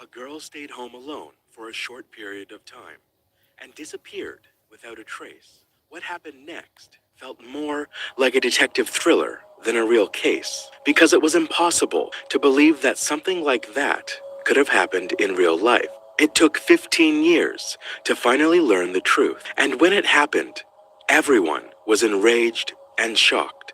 A girl stayed home alone for a short period of time and disappeared without a trace. What happened next felt more like a detective thriller than a real case, because it was impossible to believe that something like that could have happened in real life. It took 15 years to finally learn the truth, and when it happened, everyone was enraged and shocked.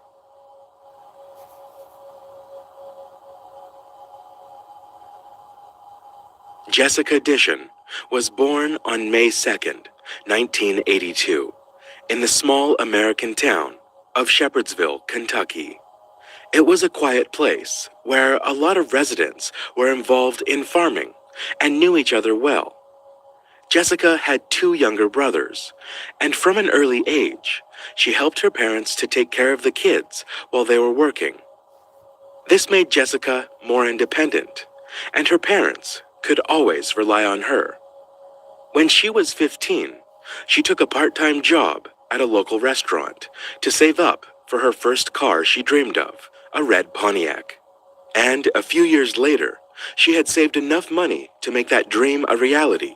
Jessica Dishon was born on May 2nd, 1982, in the small American town of Shepherdsville, Kentucky. It was a quiet place where a lot of residents were involved in farming and knew each other well. Jessica had two younger brothers, and from an early age, she helped her parents to take care of the kids while they were working. This made Jessica more independent, and her parents could always rely on her. When she was 15, she took a part-time job at a local restaurant to save up for her first car she dreamed of, a red Pontiac. And a few years later, she had saved enough money to make that dream a reality.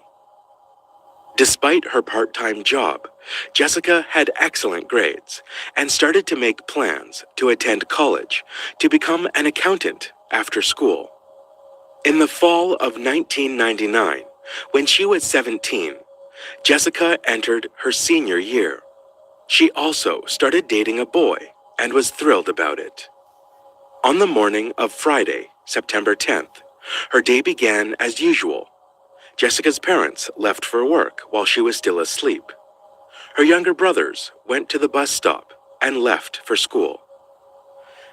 Despite her part-time job, Jessica had excellent grades and started to make plans to attend college to become an accountant after school. In the fall of 1999, when she was 17, Jessica entered her senior year. She also started dating a boy and was thrilled about it. On the morning of Friday, September 10th, her day began as usual. Jessica's parents left for work while she was still asleep. Her younger brothers went to the bus stop and left for school.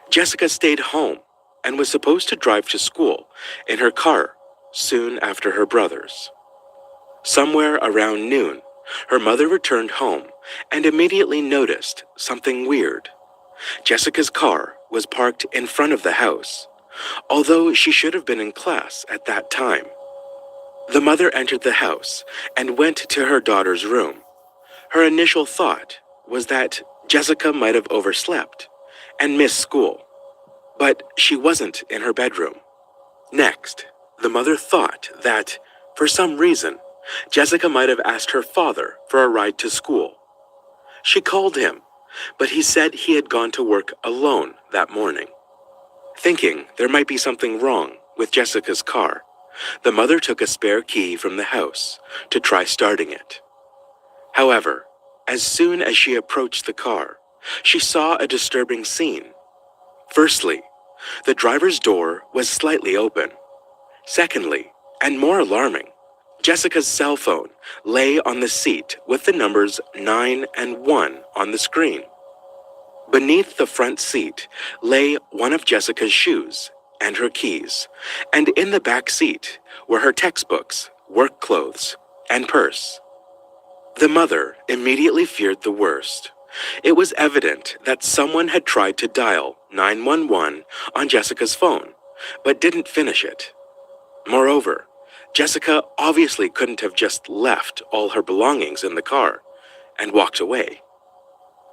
Jessica stayed home and was supposed to drive to school in her car soon after her brothers. Somewhere around noon, her mother returned home and immediately noticed something weird. Jessica's car was parked in front of the house, although she should have been in class at that time. The mother entered the house and went to her daughter's room. Her initial thought was that Jessica might have overslept and missed school, but she wasn't in her bedroom. Next, the mother thought that, for some reason, Jessica might have asked her father for a ride to school. She called him, but he said he had gone to work alone that morning. Thinking there might be something wrong with Jessica's car, the mother took a spare key from the house to try starting it. However, as soon as she approached the car, she saw a disturbing scene. Firstly, the driver's door was slightly open. Secondly, and more alarming, Jessica's cell phone lay on the seat with the numbers 9 and 1 on the screen. Beneath the front seat lay one of Jessica's shoes and her keys, and in the back seat were her textbooks, work clothes, and purse. The mother immediately feared the worst. It was evident that someone had tried to dial 911 on Jessica's phone, but didn't finish it. Moreover, Jessica obviously couldn't have just left all her belongings in the car and walked away.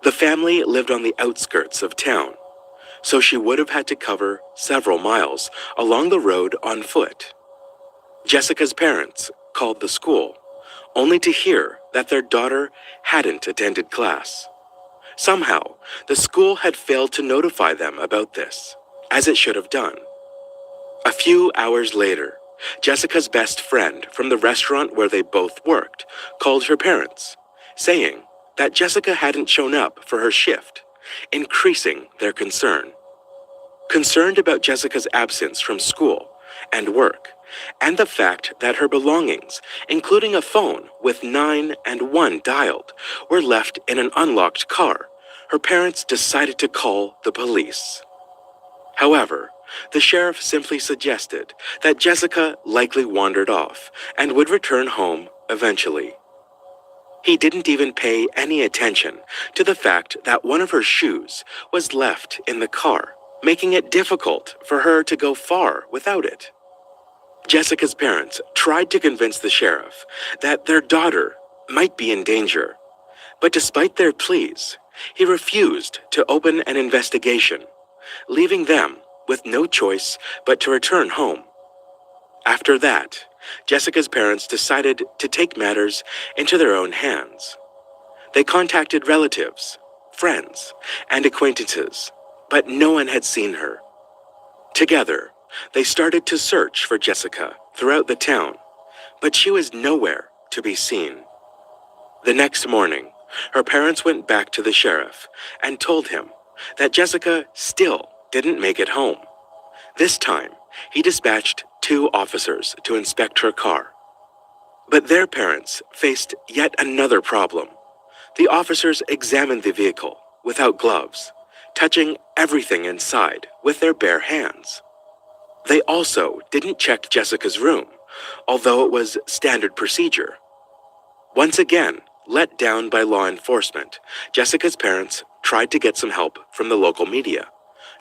The family lived on the outskirts of town, so she would have had to cover several miles along the road on foot. Jessica's parents called the school, only to hear that their daughter hadn't attended class. Somehow, the school had failed to notify them about this, as it should have done. A few hours later, Jessica's best friend from the restaurant where they both worked called her parents, saying that Jessica hadn't shown up for her shift, increasing their concern. Concerned about Jessica's absence from school and work, and the fact that her belongings, including a phone with 9 and 1 dialed, were left in an unlocked car, her parents decided to call the police. However, the sheriff simply suggested that Jessica likely wandered off and would return home eventually. He didn't even pay any attention to the fact that one of her shoes was left in the car, making it difficult for her to go far without it. Jessica's parents tried to convince the sheriff that their daughter might be in danger, but despite their pleas, he refused to open an investigation, leaving them with no choice but to return home. After that, Jessica's parents decided to take matters into their own hands. They contacted relatives, friends, and acquaintances, but no one had seen her. Together, they started to search for Jessica throughout the town, but she was nowhere to be seen. The next morning, her parents went back to the sheriff and told him that Jessica still didn't make it home. This time, he dispatched 2 officers to inspect her car. But their parents faced yet another problem. The officers examined the vehicle without gloves, touching everything inside with their bare hands. They also didn't check Jessica's room, although it was standard procedure. Once again, let down by law enforcement, Jessica's parents tried to get some help from the local media,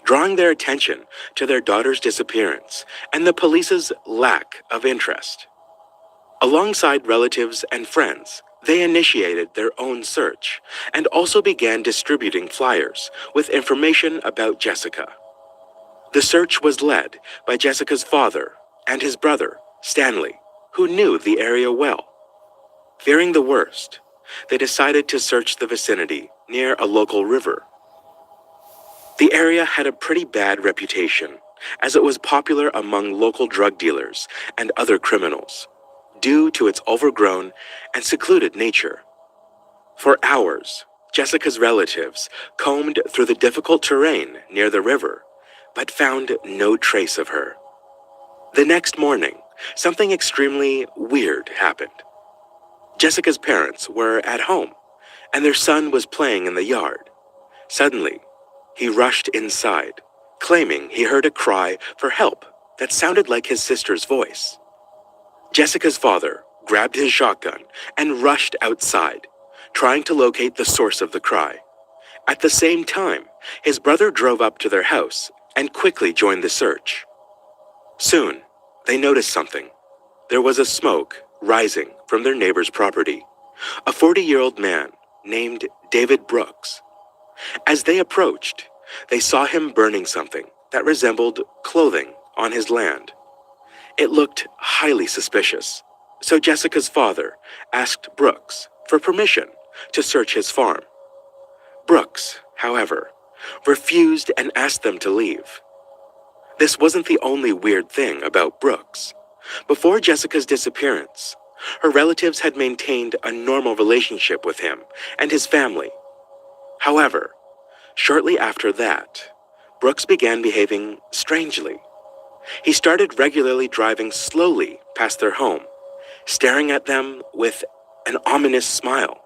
drawing their attention to their daughter's disappearance and the police's lack of interest. Alongside relatives and friends, they initiated their own search and also began distributing flyers with information about Jessica. The search was led by Jessica's father and his brother, Stanley, who knew the area well. Fearing the worst, they decided to search the vicinity near a local river. The area had a pretty bad reputation, as it was popular among local drug dealers and other criminals, due to its overgrown and secluded nature. For hours, Jessica's relatives combed through the difficult terrain near the river, but found no trace of her. The next morning, something extremely weird happened. Jessica's parents were at home, and their son was playing in the yard. Suddenly, he rushed inside, claiming he heard a cry for help that sounded like his sister's voice. Jessica's father grabbed his shotgun and rushed outside, trying to locate the source of the cry. At the same time, his brother drove up to their house and quickly joined the search. Soon, they noticed something. There was a smoke rising from their neighbor's property, a 40-year-old man named David Brooks. As they approached, they saw him burning something that resembled clothing on his land. It looked highly suspicious, so Jessica's father asked Brooks for permission to search his farm. Brooks, however, refused and asked them to leave. This wasn't the only weird thing about Brooks. Before Jessica's disappearance, her relatives had maintained a normal relationship with him and his family. However, shortly after that, Brooks began behaving strangely. He started regularly driving slowly past their home, staring at them with an ominous smile.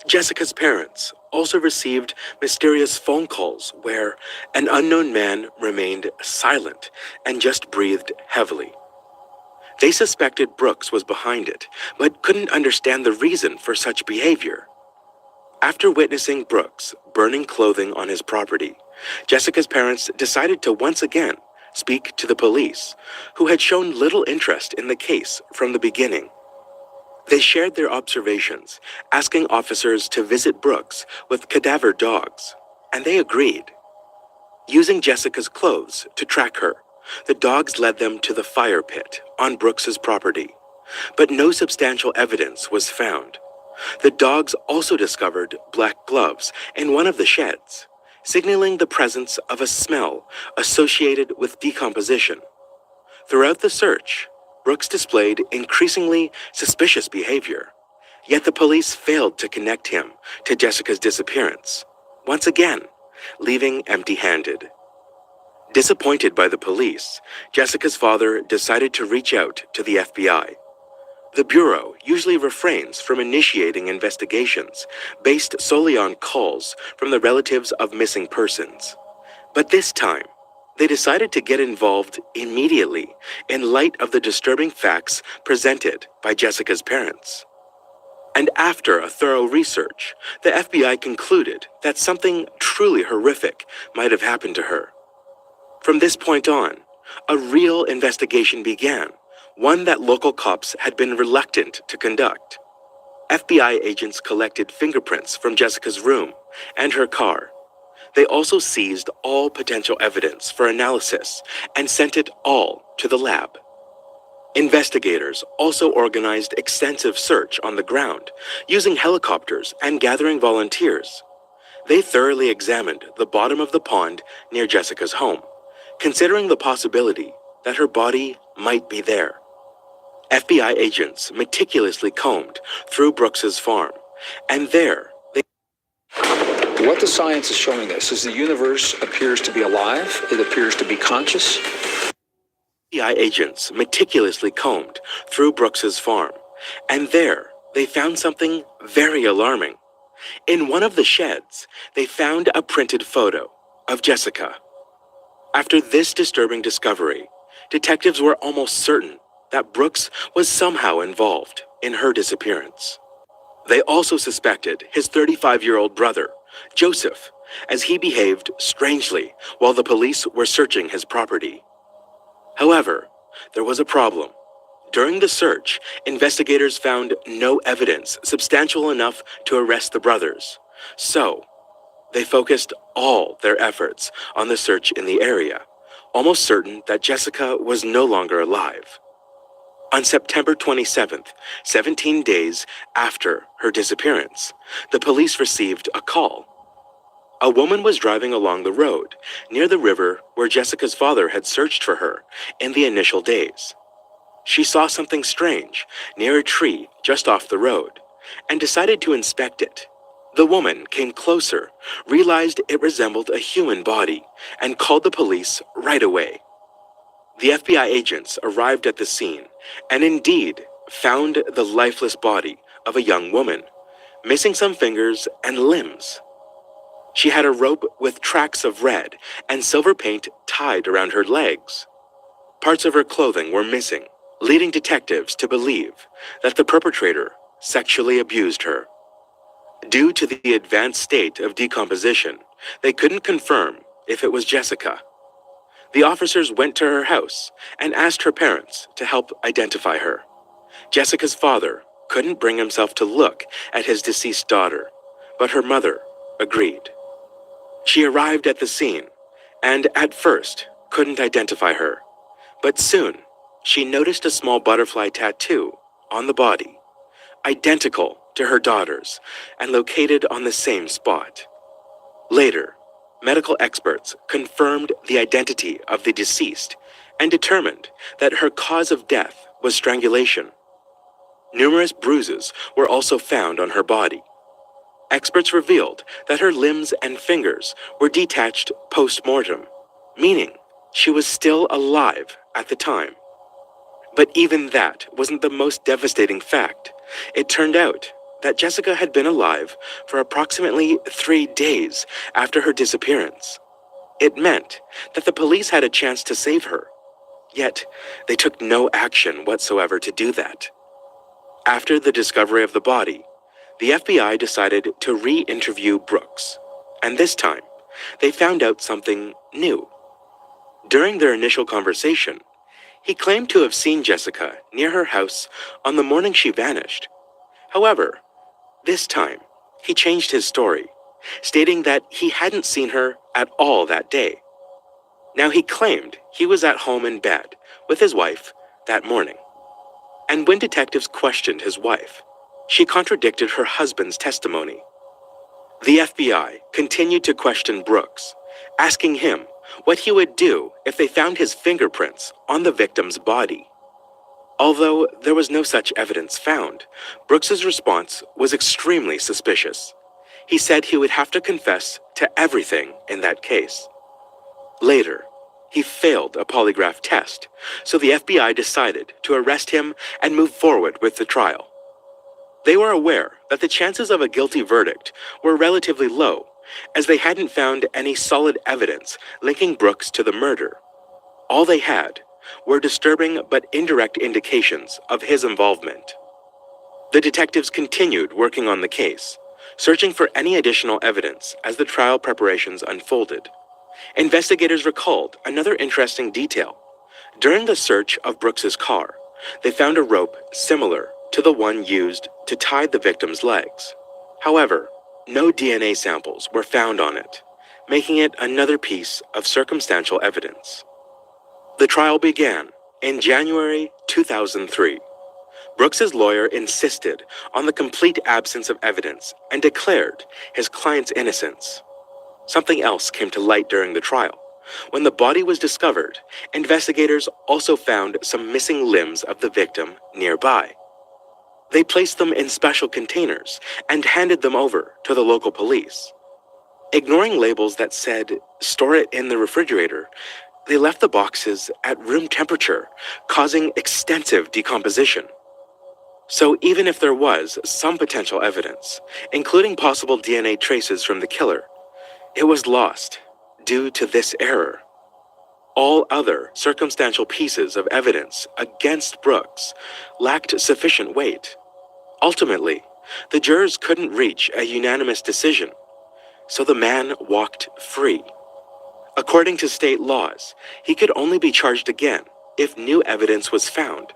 Jessica's parents also received mysterious phone calls where an unknown man remained silent and just breathed heavily. They suspected Brooks was behind it, but couldn't understand the reason for such behavior. After witnessing Brooks burning clothing on his property, Jessica's parents decided to once again speak to the police, who had shown little interest in the case from the beginning. They shared their observations, asking officers to visit Brooks with cadaver dogs, and they agreed. Using Jessica's clothes to track her, the dogs led them to the fire pit on Brooks's property, but no substantial evidence was found. The dogs also discovered black gloves in one of the sheds, signaling the presence of a smell associated with decomposition. Throughout the search, Brooks displayed increasingly suspicious behavior, yet the police failed to connect him to Jessica's disappearance, once again, leaving empty-handed. Disappointed by the police, Jessica's father decided to reach out to the FBI. The Bureau usually refrains from initiating investigations based solely on calls from the relatives of missing persons. But this time, they decided to get involved immediately in light of the disturbing facts presented by Jessica's parents. And after a thorough research, the FBI concluded that something truly horrific might have happened to her. From this point on, a real investigation began, one that local cops had been reluctant to conduct. FBI agents collected fingerprints from Jessica's room and her car. They also seized all potential evidence for analysis and sent it all to the lab. Investigators also organized extensive search on the ground, using helicopters and gathering volunteers. They thoroughly examined the bottom of the pond near Jessica's home, considering the possibility that her body might be there. FBI agents meticulously combed through Brooks's farm, and there they What the science is showing us is the universe appears to be alive, it appears to be conscious. FBI agents meticulously combed through Brooks's farm, and there they found something very alarming. In one of the sheds, they found a printed photo of Jessica. After this disturbing discovery, detectives were almost certain that Brooks was somehow involved in her disappearance. They also suspected his 35-year-old brother, Joseph, as he behaved strangely while the police were searching his property. However, there was a problem. During the search, investigators found no evidence substantial enough to arrest the brothers. So, they focused all their efforts on the search in the area, almost certain that Jessica was no longer alive. On September 27th, 17 days after her disappearance, the police received a call. A woman was driving along the road near the river where Jessica's father had searched for her in the initial days. She saw something strange near a tree just off the road and decided to inspect it. The woman came closer, realized it resembled a human body, and called the police right away. The FBI agents arrived at the scene and indeed found the lifeless body of a young woman, missing some fingers and limbs. She had a rope with tracks of red and silver paint tied around her legs. Parts of her clothing were missing, leading detectives to believe that the perpetrator sexually abused her. Due to the advanced state of decomposition, they couldn't confirm if it was Jessica. The officers went to her house and asked her parents to help identify her. Jessica's father couldn't bring himself to look at his deceased daughter, but her mother agreed. She arrived at the scene and at first couldn't identify her, but soon she noticed a small butterfly tattoo on the body, identical to her daughter's and located on the same spot. Later, medical experts confirmed the identity of the deceased and determined that her cause of death was strangulation. Numerous bruises were also found on her body. Experts revealed that her limbs and fingers were detached post-mortem, meaning she was still alive at the time. But even that wasn't the most devastating fact. It turned out that Jessica had been alive for approximately 3 days after her disappearance. It meant that the police had a chance to save her, yet they took no action whatsoever to do that. After the discovery of the body, the FBI decided to re-interview Brooks, and this time, they found out something new. During their initial conversation, he claimed to have seen Jessica near her house on the morning she vanished. However, this time, he changed his story, stating that he hadn't seen her at all that day. Now he claimed he was at home in bed with his wife that morning. And when detectives questioned his wife, she contradicted her husband's testimony. The FBI continued to question Brooks, asking him what he would do if they found his fingerprints on the victim's body. Although there was no such evidence found, Brooks's response was extremely suspicious. He said he would have to confess to everything in that case. Later, he failed a polygraph test, so the FBI decided to arrest him and move forward with the trial. They were aware that the chances of a guilty verdict were relatively low, as they hadn't found any solid evidence linking Brooks to the murder. All they had were disturbing but indirect indications of his involvement. The detectives continued working on the case, searching for any additional evidence as the trial preparations unfolded. Investigators recalled another interesting detail. During the search of Brooks's car, they found a rope similar to the one used to tie the victim's legs. However, no DNA samples were found on it, making it another piece of circumstantial evidence. The trial began In January 2003, Brooks's lawyer insisted on the complete absence of evidence and declared his client's innocence. Something else came to light during the trial. When the body was discovered, investigators also found some missing limbs of the victim nearby. They placed them in special containers and handed them over to the local police. Ignoring labels that said, "store it in the refrigerator," they left the boxes at room temperature, causing extensive decomposition. So even if there was some potential evidence, including possible DNA traces from the killer, it was lost due to this error. All other circumstantial pieces of evidence against Brooks lacked sufficient weight. Ultimately, the jurors couldn't reach a unanimous decision, so the man walked free. According to state laws, he could only be charged again if new evidence was found.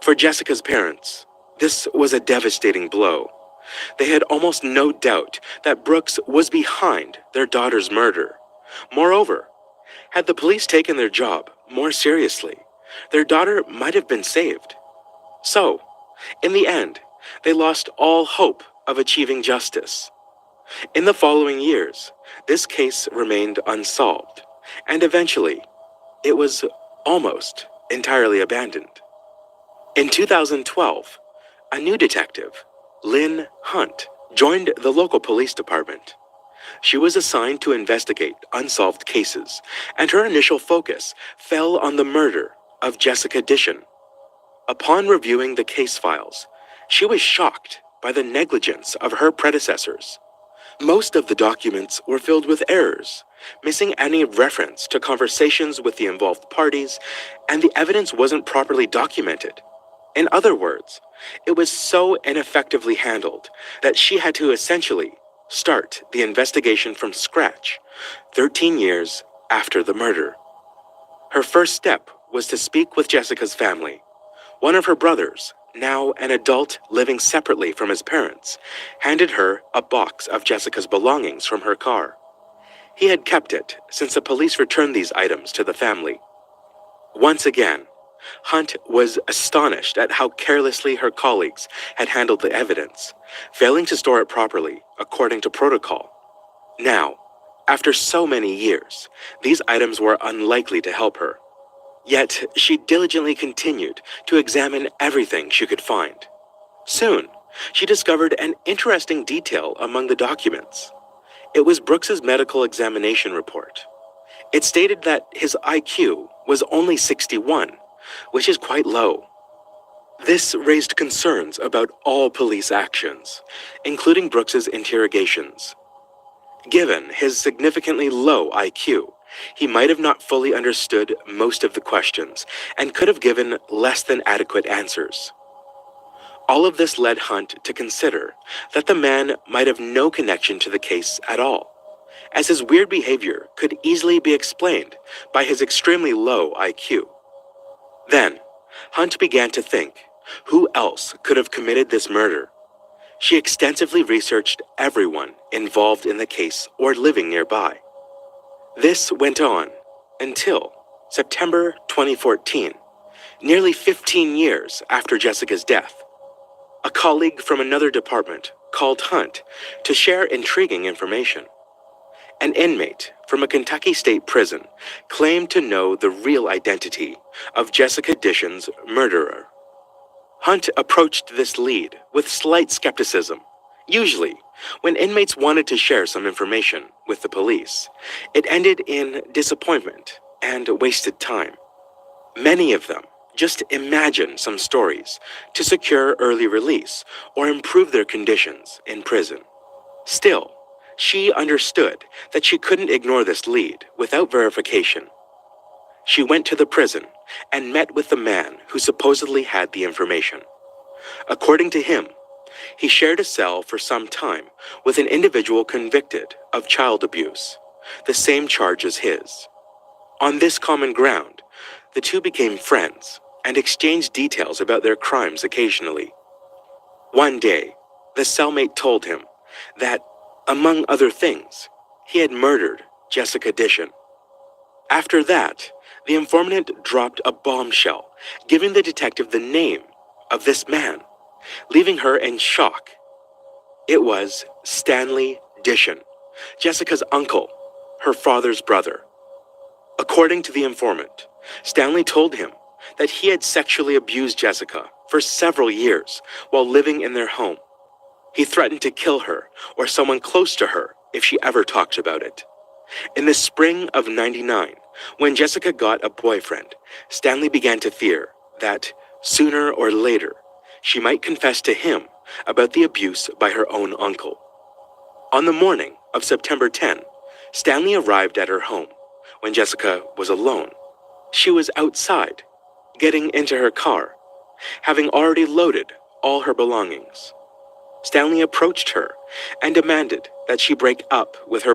For Jessica's parents, this was a devastating blow. They had almost no doubt that Brooks was behind their daughter's murder. Moreover, had the police taken their job more seriously, their daughter might have been saved. So, in the end, they lost all hope of achieving justice. In the following years, this case remained unsolved, and eventually, it was almost entirely abandoned. In 2012, a new detective, Lynn Hunt, joined the local police department. She was assigned to investigate unsolved cases, and her initial focus fell on the murder of Jessica Dishon. Upon reviewing the case files, she was shocked by the negligence of her predecessors. Most of the documents were filled with errors, missing any reference to conversations with the involved parties, and the evidence wasn't properly documented. In other words, it was so ineffectively handled that she had to essentially start the investigation from scratch, 13 years after the murder. Her first step was to speak with Jessica's family. One of her brothers, now an adult living separately from his parents, handed her a box of Jessica's belongings from her car. He had kept it since the police returned these items to the family. Once again, Hunt was astonished at how carelessly her colleagues had handled the evidence, failing to store it properly according to protocol. Now, after so many years, these items were unlikely to help her. Yet, she diligently continued to examine everything she could find. Soon, she discovered an interesting detail among the documents. It was Brooks's medical examination report. It stated that his IQ was only 61, which is quite low. This raised concerns about all police actions, including Brooks's interrogations. Given his significantly low IQ, he might have not fully understood most of the questions and could have given less than adequate answers. All of this led Hunt to consider that the man might have no connection to the case at all, as his weird behavior could easily be explained by his extremely low IQ. Then, Hunt began to think, who else could have committed this murder? She extensively researched everyone involved in the case or living nearby. This went on until September 2014, nearly 15 years after Jessica's death. A colleague from another department called Hunt to share intriguing information. An inmate from a Kentucky state prison claimed to know the real identity of Jessica Dishon's murderer. Hunt approached this lead with slight skepticism. Usually, when inmates wanted to share some information with the police, it ended in disappointment and wasted time. Many of them just imagined some stories to secure early release or improve their conditions in prison. Still, she understood that she couldn't ignore this lead without verification. She went to the prison and met with the man who supposedly had the information. According to him, he shared a cell for some time with an individual convicted of child abuse, the same charge as his. On this common ground, the two became friends and exchanged details about their crimes occasionally. One day, the cellmate told him that, among other things, he had murdered Jessica Dishon. After that, The informant dropped a bombshell, giving the detective the name of this man, leaving her in shock. It was Stanley Dishon, Jessica's uncle, her father's brother. According to the informant, Stanley told him that he had sexually abused Jessica for several years while living in their home. He threatened to kill her or someone close to her if she ever talked about it. In the spring of '99, when Jessica got a boyfriend, Stanley began to fear that, sooner or later, she might confess to him about the abuse by her own uncle. On the morning of September 10, Stanley arrived at her home when Jessica was alone. She was outside, getting into her car, having already loaded all her belongings. Stanley approached her and demanded that she break up with her.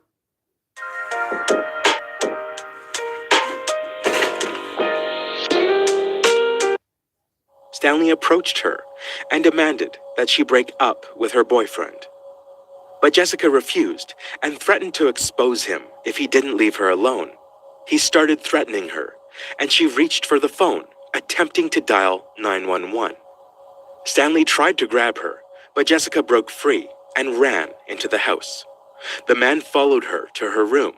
Stanley approached her and demanded that she break up with her boyfriend. But Jessica refused and threatened to expose him if he didn't leave her alone. He started threatening her, and she reached for the phone, attempting to dial 911. Stanley tried to grab her, but Jessica broke free and ran into the house. The man followed her to her room,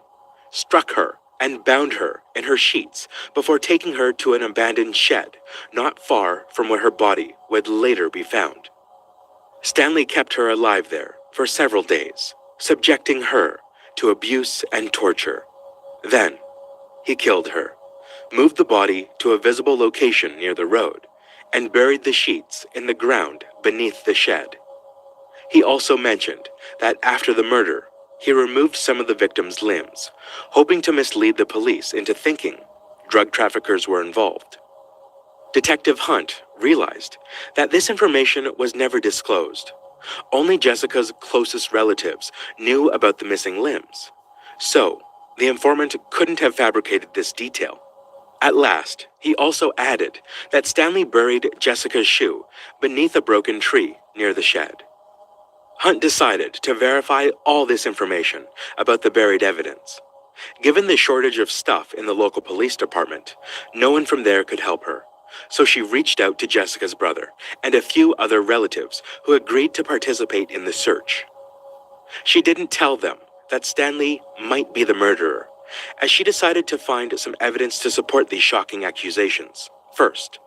struck her, and bound her in her sheets before taking her to an abandoned shed not far from where her body would later be found. Stanley kept her alive there for several days, subjecting her to abuse and torture. Then, he killed her, moved the body to a visible location near the road, and buried the sheets in the ground beneath the shed. He also mentioned that after the murder, he removed some of the victim's limbs, hoping to mislead the police into thinking drug traffickers were involved. Detective Hunt realized that this information was never disclosed. Only Jessica's closest relatives knew about the missing limbs. So, the informant couldn't have fabricated this detail. At last, he also added that Stanley buried Jessica's shoe beneath a broken tree near the shed. Hunt decided to verify all this information about the buried evidence. Given the shortage of stuff in the local police department, no one from there could help her. So she reached out to Jessica's brother and a few other relatives who agreed to participate in the search. She didn't tell them that Stanley might be the murderer, as she decided to find some evidence to support these shocking accusations first.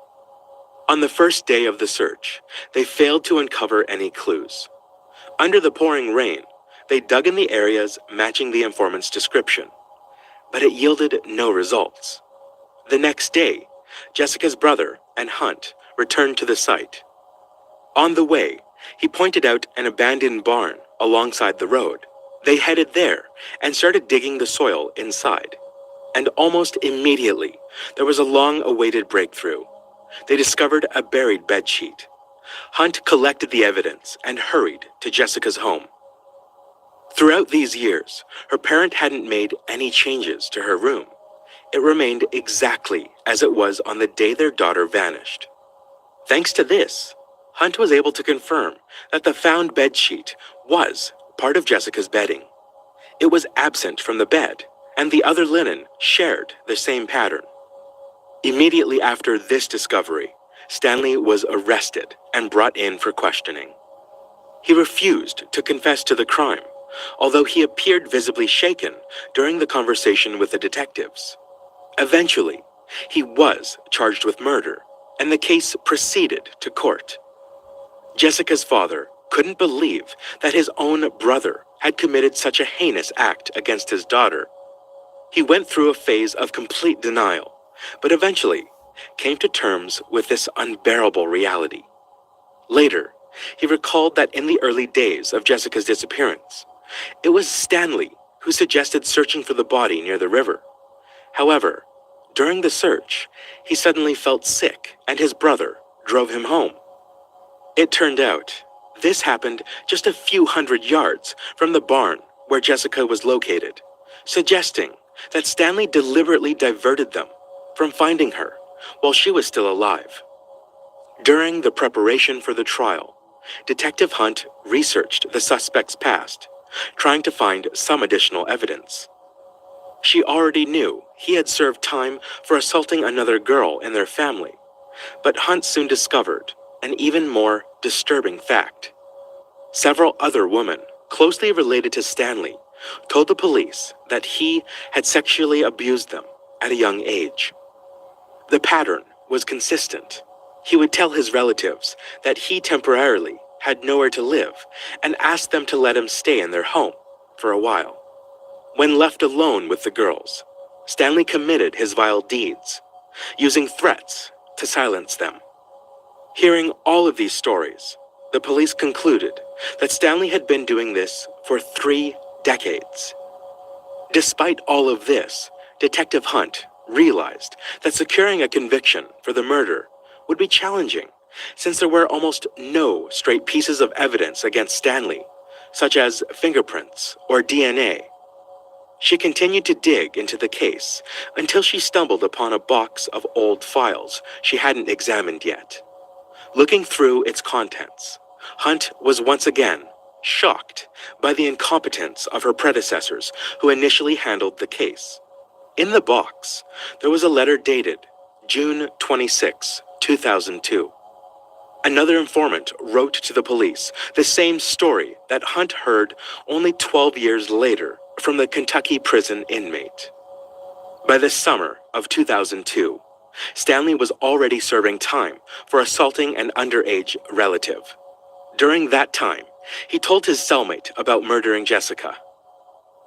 On the first day of the search, they failed to uncover any clues. Under the pouring rain, they dug in the areas matching the informant's description, but it yielded no results. The next day, Jessica's brother and Hunt returned to the site. On the way, he pointed out an abandoned barn alongside the road. They headed there and started digging the soil inside. And almost immediately, there was a long-awaited breakthrough. They discovered a buried bedsheet. Hunt collected the evidence and hurried to Jessica's home. Throughout these years, her parent hadn't made any changes to her room. It remained exactly as it was on the day their daughter vanished. Thanks to this, Hunt was able to confirm that the found bedsheet was part of Jessica's bedding. It was absent from the bed, and the other linen shared the same pattern. Immediately after this discovery, Stanley was arrested and brought in for questioning. He refused to confess to the crime, although he appeared visibly shaken during the conversation with the detectives. Eventually, he was charged with murder, and the case proceeded to court. Jessica's father couldn't believe that his own brother had committed such a heinous act against his daughter. He went through a phase of complete denial, but eventually came to terms with this unbearable reality. Later, he recalled that in the early days of Jessica's disappearance, it was Stanley who suggested searching for the body near the river. However, during the search, he suddenly felt sick and his brother drove him home. It turned out, this happened just a few hundred yards from the barn where Jessica was located, suggesting that Stanley deliberately diverted them from finding her while she was still alive. During the preparation for the trial, Detective Hunt researched the suspect's past, trying to find some additional evidence. She already knew he had served time for assaulting another girl in their family, but Hunt soon discovered an even more disturbing fact. Several other women closely related to Stanley told the police that he had sexually abused them at a young age. The pattern was consistent. He would tell his relatives that he temporarily had nowhere to live and asked them to let him stay in their home for a while. When left alone with the girls, Stanley committed his vile deeds, using threats to silence them. Hearing all of these stories, the police concluded that Stanley had been doing this for 3 decades. Despite all of this, Detective Hunt realized that securing a conviction for the murder would be challenging, since there were almost no straight pieces of evidence against Stanley, such as fingerprints or DNA. She continued to dig into the case until she stumbled upon a box of old files she hadn't examined yet. Looking through its contents, Hunt was once again shocked by the incompetence of her predecessors who initially handled the case. In the box, there was a letter dated June 26, 2002. Another informant wrote to the police the same story that Hunt heard only 12 years later from the Kentucky prison inmate. By the summer of 2002, Stanley was already serving time for assaulting an underage relative. During that time, he told his cellmate about murdering Jessica.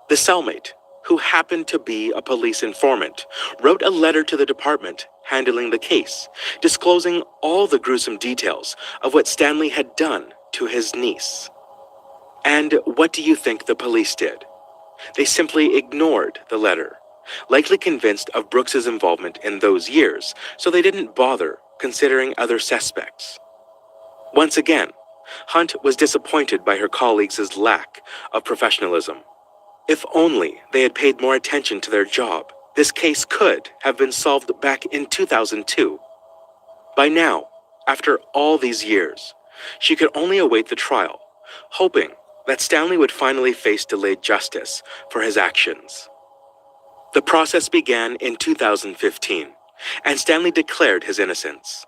The cellmate, who happened to be a police informant, wrote a letter to the department handling the case, disclosing all the gruesome details of what Stanley had done to his niece. And what do you think the police did? They simply ignored the letter, likely convinced of Brooks's involvement in those years, so they didn't bother considering other suspects. Once again, Hunt was disappointed by her colleagues' lack of professionalism. If only they had paid more attention to their job, this case could have been solved back in 2002. By now, after all these years, she could only await the trial, hoping that Stanley would finally face delayed justice for his actions. The process began in 2015, and Stanley declared his innocence.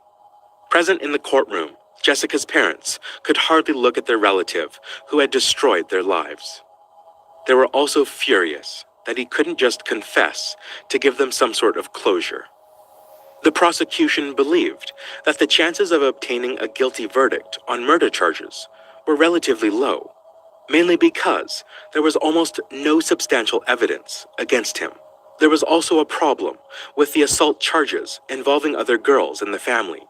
Present in the courtroom, Jessica's parents could hardly look at their relative who had destroyed their lives. They were also furious that he couldn't just confess to give them some sort of closure. The prosecution believed that the chances of obtaining a guilty verdict on murder charges were relatively low, mainly because there was almost no substantial evidence against him. There was also a problem with the assault charges involving other girls in the family.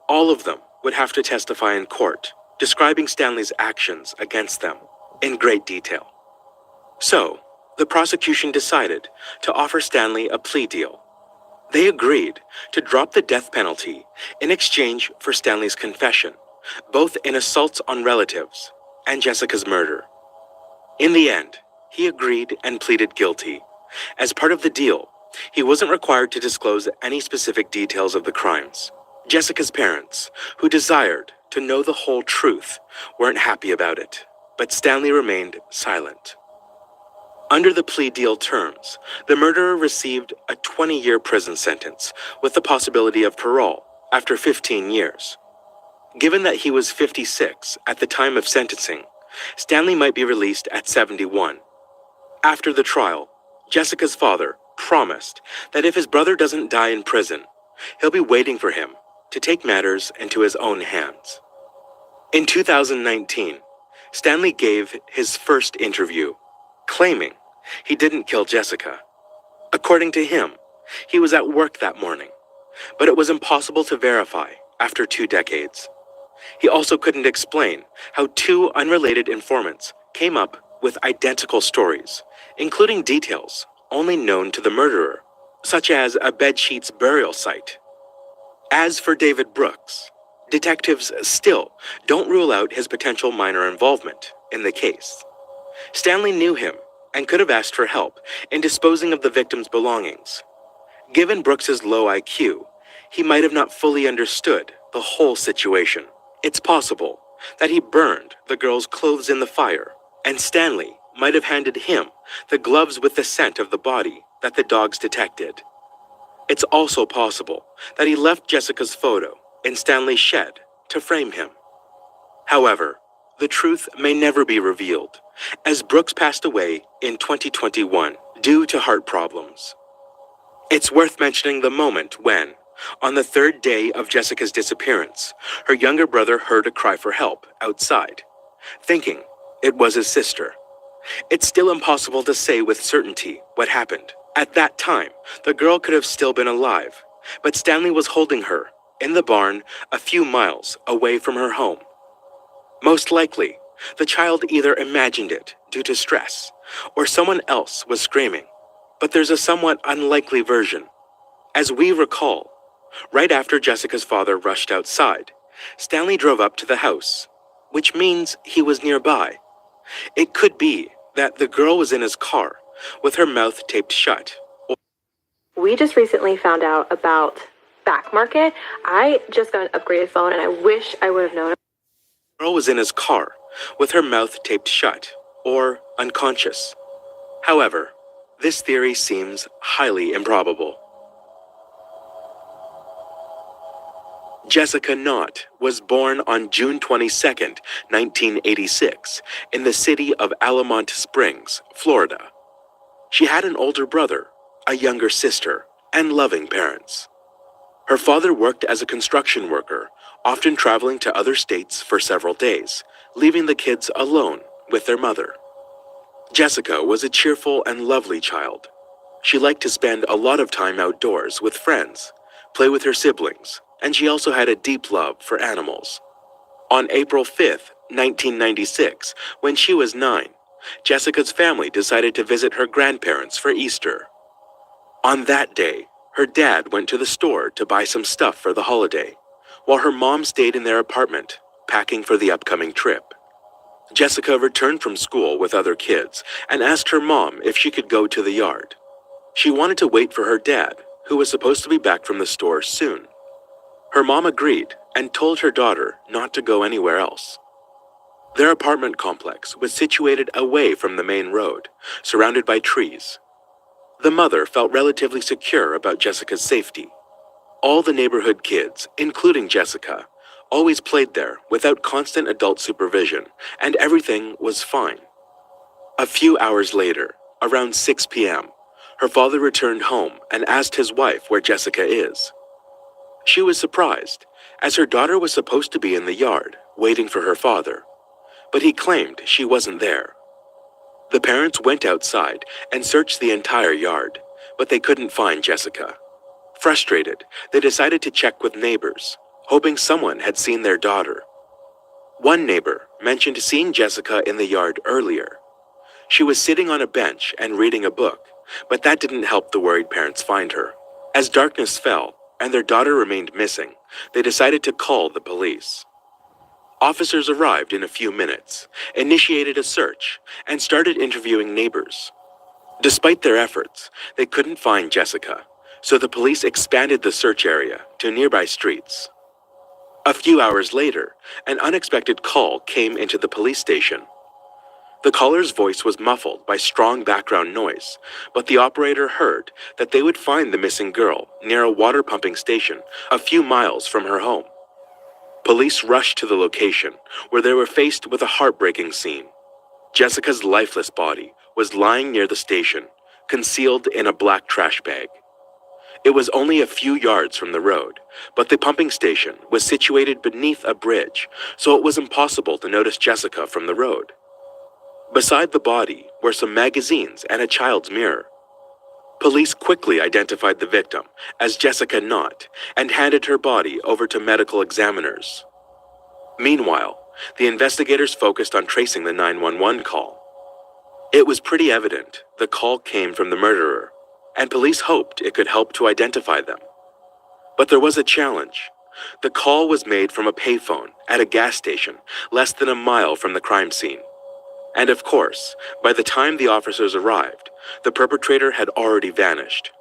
All of them would have to testify in court, describing Stanley's actions against them in great detail. So, the prosecution decided to offer Stanley a plea deal. They agreed to drop the death penalty in exchange for Stanley's confession, both in assaults on relatives and Jessica's murder. In the end, he agreed and pleaded guilty. As part of the deal, he wasn't required to disclose any specific details of the crimes. Jessica's parents, who desired to know the whole truth, weren't happy about it, but Stanley remained silent. Under the plea deal terms, the murderer received a 20-year prison sentence with the possibility of parole after 15 years. Given that he was 56 at the time of sentencing, Stanley might be released at 71. After the trial, Jessica's father promised that if his brother doesn't die in prison, he'll be waiting for him to take matters into his own hands. In 2019, Stanley gave his first interview, claiming he didn't kill Jessica. According to him, he was at work that morning, but it was impossible to verify after 2 decades. He also couldn't explain how 2 unrelated informants came up with identical stories, including details only known to the murderer, such as a bedsheet's burial site. As for David Brooks, detectives still don't rule out his potential minor involvement in the case. Stanley knew him and could have asked for help in disposing of the victim's belongings. Given Brooks's low IQ, he might have not fully understood the whole situation. It's possible that he burned the girl's clothes in the fire, and Stanley might have handed him the gloves with the scent of the body that the dogs detected. It's also possible that he left Jessica's photo in Stanley's shed to frame him. However, the truth may never be revealed, as Brooks passed away in 2021 due to heart problems. It's worth mentioning the moment when, on the third day of Jessica's disappearance, her younger brother heard a cry for help outside, thinking it was his sister. It's still impossible to say with certainty what happened. At that time, the girl could have still been alive, but Stanley was holding her in the barn a few miles away from her home. Most likely, the child either imagined it due to stress, or someone else was screaming. But there's a somewhat unlikely version. As we recall, right after Jessica's father rushed outside, Stanley drove up to the house, which means he was nearby. It could be that the girl was in his car, with her mouth taped shut. We just recently found out about Back Market. I just got an upgraded phone and I wish I would have known. The girl was in his car, with her mouth taped shut, or unconscious. However, this theory seems highly improbable. Jessica Knott was born on June 22, 1986, in the city of Allamont Springs, Florida. She had an older brother, a younger sister, and loving parents. Her father worked as a construction worker, often traveling to other states for several days, leaving the kids alone with their mother. Jessica was a cheerful and lovely child. She liked to spend a lot of time outdoors with friends, play with her siblings, and she also had a deep love for animals. On April 5, 1996, when she was 9, Jessica's family decided to visit her grandparents for Easter. On that day, her dad went to the store to buy some stuff for the holiday, while her mom stayed in their apartment, packing for the upcoming trip. Jessica returned from school with other kids and asked her mom if she could go to the yard. She wanted to wait for her dad, who was supposed to be back from the store soon. Her mom agreed and told her daughter not to go anywhere else. Their apartment complex was situated away from the main road, surrounded by trees. The mother felt relatively secure about Jessica's safety. All the neighborhood kids, including Jessica, always played there without constant adult supervision, and everything was fine. A few hours later, around 6 p.m., her father returned home and asked his wife where Jessica is. She was surprised, as her daughter was supposed to be in the yard, waiting for her father, but he claimed she wasn't there. The parents went outside and searched the entire yard, but they couldn't find Jessica. Frustrated, they decided to check with neighbors, hoping someone had seen their daughter. One neighbor mentioned seeing Jessica in the yard earlier. She was sitting on a bench and reading a book, but that didn't help the worried parents find her. As darkness fell and their daughter remained missing, they decided to call the police. Officers arrived in a few minutes, initiated a search, and started interviewing neighbors. Despite their efforts, they couldn't find Jessica, so the police expanded the search area to nearby streets. A few hours later, an unexpected call came into the police station. The caller's voice was muffled by strong background noise, but the operator heard that they would find the missing girl near a water pumping station a few miles from her home. Police rushed to the location, where they were faced with a heartbreaking scene. Jessica's lifeless body was lying near the station, concealed in a black trash bag. It was only a few yards from the road, but the pumping station was situated beneath a bridge, so it was impossible to notice Jessica from the road. Beside the body were some magazines and a child's mirror. Police quickly identified the victim as Jessica Knott and handed her body over to medical examiners. Meanwhile, the investigators focused on tracing the 911 call. It was pretty evident the call came from the murderer, and police hoped it could help to identify them. But there was a challenge. The call was made from a payphone at a gas station less than a mile from the crime scene. And of course, by the time the officers arrived, the perpetrator had already vanished.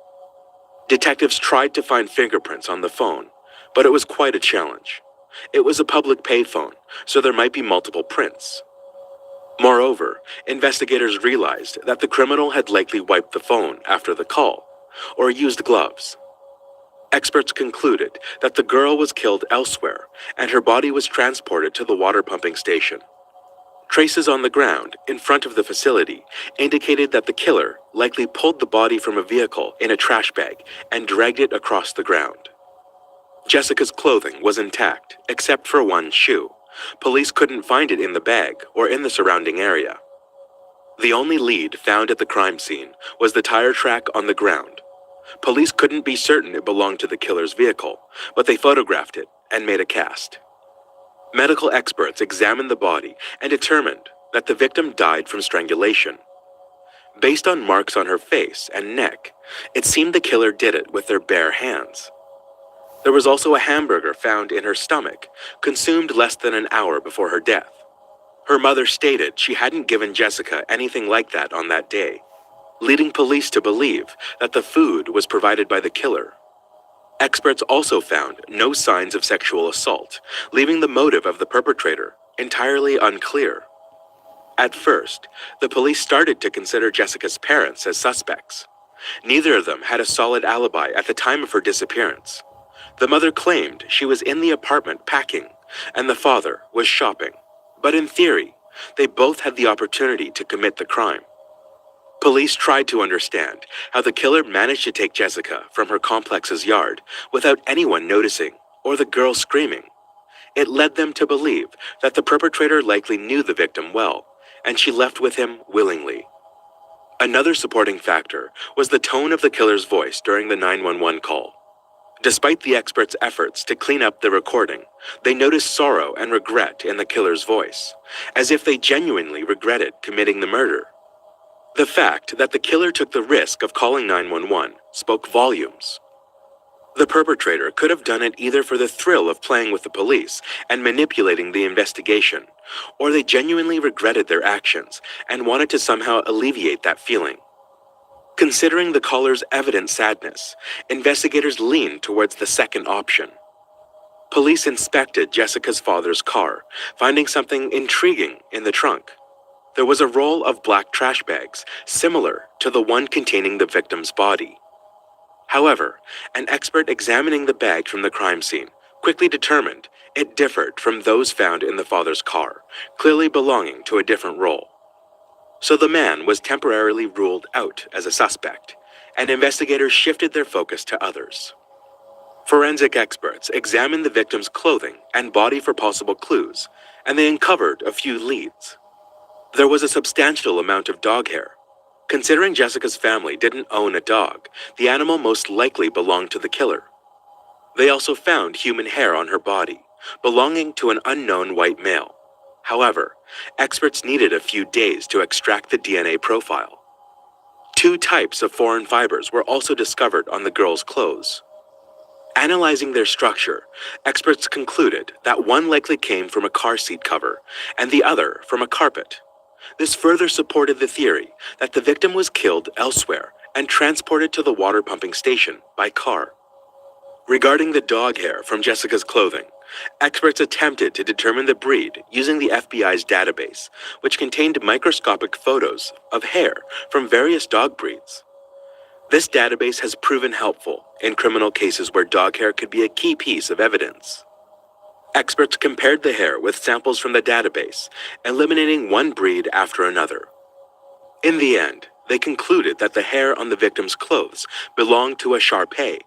Detectives tried to find fingerprints on the phone, but it was quite a challenge. It was a public payphone, so there might be multiple prints. Moreover, investigators realized that the criminal had likely wiped the phone after the call, or used gloves. Experts concluded that the girl was killed elsewhere, and her body was transported to the water pumping station. Traces on the ground in front of the facility indicated that the killer likely pulled the body from a vehicle in a trash bag and dragged it across the ground. Jessica's clothing was intact, except for one shoe. Police couldn't find it in the bag or in the surrounding area. The only lead found at the crime scene was the tire track on the ground. Police couldn't be certain it belonged to the killer's vehicle, but they photographed it and made a cast. Medical experts examined the body and determined that the victim died from strangulation. Based on marks on her face and neck, it seemed the killer did it with their bare hands. There was also a hamburger found in her stomach, consumed less than an hour before her death. Her mother stated she hadn't given Jessica anything like that on that day, leading police to believe that the food was provided by the killer. Experts also found no signs of sexual assault, leaving the motive of the perpetrator entirely unclear. At first, the police started to consider Jessica's parents as suspects. Neither of them had a solid alibi at the time of her disappearance. The mother claimed she was in the apartment packing, and the father was shopping. But in theory, they both had the opportunity to commit the crime. Police tried to understand how the killer managed to take Jessica from her complex's yard without anyone noticing or the girl screaming. It led them to believe that the perpetrator likely knew the victim well, and she left with him willingly. Another supporting factor was the tone of the killer's voice during the 911 call. Despite the experts' efforts to clean up the recording, they noticed sorrow and regret in the killer's voice, as if they genuinely regretted committing the murder. The fact that the killer took the risk of calling 911 spoke volumes. The perpetrator could have done it either for the thrill of playing with the police and manipulating the investigation, or they genuinely regretted their actions and wanted to somehow alleviate that feeling. Considering the caller's evident sadness, investigators leaned towards the second option. Police inspected Jessica's father's car, finding something intriguing in the trunk. There was a roll of black trash bags, similar to the one containing the victim's body. However, an expert examining the bag from the crime scene quickly determined it differed from those found in the father's car, clearly belonging to a different roll. So the man was temporarily ruled out as a suspect, and investigators shifted their focus to others. Forensic experts examined the victim's clothing and body for possible clues, and they uncovered a few leads. There was a substantial amount of dog hair. Considering Jessica's family didn't own a dog, the animal most likely belonged to the killer. They also found human hair on her body, belonging to an unknown white male. However, experts needed a few days to extract the DNA profile. 2 types of foreign fibers were also discovered on the girl's clothes. Analyzing their structure, experts concluded that one likely came from a car seat cover and the other from a carpet. This further supported the theory that the victim was killed elsewhere and transported to the water pumping station by car. Regarding the dog hair from Jessica's clothing, experts attempted to determine the breed using the FBI's database, which contained microscopic photos of hair from various dog breeds. This database has proven helpful in criminal cases where dog hair could be a key piece of evidence. Experts compared the hair with samples from the database, eliminating one breed after another. In the end, they concluded that the hair on the victim's clothes belonged to a Shar-Pei.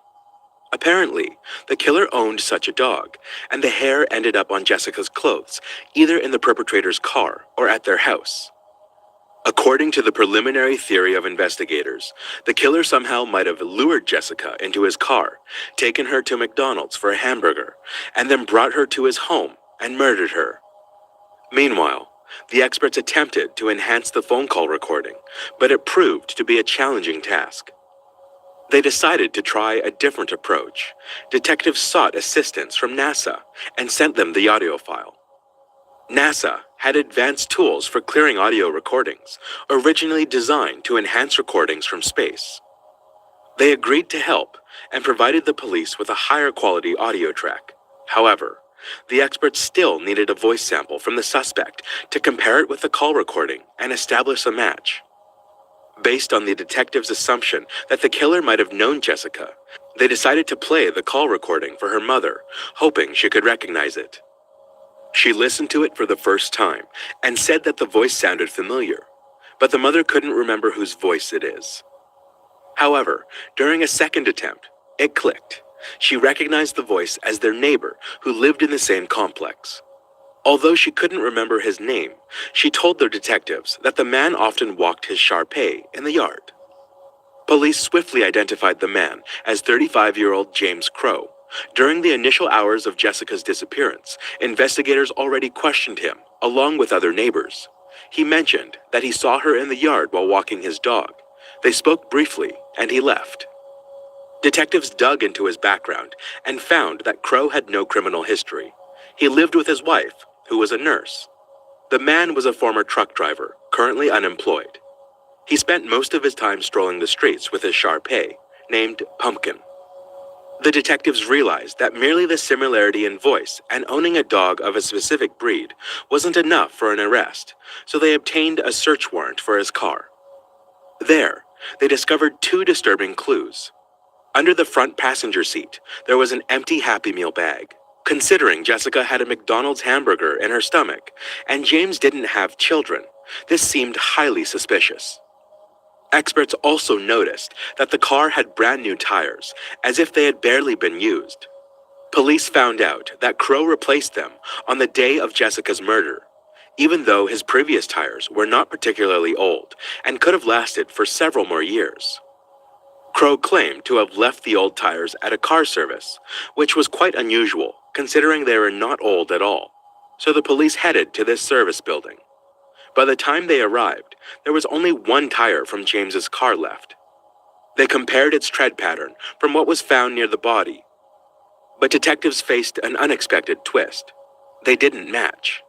Apparently, the killer owned such a dog, and the hair ended up on Jessica's clothes, either in the perpetrator's car or at their house. According to the preliminary theory of investigators, the killer somehow might have lured Jessica into his car, taken her to McDonald's for a hamburger, and then brought her to his home and murdered her. Meanwhile, the experts attempted to enhance the phone call recording, but it proved to be a challenging task. They decided to try a different approach. Detectives sought assistance from NASA and sent them the audio file. NASA had advanced tools for clearing audio recordings, originally designed to enhance recordings from space. They agreed to help and provided the police with a higher quality audio track. However, the experts still needed a voice sample from the suspect to compare it with the call recording and establish a match. Based on the detective's assumption that the killer might have known Jessica, they decided to play the call recording for her mother, hoping she could recognize it. She listened to it for the first time and said that the voice sounded familiar, but the mother couldn't remember whose voice it is. However, during a second attempt, it clicked. She recognized the voice as their neighbor who lived in the same complex. Although she couldn't remember his name, she told their detectives that the man often walked his Shar-Pei in the yard. Police swiftly identified the man as 35-year-old James Crow. During the initial hours of Jessica's disappearance, investigators already questioned him, along with other neighbors. He mentioned that he saw her in the yard while walking his dog. They spoke briefly, and he left. Detectives dug into his background and found that Crow had no criminal history. He lived with his wife, who was a nurse. The man was a former truck driver, currently unemployed. He spent most of his time strolling the streets with his Shar-Pei, named Pumpkin. The detectives realized that merely the similarity in voice and owning a dog of a specific breed wasn't enough for an arrest, so they obtained a search warrant for his car. There, they discovered two disturbing clues. Under the front passenger seat, there was an empty Happy Meal bag. Considering Jessica had a McDonald's hamburger in her stomach, and James didn't have children, this seemed highly suspicious. Experts also noticed that the car had brand new tires, as if they had barely been used. Police found out that Crow replaced them on the day of Jessica's murder, even though his previous tires were not particularly old and could have lasted for several more years. Crow claimed to have left the old tires at a car service, which was quite unusual considering they were not old at all, so the police headed to this service building. By the time they arrived, there was only one tire from James's car left. They compared its tread pattern from what was found near the body, but detectives faced an unexpected twist. They didn't match.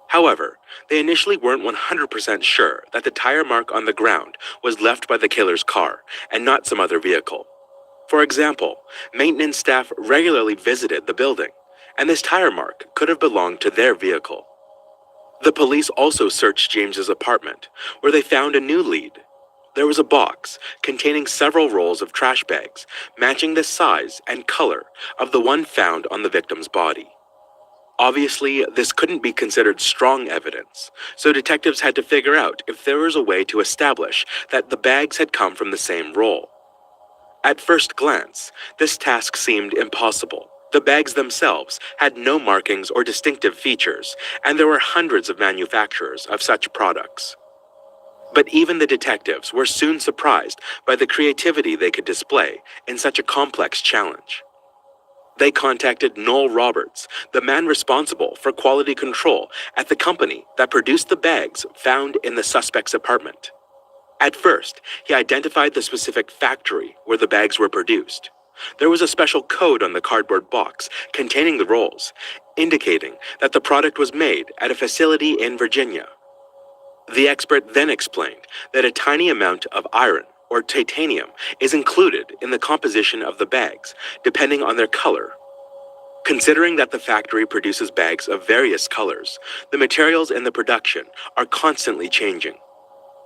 However, they initially weren't 100% sure that the tire mark on the ground was left by the killer's car and not some other vehicle. For example, maintenance staff regularly visited the building, and this tire mark could have belonged to their vehicle. The police also searched James's apartment, where they found a new lead. There was a box containing several rolls of trash bags, matching the size and color of the one found on the victim's body. Obviously, this couldn't be considered strong evidence, so detectives had to figure out if there was a way to establish that the bags had come from the same roll. At first glance, this task seemed impossible. The bags themselves had no markings or distinctive features, and there were hundreds of manufacturers of such products. But even the detectives were soon surprised by the creativity they could display in such a complex challenge. They contacted Noel Roberts, the man responsible for quality control at the company that produced the bags found in the suspect's apartment. At first, he identified the specific factory where the bags were produced. There was a special code on the cardboard box containing the rolls, indicating that the product was made at a facility in Virginia. The expert then explained that a tiny amount of iron or titanium is included in the composition of the bags, depending on their color. Considering that the factory produces bags of various colors, the materials in the production are constantly changing.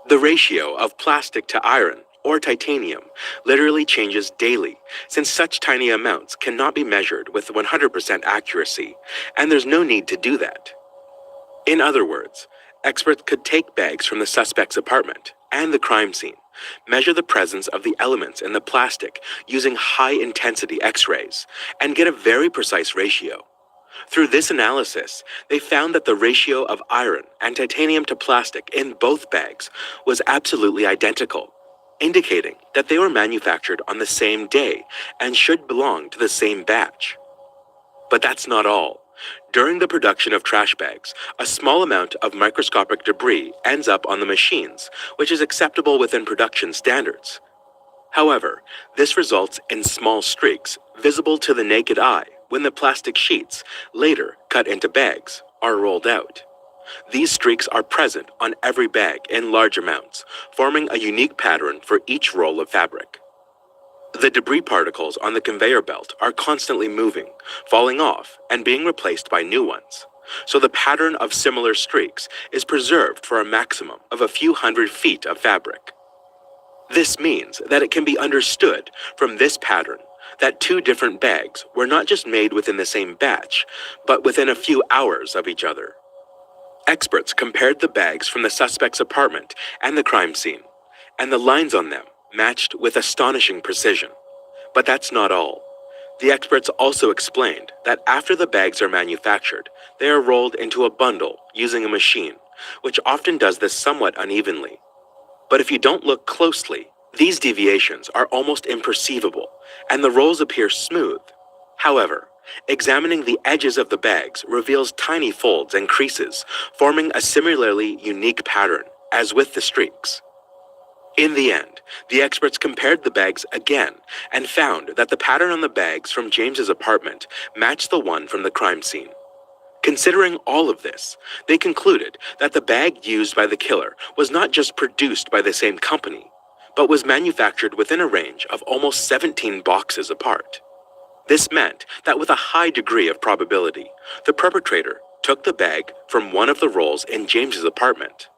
The ratio of plastic to iron or titanium literally changes daily, since such tiny amounts cannot be measured with 100% accuracy, and there's no need to do that. In other words, experts could take bags from the suspect's apartment and the crime scene, measure the presence of the elements in the plastic using high-intensity X-rays, and get a very precise ratio. Through this analysis, they found that the ratio of iron and titanium to plastic in both bags was absolutely identical, indicating that they were manufactured on the same day and should belong to the same batch. But that's not all. During the production of trash bags, a small amount of microscopic debris ends up on the machines, which is acceptable within production standards. However, this results in small streaks visible to the naked eye when the plastic sheets, later cut into bags, are rolled out. These streaks are present on every bag in large amounts, forming a unique pattern for each roll of fabric. The debris particles on the conveyor belt are constantly moving, falling off, and being replaced by new ones. So the pattern of similar streaks is preserved for a maximum of a few hundred feet of fabric. This means that it can be understood from this pattern that two different bags were not just made within the same batch, but within a few hours of each other. Experts compared the bags from the suspect's apartment and the crime scene, and the lines on them matched with astonishing precision. But that's not all. The experts also explained that after the bags are manufactured, they are rolled into a bundle using a machine, which often does this somewhat unevenly. But if you don't look closely, these deviations are almost imperceivable, and the rolls appear smooth. However, examining the edges of the bags reveals tiny folds and creases, forming a similarly unique pattern, as with the streaks. In the end, the experts compared the bags again and found that the pattern on the bags from James's apartment matched the one from the crime scene. Considering all of this, they concluded that the bag used by the killer was not just produced by the same company, but was manufactured within a range of almost 17 boxes apart. This meant that with a high degree of probability, the perpetrator took the bag from one of the rolls in James's apartment.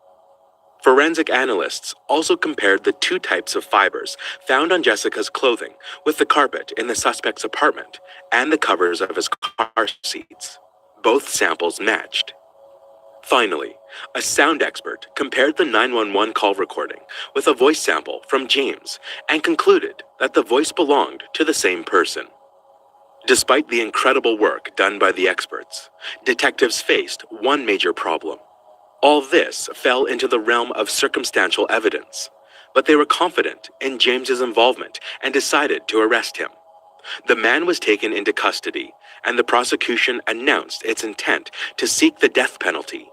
Forensic analysts also compared the two types of fibers found on Jessica's clothing with the carpet in the suspect's apartment and the covers of his car seats. Both samples matched. Finally, a sound expert compared the 911 call recording with a voice sample from James and concluded that the voice belonged to the same person. Despite the incredible work done by the experts, detectives faced one major problem. All this fell into the realm of circumstantial evidence, but they were confident in James's involvement and decided to arrest him. The man was taken into custody, and the prosecution announced its intent to seek the death penalty.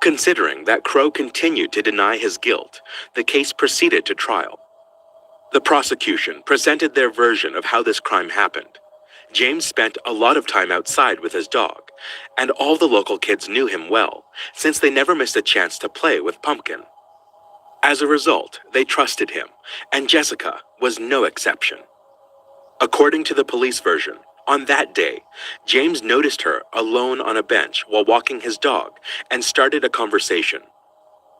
Considering that Crow continued to deny his guilt, the case proceeded to trial. The prosecution presented their version of how this crime happened. James spent a lot of time outside with his dog, and all the local kids knew him well, since they never missed a chance to play with Pumpkin. As a result, they trusted him, and Jessica was no exception. According to the police version, on that day, James noticed her alone on a bench while walking his dog and started a conversation.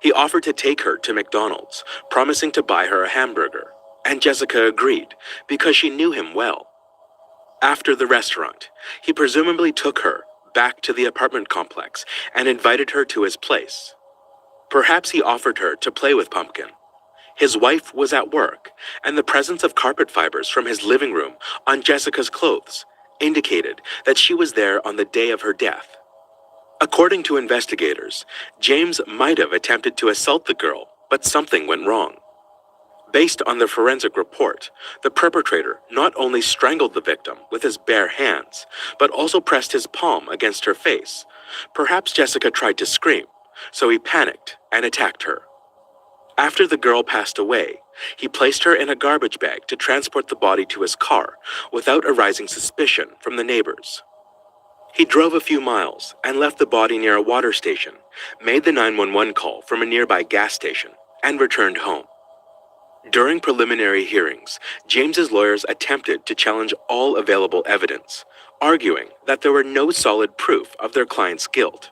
He offered to take her to McDonald's, promising to buy her a hamburger, and Jessica agreed because she knew him well. After the restaurant, he presumably took her back to the apartment complex and invited her to his place. Perhaps he offered her to play with Pumpkin. His wife was at work, and the presence of carpet fibers from his living room on Jessica's clothes indicated that she was there on the day of her death. According to investigators, James might have attempted to assault the girl, but something went wrong. Based on the forensic report, the perpetrator not only strangled the victim with his bare hands, but also pressed his palm against her face. Perhaps Jessica tried to scream, so he panicked and attacked her. After the girl passed away, he placed her in a garbage bag to transport the body to his car without arousing suspicion from the neighbors. He drove a few miles and left the body near a water station, made the 911 call from a nearby gas station, and returned home. During preliminary hearings, James's lawyers attempted to challenge all available evidence, arguing that there were no solid proof of their client's guilt.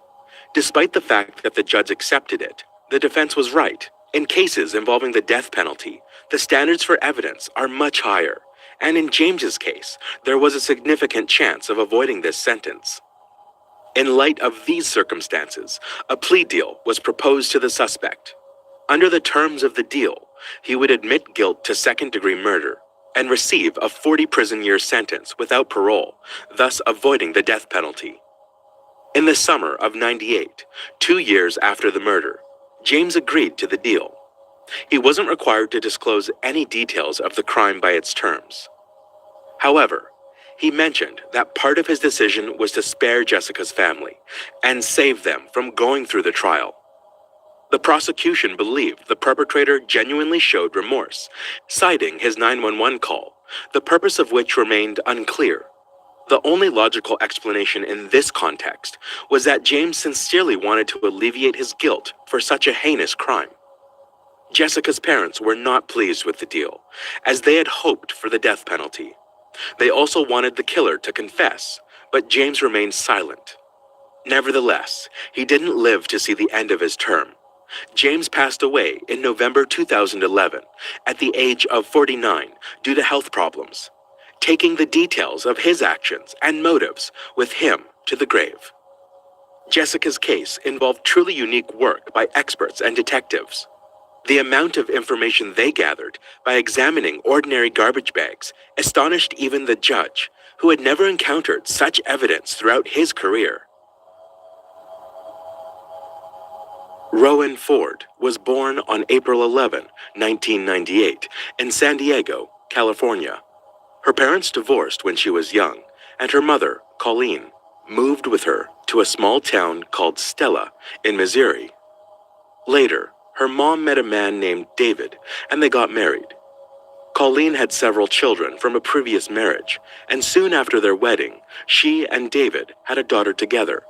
Despite the fact that the judge accepted it, the defense was right. In cases involving the death penalty, the standards for evidence are much higher, and in James's case, there was a significant chance of avoiding this sentence. In light of these circumstances, a plea deal was proposed to the suspect. Under the terms of the deal, he would admit guilt to second-degree murder and receive a 40 prison year sentence without parole, thus avoiding the death penalty. In the summer of '98, 2 years after the murder, James agreed to the deal. He wasn't required to disclose any details of the crime by its terms. However, he mentioned that part of his decision was to spare Jessica's family and save them from going through the trial. The prosecution believed the perpetrator genuinely showed remorse, citing his 911 call, the purpose of which remained unclear. The only logical explanation in this context was that James sincerely wanted to alleviate his guilt for such a heinous crime. Jessica's parents were not pleased with the deal, as they had hoped for the death penalty. They also wanted the killer to confess, but James remained silent. Nevertheless, he didn't live to see the end of his term. James passed away in November 2011 at the age of 49 due to health problems, taking the details of his actions and motives with him to the grave. Jessica's case involved truly unique work by experts and detectives. The amount of information they gathered by examining ordinary garbage bags astonished even the judge, who had never encountered such evidence throughout his career. Rowan Ford was born on April 11, 1998, in San Diego, California. Her parents divorced when she was young, and her mother, Colleen, moved with her to a small town called Stella in Missouri. Later, her mom met a man named David, and they got married. Colleen had several children from a previous marriage, and soon after their wedding, she and David had a daughter together.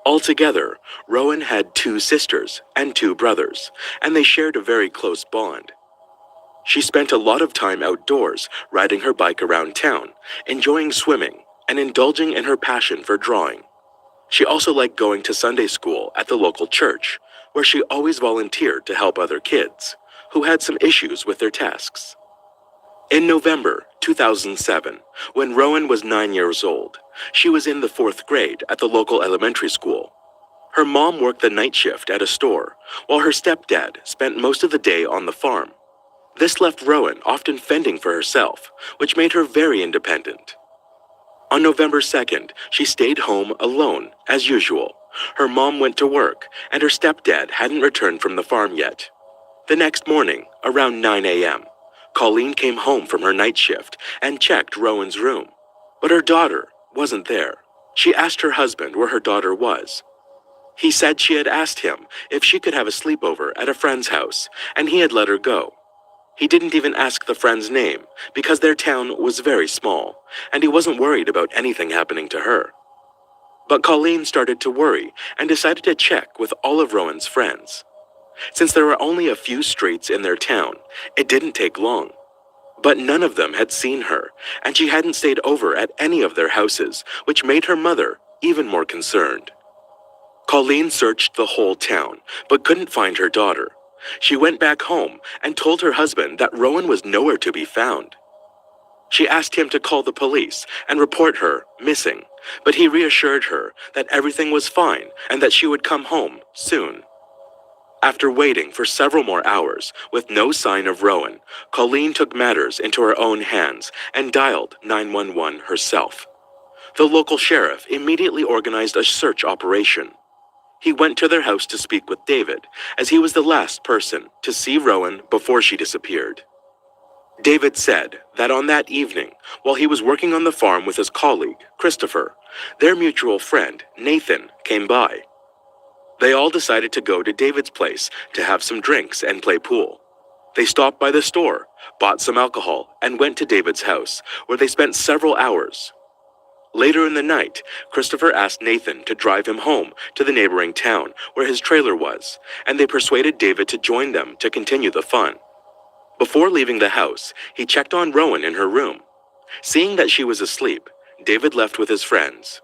Altogether, Rowan had 2 sisters and 2 brothers, and they shared a very close bond. She spent a lot of time outdoors, riding her bike around town, enjoying swimming, and indulging in her passion for drawing. She also liked going to Sunday school at the local church, where she always volunteered to help other kids who had some issues with their tasks. In November 2007, when Rowan was 9 years old, she was in the 4th grade at the local elementary school. Her mom worked the night shift at a store, while her stepdad spent most of the day on the farm. This left Rowan often fending for herself, which made her very independent. On November 2nd, she stayed home alone, as usual. Her mom went to work, and her stepdad hadn't returned from the farm yet. The next morning, around 9 a.m., Colleen came home from her night shift and checked Rowan's room, but her daughter wasn't there. She asked her husband where her daughter was. He said she had asked him if she could have a sleepover at a friend's house, and he had let her go. He didn't even ask the friend's name because their town was very small, and he wasn't worried about anything happening to her. But Colleen started to worry and decided to check with all of Rowan's friends. Since there were only a few streets in their town, it didn't take long. But none of them had seen her, and she hadn't stayed over at any of their houses, which made her mother even more concerned. Colleen searched the whole town, but couldn't find her daughter. She went back home and told her husband that Rowan was nowhere to be found. She asked him to call the police and report her missing, but he reassured her that everything was fine and that she would come home soon. After waiting for several more hours with no sign of Rowan, Colleen took matters into her own hands and dialed 911 herself. The local sheriff immediately organized a search operation. He went to their house to speak with David, as he was the last person to see Rowan before she disappeared. David said that on that evening, while he was working on the farm with his colleague, Christopher, their mutual friend, Nathan, came by. They all decided to go to David's place to have some drinks and play pool. They stopped by the store, bought some alcohol, and went to David's house, where they spent several hours. Later in the night, Christopher asked Nathan to drive him home to the neighboring town where his trailer was, and they persuaded David to join them to continue the fun. Before leaving the house, he checked on Rowan in her room. Seeing that she was asleep, David left with his friends.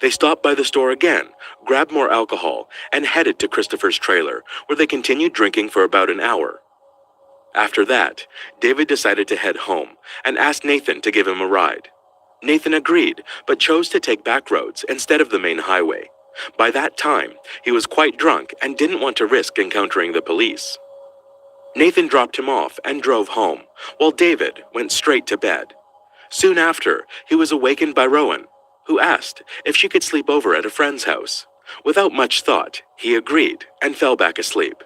They stopped by the store again, grabbed more alcohol, and headed to Christopher's trailer, where they continued drinking for about an hour. After that, David decided to head home and asked Nathan to give him a ride. Nathan agreed, but chose to take back roads instead of the main highway. By that time, he was quite drunk and didn't want to risk encountering the police. Nathan dropped him off and drove home, while David went straight to bed. Soon after, he was awakened by Rowan, who asked if she could sleep over at a friend's house. Without much thought, he agreed and fell back asleep.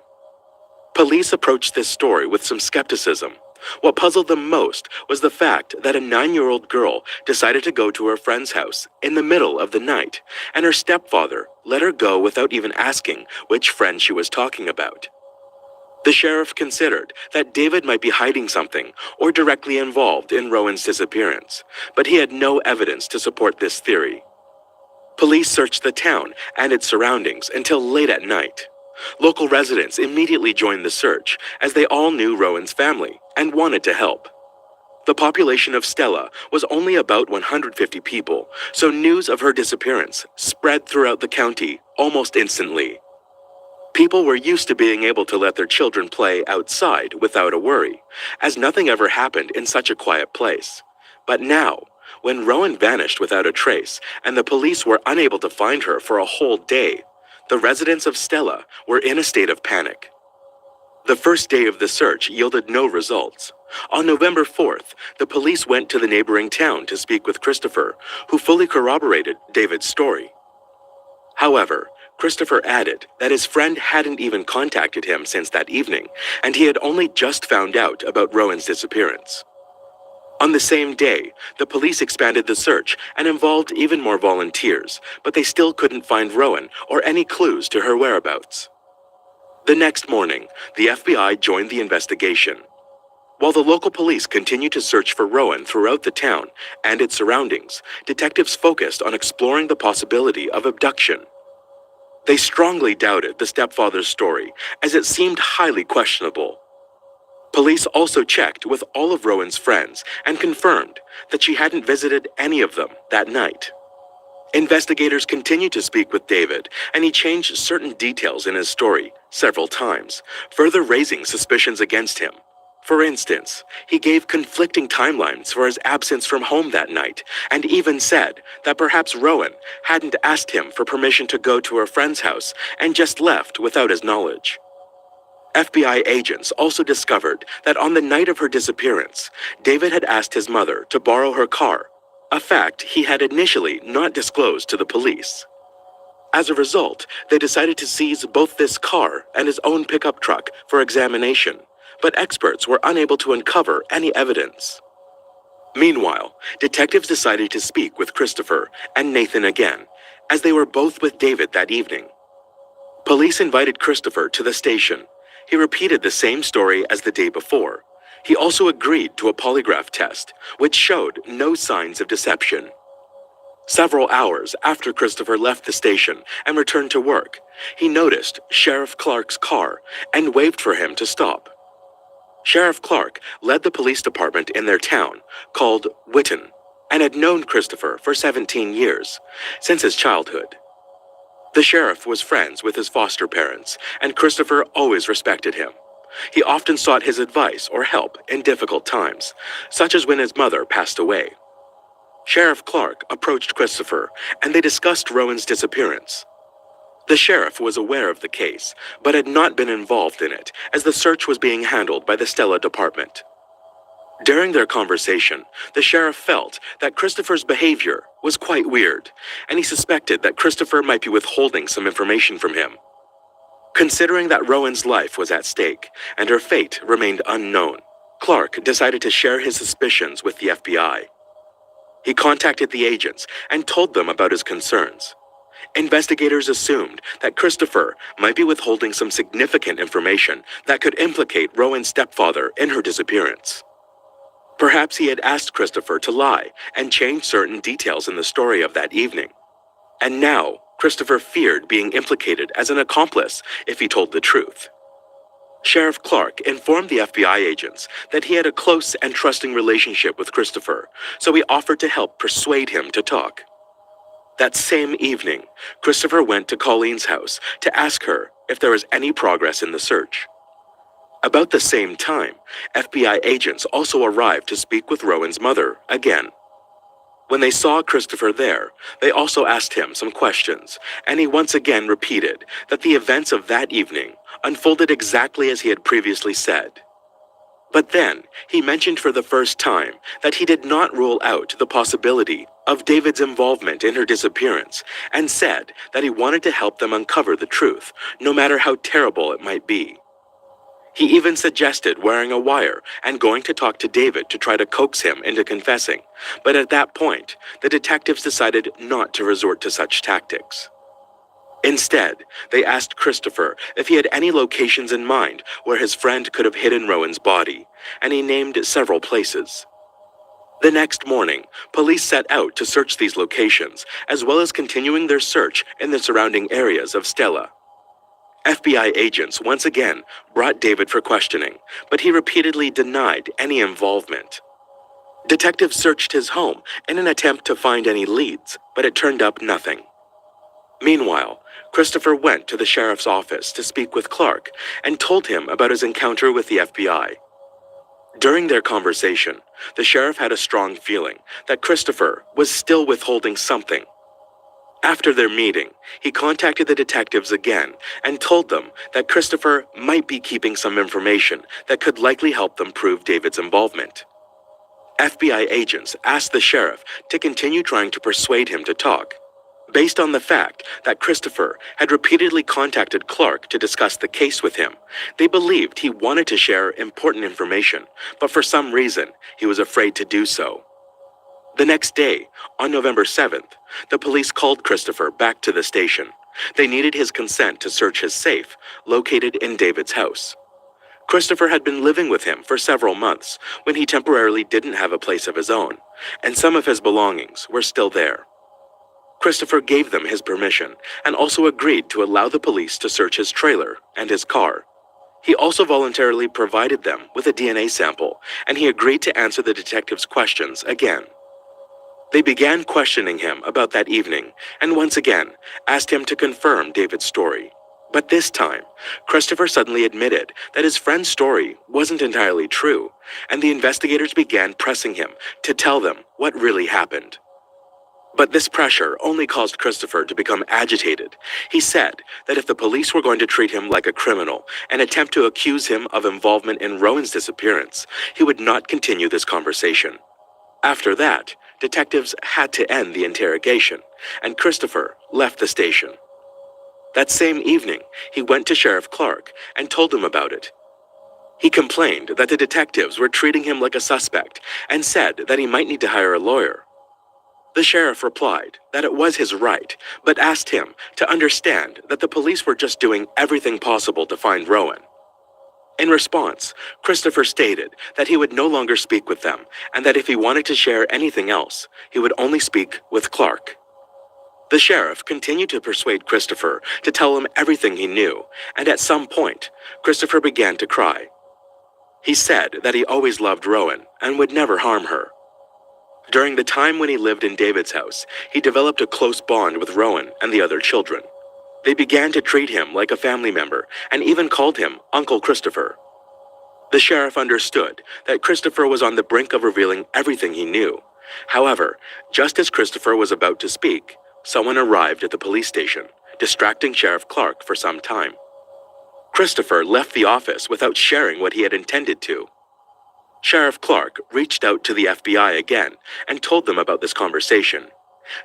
Police approached this story with some skepticism. What puzzled them most was the fact that a 9-year-old girl decided to go to her friend's house in the middle of the night, and her stepfather let her go without even asking which friend she was talking about. The sheriff considered that David might be hiding something or directly involved in Rowan's disappearance, but he had no evidence to support this theory. Police searched the town and its surroundings until late at night. Local residents immediately joined the search as they all knew Rowan's family and wanted to help. The population of Stella was only about 150 people, so news of her disappearance spread throughout the county almost instantly. People were used to being able to let their children play outside without a worry, as nothing ever happened in such a quiet place. But now, when Rowan vanished without a trace and the police were unable to find her for a whole day, the residents of Stella were in a state of panic. The first day of the search yielded no results. On November 4th, the police went to the neighboring town to speak with Christopher, who fully corroborated David's story. However, Christopher added that his friend hadn't even contacted him since that evening, and he had only just found out about Rowan's disappearance. On the same day, the police expanded the search and involved even more volunteers, but they still couldn't find Rowan or any clues to her whereabouts. The next morning, the FBI joined the investigation. While the local police continued to search for Rowan throughout the town and its surroundings, detectives focused on exploring the possibility of abduction. They strongly doubted the stepfather's story, as it seemed highly questionable. Police also checked with all of Rowan's friends and confirmed that she hadn't visited any of them that night. Investigators continued to speak with David, and he changed certain details in his story several times, further raising suspicions against him. For instance, he gave conflicting timelines for his absence from home that night, and even said that perhaps Rowan hadn't asked him for permission to go to her friend's house and just left without his knowledge. FBI agents also discovered that on the night of her disappearance, David had asked his mother to borrow her car, a fact he had initially not disclosed to the police. As a result, they decided to seize both this car and his own pickup truck for examination, but experts were unable to uncover any evidence. Meanwhile, detectives decided to speak with Christopher and Nathan again, as they were both with David that evening. Police invited Christopher to the station. He repeated the same story as the day before. He also agreed to a polygraph test, which showed no signs of deception. Several hours after Christopher left the station and returned to work, he noticed Sheriff Clark's car and waved for him to stop. Sheriff Clark led the police department in their town, called Witten, and had known Christopher for 17 years, since his childhood. The sheriff was friends with his foster parents, and Christopher always respected him. He often sought his advice or help in difficult times, such as when his mother passed away. Sheriff Clark approached Christopher, and they discussed Rowan's disappearance. The sheriff was aware of the case, but had not been involved in it, as the search was being handled by the Stella Department. During their conversation, the sheriff felt that Christopher's behavior was quite weird, and he suspected that Christopher might be withholding some information from him. Considering that Rowan's life was at stake, and her fate remained unknown, Clark decided to share his suspicions with the FBI. He contacted the agents and told them about his concerns. Investigators assumed that Christopher might be withholding some significant information that could implicate Rowan's stepfather in her disappearance. Perhaps he had asked Christopher to lie and change certain details in the story of that evening. And now, Christopher feared being implicated as an accomplice if he told the truth. Sheriff Clark informed the FBI agents that he had a close and trusting relationship with Christopher, so he offered to help persuade him to talk. That same evening, Christopher went to Colleen's house to ask her if there was any progress in the search. About the same time, FBI agents also arrived to speak with Rowan's mother again. When they saw Christopher there, they also asked him some questions, and he once again repeated that the events of that evening unfolded exactly as he had previously said. But then, he mentioned for the first time that he did not rule out the possibility of David's involvement in her disappearance, and said that he wanted to help them uncover the truth, no matter how terrible it might be. He even suggested wearing a wire and going to talk to David to try to coax him into confessing, but at that point, the detectives decided not to resort to such tactics. Instead, they asked Christopher if he had any locations in mind where his friend could have hidden Rowan's body, and he named several places. The next morning, police set out to search these locations, as well as continuing their search in the surrounding areas of Stella. FBI agents once again brought David for questioning, but he repeatedly denied any involvement. Detectives searched his home in an attempt to find any leads, but it turned up nothing. Meanwhile, Christopher went to the sheriff's office to speak with Clark and told him about his encounter with the FBI. During their conversation, the sheriff had a strong feeling that Christopher was still withholding something. After their meeting, he contacted the detectives again and told them that Christopher might be keeping some information that could likely help them prove David's involvement. FBI agents asked the sheriff to continue trying to persuade him to talk, based on the fact that Christopher had repeatedly contacted Clark to discuss the case with him. They believed he wanted to share important information, but for some reason, he was afraid to do so. The next day, on November 7th, the police called Christopher back to the station. They needed his consent to search his safe, located in David's house. Christopher had been living with him for several months when he temporarily didn't have a place of his own, and some of his belongings were still there. Christopher gave them his permission and also agreed to allow the police to search his trailer and his car. He also voluntarily provided them with a DNA sample, and he agreed to answer the detectives' questions again. They began questioning him about that evening and once again asked him to confirm David's story. But this time, Christopher suddenly admitted that his friend's story wasn't entirely true, and the investigators began pressing him to tell them what really happened. But this pressure only caused Christopher to become agitated. He said that if the police were going to treat him like a criminal and attempt to accuse him of involvement in Rowan's disappearance, he would not continue this conversation. After that, detectives had to end the interrogation, and Christopher left the station. That same evening, he went to Sheriff Clark and told him about it. He complained that the detectives were treating him like a suspect and said that he might need to hire a lawyer. The sheriff replied that it was his right, but asked him to understand that the police were just doing everything possible to find Rowan. In response, Christopher stated that he would no longer speak with them and that if he wanted to share anything else, he would only speak with Clark. The sheriff continued to persuade Christopher to tell him everything he knew, and at some point, Christopher began to cry. He said that he always loved Rowan and would never harm her. During the time when he lived in David's house, he developed a close bond with Rowan and the other children. They began to treat him like a family member and even called him Uncle Christopher. The sheriff understood that Christopher was on the brink of revealing everything he knew. However, just as Christopher was about to speak, someone arrived at the police station, distracting Sheriff Clark for some time. Christopher left the office without sharing what he had intended to. Sheriff Clark reached out to the FBI again and told them about this conversation.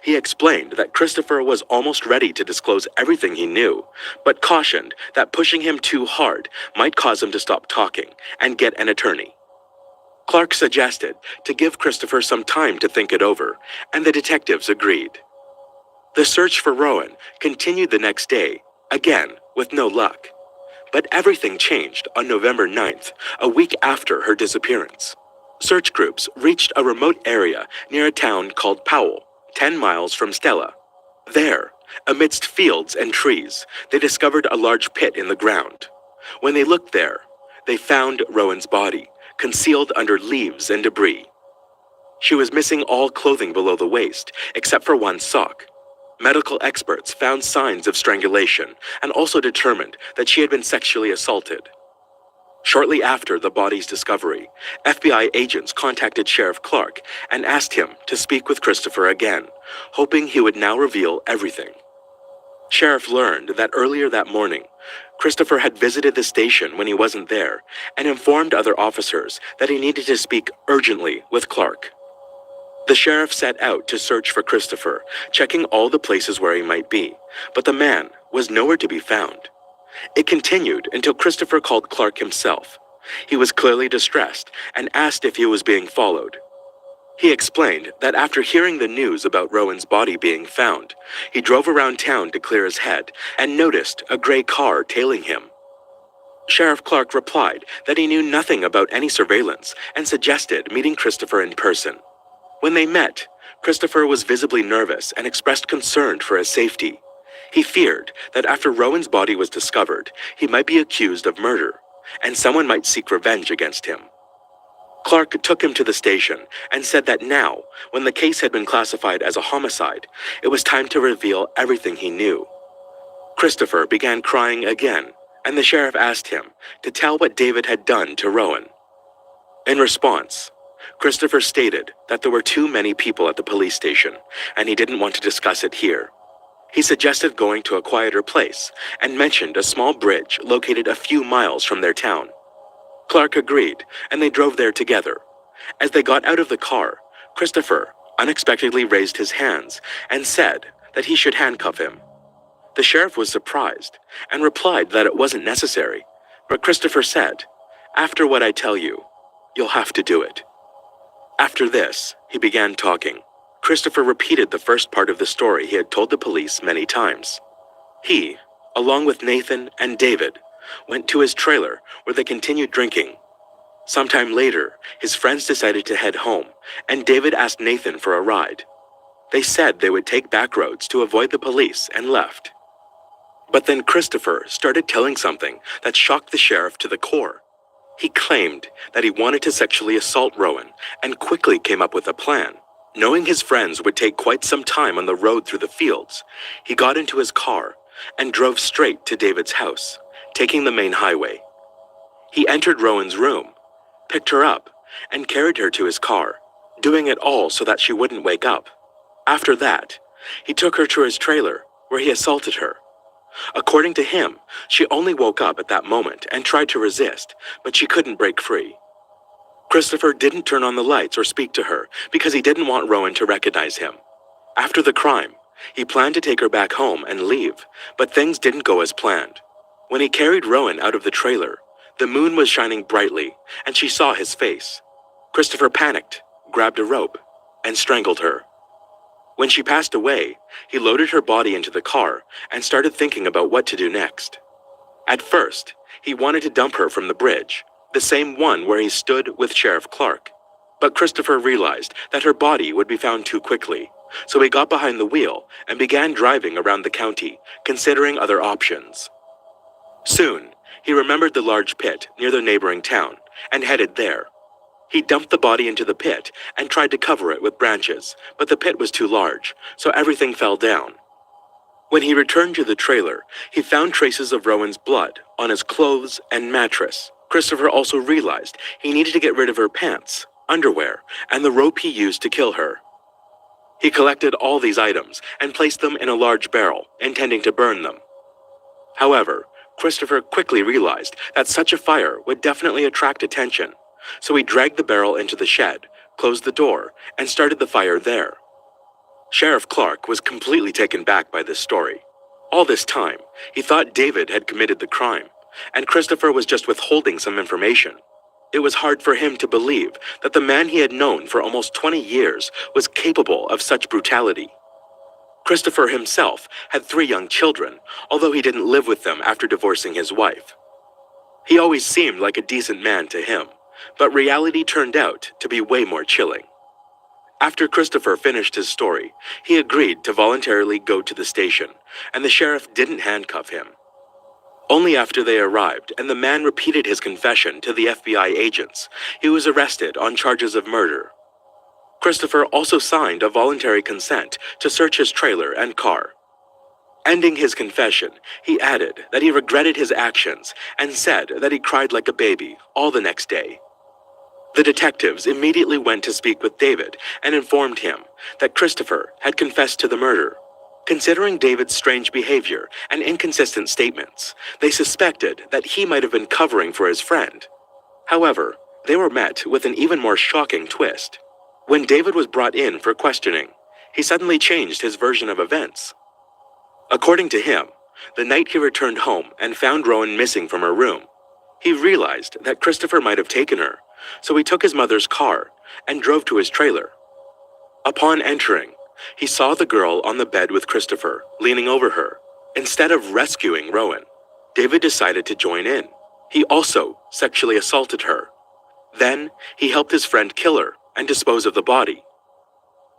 He explained that Christopher was almost ready to disclose everything he knew, but cautioned that pushing him too hard might cause him to stop talking and get an attorney. Clark suggested to give Christopher some time to think it over, and the detectives agreed. The search for Rowan continued the next day, again with no luck. But everything changed on November 9th, a week after her disappearance. Search groups reached a remote area near a town called Powell, 10 miles from Stella. There, amidst fields and trees, they discovered a large pit in the ground. When they looked there, they found Rowan's body, concealed under leaves and debris. She was missing all clothing below the waist, except for one sock. Medical experts found signs of strangulation and also determined that she had been sexually assaulted. Shortly after the body's discovery, FBI agents contacted Sheriff Clark and asked him to speak with Christopher again, hoping he would now reveal everything. Sheriff learned that earlier that morning, Christopher had visited the station when he wasn't there and informed other officers that he needed to speak urgently with Clark. The sheriff set out to search for Christopher, checking all the places where he might be, but the man was nowhere to be found. It continued until Christopher called Clark himself. He was clearly distressed and asked if he was being followed. He explained that after hearing the news about Rowan's body being found, he drove around town to clear his head and noticed a gray car tailing him. Sheriff Clark replied that he knew nothing about any surveillance and suggested meeting Christopher in person. When they met, Christopher was visibly nervous and expressed concern for his safety. He feared that after Rowan's body was discovered, he might be accused of murder, and someone might seek revenge against him. Clark took him to the station and said that now, when the case had been classified as a homicide, it was time to reveal everything he knew. Christopher began crying again, and the sheriff asked him to tell what David had done to Rowan. In response, Christopher stated that there were too many people at the police station, and he didn't want to discuss it here. He suggested going to a quieter place and mentioned a small bridge located a few miles from their town. Clark agreed, and they drove there together. As they got out of the car, Christopher unexpectedly raised his hands and said that he should handcuff him. The sheriff was surprised and replied that it wasn't necessary, but Christopher said, "After what I tell you, you'll have to do it." After this, he began talking. Christopher repeated the first part of the story he had told the police many times. He, along with Nathan and David, went to his trailer where they continued drinking. Sometime later, his friends decided to head home, and David asked Nathan for a ride. They said they would take back roads to avoid the police and left. But then Christopher started telling something that shocked the sheriff to the core. He claimed that he wanted to sexually assault Rowan and quickly came up with a plan. Knowing his friends would take quite some time on the road through the fields, he got into his car and drove straight to David's house, taking the main highway. He entered Rowan's room, picked her up, and carried her to his car, doing it all so that she wouldn't wake up. After that, he took her to his trailer, where he assaulted her. According to him, she only woke up at that moment and tried to resist, but she couldn't break free. Christopher didn't turn on the lights or speak to her because he didn't want Rowan to recognize him. After the crime, he planned to take her back home and leave, but things didn't go as planned. When he carried Rowan out of the trailer, the moon was shining brightly, and she saw his face. Christopher panicked, grabbed a rope, and strangled her. When she passed away, he loaded her body into the car and started thinking about what to do next. At first, he wanted to dump her from the bridge, the same one where he stood with Sheriff Clark. But Christopher realized that her body would be found too quickly, so he got behind the wheel and began driving around the county, considering other options. Soon, he remembered the large pit near the neighboring town and headed there. He dumped the body into the pit and tried to cover it with branches, but the pit was too large, so everything fell down. When he returned to the trailer, he found traces of Rowan's blood on his clothes and mattress. Christopher also realized he needed to get rid of her pants, underwear, and the rope he used to kill her. He collected all these items and placed them in a large barrel, intending to burn them. However, Christopher quickly realized that such a fire would definitely attract attention, so he dragged the barrel into the shed, closed the door, and started the fire there. Sheriff Clark was completely taken back by this story. All this time, he thought David had committed the crime, and Christopher was just withholding some information. It was hard for him to believe that the man he had known for almost 20 years was capable of such brutality. Christopher himself had 3 young children, although he didn't live with them after divorcing his wife. He always seemed like a decent man to him, but reality turned out to be way more chilling. After Christopher finished his story, he agreed to voluntarily go to the station, and the sheriff didn't handcuff him. Only after they arrived and the man repeated his confession to the FBI agents, he was arrested on charges of murder. Christopher also signed a voluntary consent to search his trailer and car. Ending his confession, he added that he regretted his actions and said that he cried like a baby all the next day. The detectives immediately went to speak with David and informed him that Christopher had confessed to the murder. Considering David's strange behavior and inconsistent statements, they suspected that he might have been covering for his friend. However, they were met with an even more shocking twist. When David was brought in for questioning, he suddenly changed his version of events. According to him, the night he returned home and found Rowan missing from her room, he realized that Christopher might have taken her, so he took his mother's car and drove to his trailer. Upon entering, he saw the girl on the bed with Christopher, leaning over her. Instead of rescuing Rowan, David decided to join in. He also sexually assaulted her. Then, he helped his friend kill her and dispose of the body.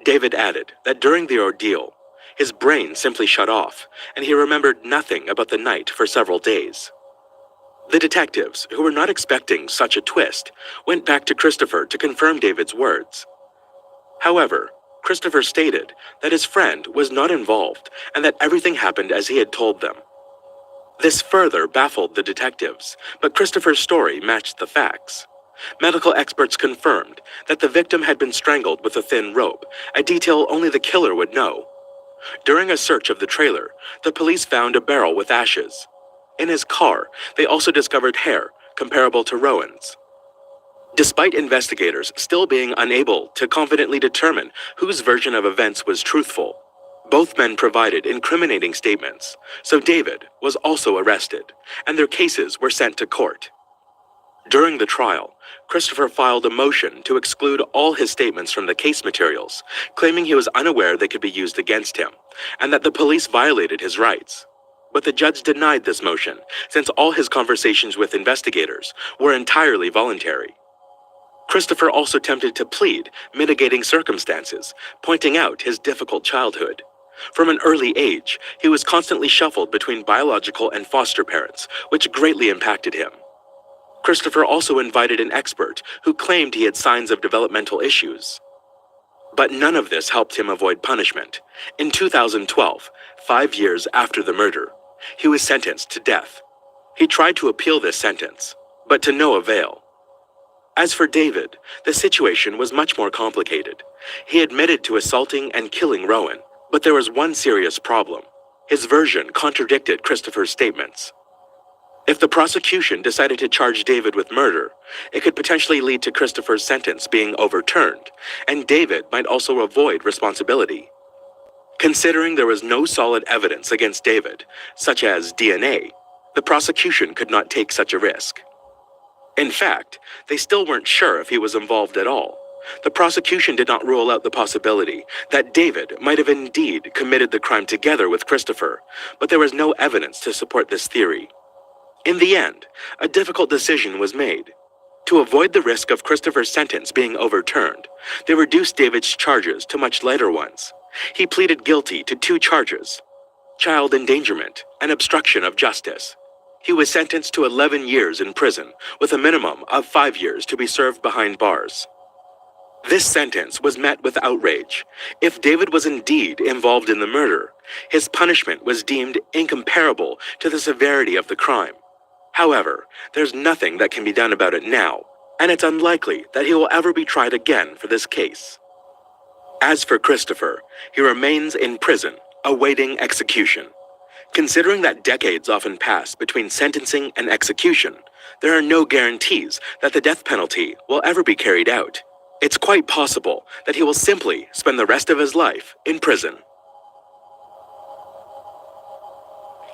David added that during the ordeal, His brain simply shut off, and he remembered nothing about the night for several days. The detectives, who were not expecting such a twist, went back to Christopher to confirm David's words. However, Christopher stated that his friend was not involved and that everything happened as he had told them. This further baffled the detectives, but Christopher's story matched the facts. Medical experts confirmed that the victim had been strangled with a thin rope, a detail only the killer would know. During a search of the trailer, the police found a barrel with ashes. In his car, they also discovered hair comparable to Rowan's. Despite investigators still being unable to confidently determine whose version of events was truthful, both men provided incriminating statements, so David was also arrested, and their cases were sent to court. During the trial, Christopher filed a motion to exclude all his statements from the case materials, claiming he was unaware they could be used against him, and that the police violated his rights. But the judge denied this motion, since all his conversations with investigators were entirely voluntary. Christopher also attempted to plead mitigating circumstances, pointing out his difficult childhood. From an early age, he was constantly shuffled between biological and foster parents, which greatly impacted him. Christopher also invited an expert who claimed he had signs of developmental issues. But none of this helped him avoid punishment. In 2012, 5 years after the murder, he was sentenced to death. He tried to appeal this sentence, but to no avail. As for David, the situation was much more complicated. He admitted to assaulting and killing Rowan, but there was one serious problem. His version contradicted Christopher's statements. If the prosecution decided to charge David with murder, it could potentially lead to Christopher's sentence being overturned, and David might also avoid responsibility. Considering there was no solid evidence against David, such as DNA, the prosecution could not take such a risk. In fact, they still weren't sure if he was involved at all. The prosecution did not rule out the possibility that David might have indeed committed the crime together with Christopher, but there was no evidence to support this theory. In the end, a difficult decision was made. To avoid the risk of Christopher's sentence being overturned, they reduced David's charges to much lighter ones. He pleaded guilty to 2 charges: child endangerment and obstruction of justice. He was sentenced to 11 years in prison, with a minimum of 5 years to be served behind bars. This sentence was met with outrage. If David was indeed involved in the murder, his punishment was deemed incomparable to the severity of the crime. However, there's nothing that can be done about it now, and it's unlikely that he will ever be tried again for this case. As for Christopher, he remains in prison, awaiting execution. Considering that decades often pass between sentencing and execution, there are no guarantees that the death penalty will ever be carried out. It's quite possible that he will simply spend the rest of his life in prison.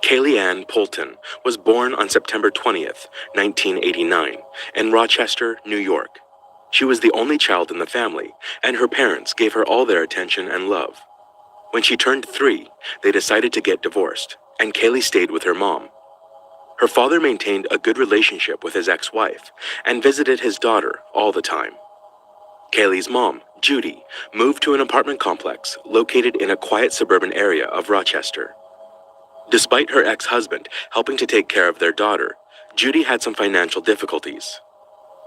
Kaylee Ann Poulton was born on September 20th, 1989, in Rochester, New York. She was the only child in the family, and her parents gave her all their attention and love. When she turned 3, they decided to get divorced, and Kaylee stayed with her mom. Her father maintained a good relationship with his ex-wife and visited his daughter all the time. Kaylee's mom, Judy, moved to an apartment complex located in a quiet suburban area of Rochester. Despite her ex-husband helping to take care of their daughter, Judy had some financial difficulties.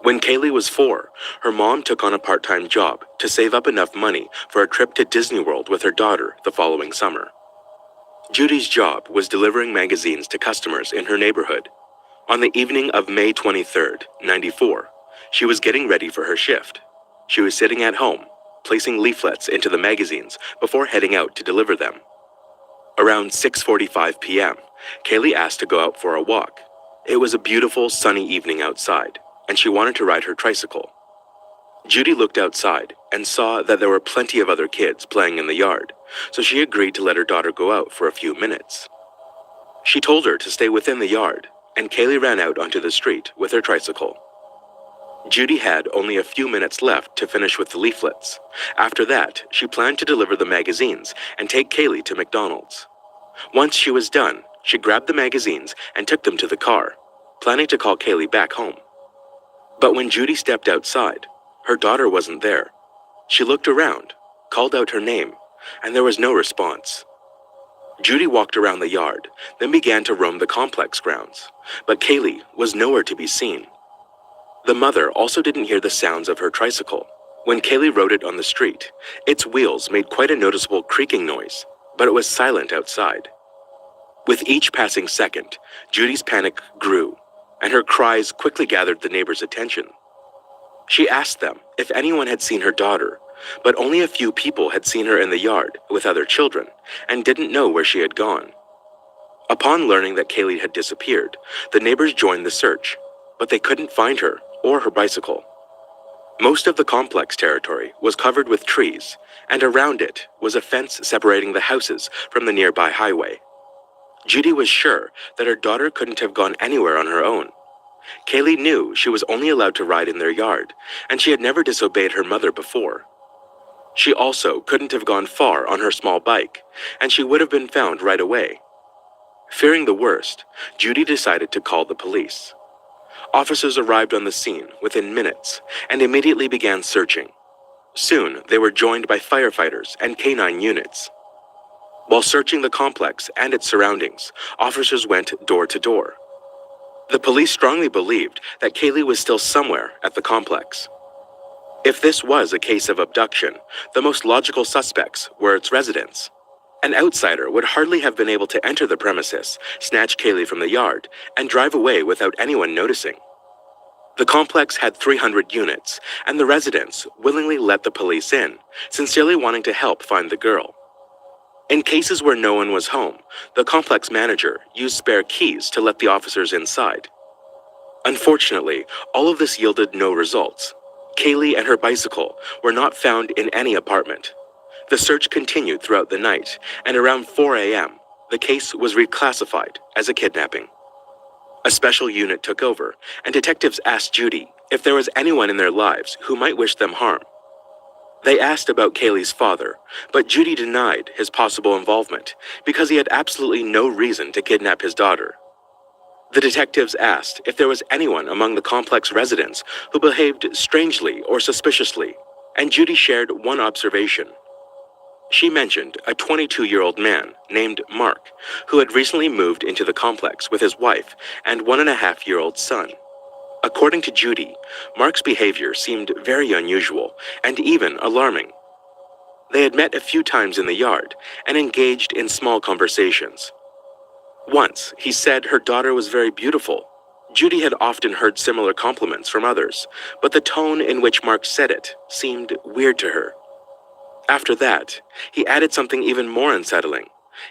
When Kaylee was 4, her mom took on a part-time job to save up enough money for a trip to Disney World with her daughter the following summer. Judy's job was delivering magazines to customers in her neighborhood. On the evening of May 23rd, 94, she was getting ready for her shift. She was sitting at home, placing leaflets into the magazines before heading out to deliver them. Around 6:45 p.m., Kaylee asked to go out for a walk. It was a beautiful, sunny evening outside, and she wanted to ride her tricycle. Judy looked outside and saw that there were plenty of other kids playing in the yard, so she agreed to let her daughter go out for a few minutes. She told her to stay within the yard, and Kaylee ran out onto the street with her tricycle. Judy had only a few minutes left to finish with the leaflets. After that, she planned to deliver the magazines and take Kaylee to McDonald's. Once she was done, she grabbed the magazines and took them to the car, planning to call Kaylee back home. But when Judy stepped outside, her daughter wasn't there. She looked around, called out her name, and there was no response. Judy walked around the yard, then began to roam the complex grounds, but Kaylee was nowhere to be seen. The mother also didn't hear the sounds of her tricycle. When Kaylee rode it on the street, its wheels made quite a noticeable creaking noise, but it was silent outside. With each passing second, Judy's panic grew, and her cries quickly gathered the neighbors' attention. She asked them if anyone had seen her daughter, but only a few people had seen her in the yard with other children and didn't know where she had gone. Upon learning that Kaylee had disappeared, the neighbors joined the search, but they couldn't find her or her bicycle. Most of the complex territory was covered with trees, and around it was a fence separating the houses from the nearby highway. Judy was sure that her daughter couldn't have gone anywhere on her own. Kaylee knew she was only allowed to ride in their yard, and she had never disobeyed her mother before. She also couldn't have gone far on her small bike, and she would have been found right away. Fearing the worst, Judy decided to call the police. Officers arrived on the scene within minutes and immediately began searching. Soon, they were joined by firefighters and canine units. While searching the complex and its surroundings, officers went door to door. The police strongly believed that Kaylee was still somewhere at the complex. If this was a case of abduction, the most logical suspects were its residents. An outsider would hardly have been able to enter the premises, snatch Kaylee from the yard, and drive away without anyone noticing. The complex had 300 units, and the residents willingly let the police in, sincerely wanting to help find the girl. In cases where no one was home, the complex manager used spare keys to let the officers inside. Unfortunately, all of this yielded no results. Kaylee and her bicycle were not found in any apartment. The search continued throughout the night, and around 4 a.m., the case was reclassified as a kidnapping. A special unit took over, and detectives asked Judy if there was anyone in their lives who might wish them harm. They asked about Kaylee's father, but Judy denied his possible involvement because he had absolutely no reason to kidnap his daughter. The detectives asked if there was anyone among the complex residents who behaved strangely or suspiciously, and Judy shared one observation. She mentioned a 22-year-old man named Mark, who had recently moved into the complex with his wife and 1.5-year-old son. According to Judy, Mark's behavior seemed very unusual and even alarming. They had met a few times in the yard and engaged in small conversations. Once, he said her daughter was very beautiful. Judy had often heard similar compliments from others, but the tone in which Mark said it seemed weird to her. After that, he added something even more unsettling.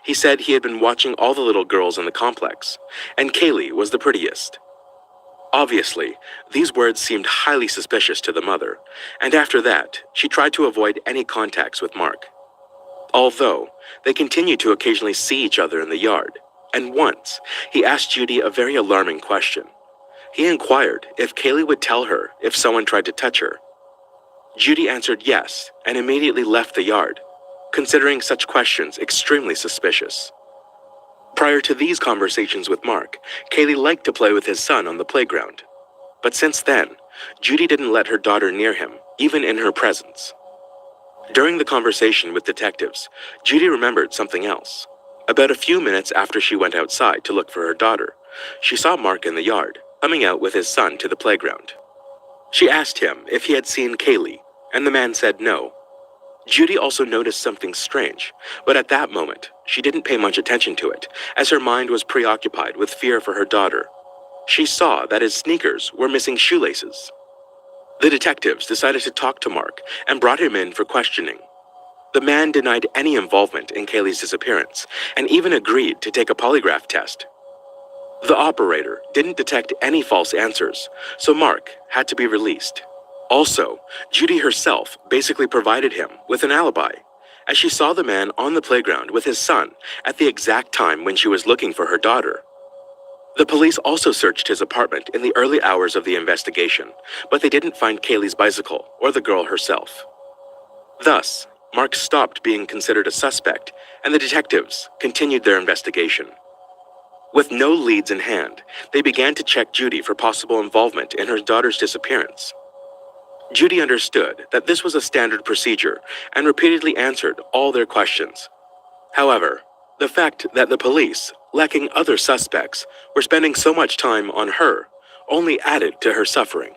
He said he had been watching all the little girls in the complex, and Kaylee was the prettiest. Obviously, these words seemed highly suspicious to the mother, and after that, she tried to avoid any contacts with Mark. Although, they continued to occasionally see each other in the yard, and once, he asked Judy a very alarming question. He inquired if Kaylee would tell her if someone tried to touch her. Judy answered yes and immediately left the yard, considering such questions extremely suspicious. Prior to these conversations with Mark, Kaylee liked to play with his son on the playground. But since then, Judy didn't let her daughter near him, even in her presence. During the conversation with detectives, Judy remembered something else. About a few minutes after she went outside to look for her daughter, she saw Mark in the yard, coming out with his son to the playground. She asked him if he had seen Kaylee, and the man said no. Judy also noticed something strange, but at that moment, she didn't pay much attention to it, as her mind was preoccupied with fear for her daughter. She saw that his sneakers were missing shoelaces. The detectives decided to talk to Mark and brought him in for questioning. The man denied any involvement in Kaylee's disappearance, and even agreed to take a polygraph test. The operator didn't detect any false answers, so Mark had to be released. Also, Judy herself basically provided him with an alibi, as she saw the man on the playground with his son at the exact time when she was looking for her daughter. The police also searched his apartment in the early hours of the investigation, but they didn't find Kaylee's bicycle or the girl herself. Thus, Mark stopped being considered a suspect, and the detectives continued their investigation. With no leads in hand, they began to check Judy for possible involvement in her daughter's disappearance. Judy understood that this was a standard procedure and repeatedly answered all their questions. However, The fact that the police, lacking other suspects, were spending so much time on her only added to her suffering.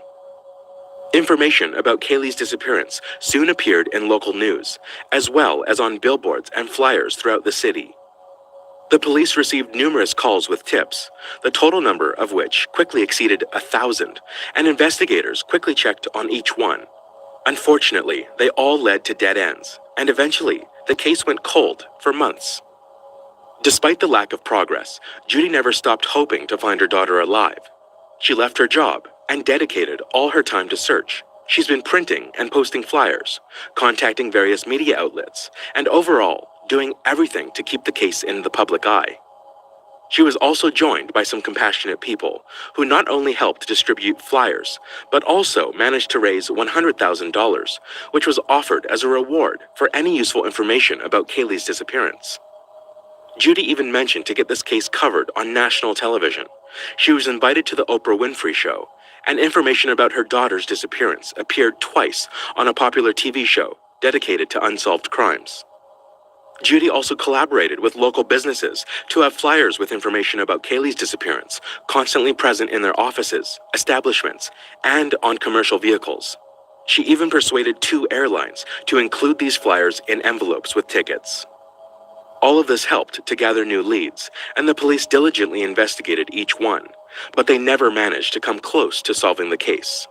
Information about Kaylee's disappearance soon appeared in local news, as well as on billboards and flyers throughout the city. The police received numerous calls with tips, the total number of which quickly exceeded 1,000, and investigators quickly checked on each one. Unfortunately, they all led to dead ends, and eventually, the case went cold for months. Despite the lack of progress, Judy never stopped hoping to find her daughter alive. She left her job and dedicated all her time to search. She's been printing and posting flyers, contacting various media outlets, and overall, doing everything to keep the case in the public eye. She was also joined by some compassionate people who not only helped distribute flyers, but also managed to raise $100,000, which was offered as a reward for any useful information about Kaylee's disappearance. Judy even mentioned to get this case covered on national television. She was invited to the Oprah Winfrey Show, and information about her daughter's disappearance appeared twice on a popular TV show dedicated to unsolved crimes. Judy also collaborated with local businesses to have flyers with information about Kaylee's disappearance constantly present in their offices, establishments, and on commercial vehicles. She even persuaded 2 airlines to include these flyers in envelopes with tickets. All of this helped to gather new leads, and the police diligently investigated each one, but they never managed to come close to solving the case.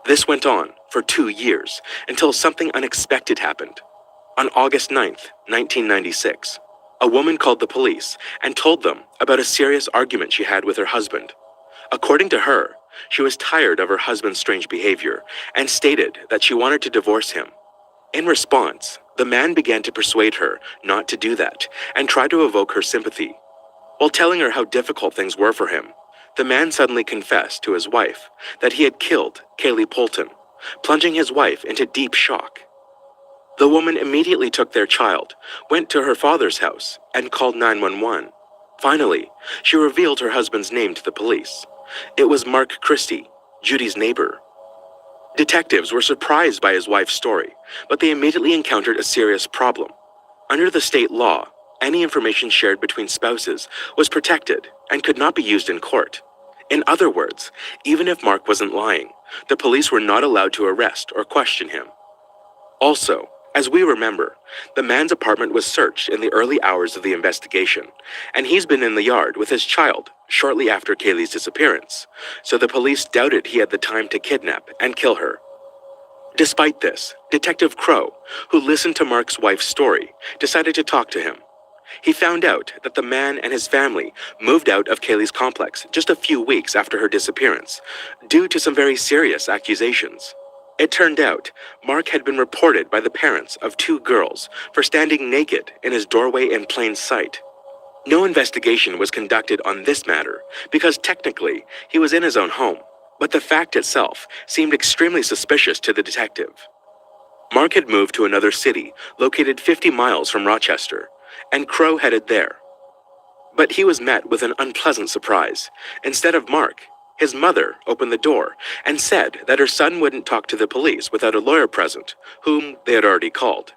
This went on for 2 years until something unexpected happened. On August 9th, 1996, a woman called the police and told them about a serious argument she had with her husband. According to her, she was tired of her husband's strange behavior and stated that she wanted to divorce him. In response, the man began to persuade her not to do that and try to evoke her sympathy. While telling her how difficult things were for him, the man suddenly confessed to his wife that he had killed Kaylee Polton, plunging his wife into deep shock. The woman immediately took their child, went to her father's house, and called 911. Finally, she revealed her husband's name to the police. It was Mark Christie, Judy's neighbor. Detectives were surprised by his wife's story, but they immediately encountered a serious problem. Under the state law, any information shared between spouses was protected and could not be used in court. In other words, even if Mark wasn't lying, the police were not allowed to arrest or question him. Also, as we remember, the man's apartment was searched in the early hours of the investigation, and he's been in the yard with his child shortly after Kaylee's disappearance, so the police doubted he had the time to kidnap and kill her. Despite this, Detective Crow, who listened to Mark's wife's story, decided to talk to him. He found out that the man and his family moved out of Kaylee's complex just a few weeks after her disappearance, due to some very serious accusations. It turned out Mark had been reported by the parents of 2 girls for standing naked in his doorway in plain sight. No investigation was conducted on this matter because technically he was in his own home, but the fact itself seemed extremely suspicious to the detective. Mark had moved to another city located 50 miles from Rochester, and Crow headed there. But he was met with an unpleasant surprise. Instead of Mark, his mother opened the door and said that her son wouldn't talk to the police without a lawyer present, whom they had already called.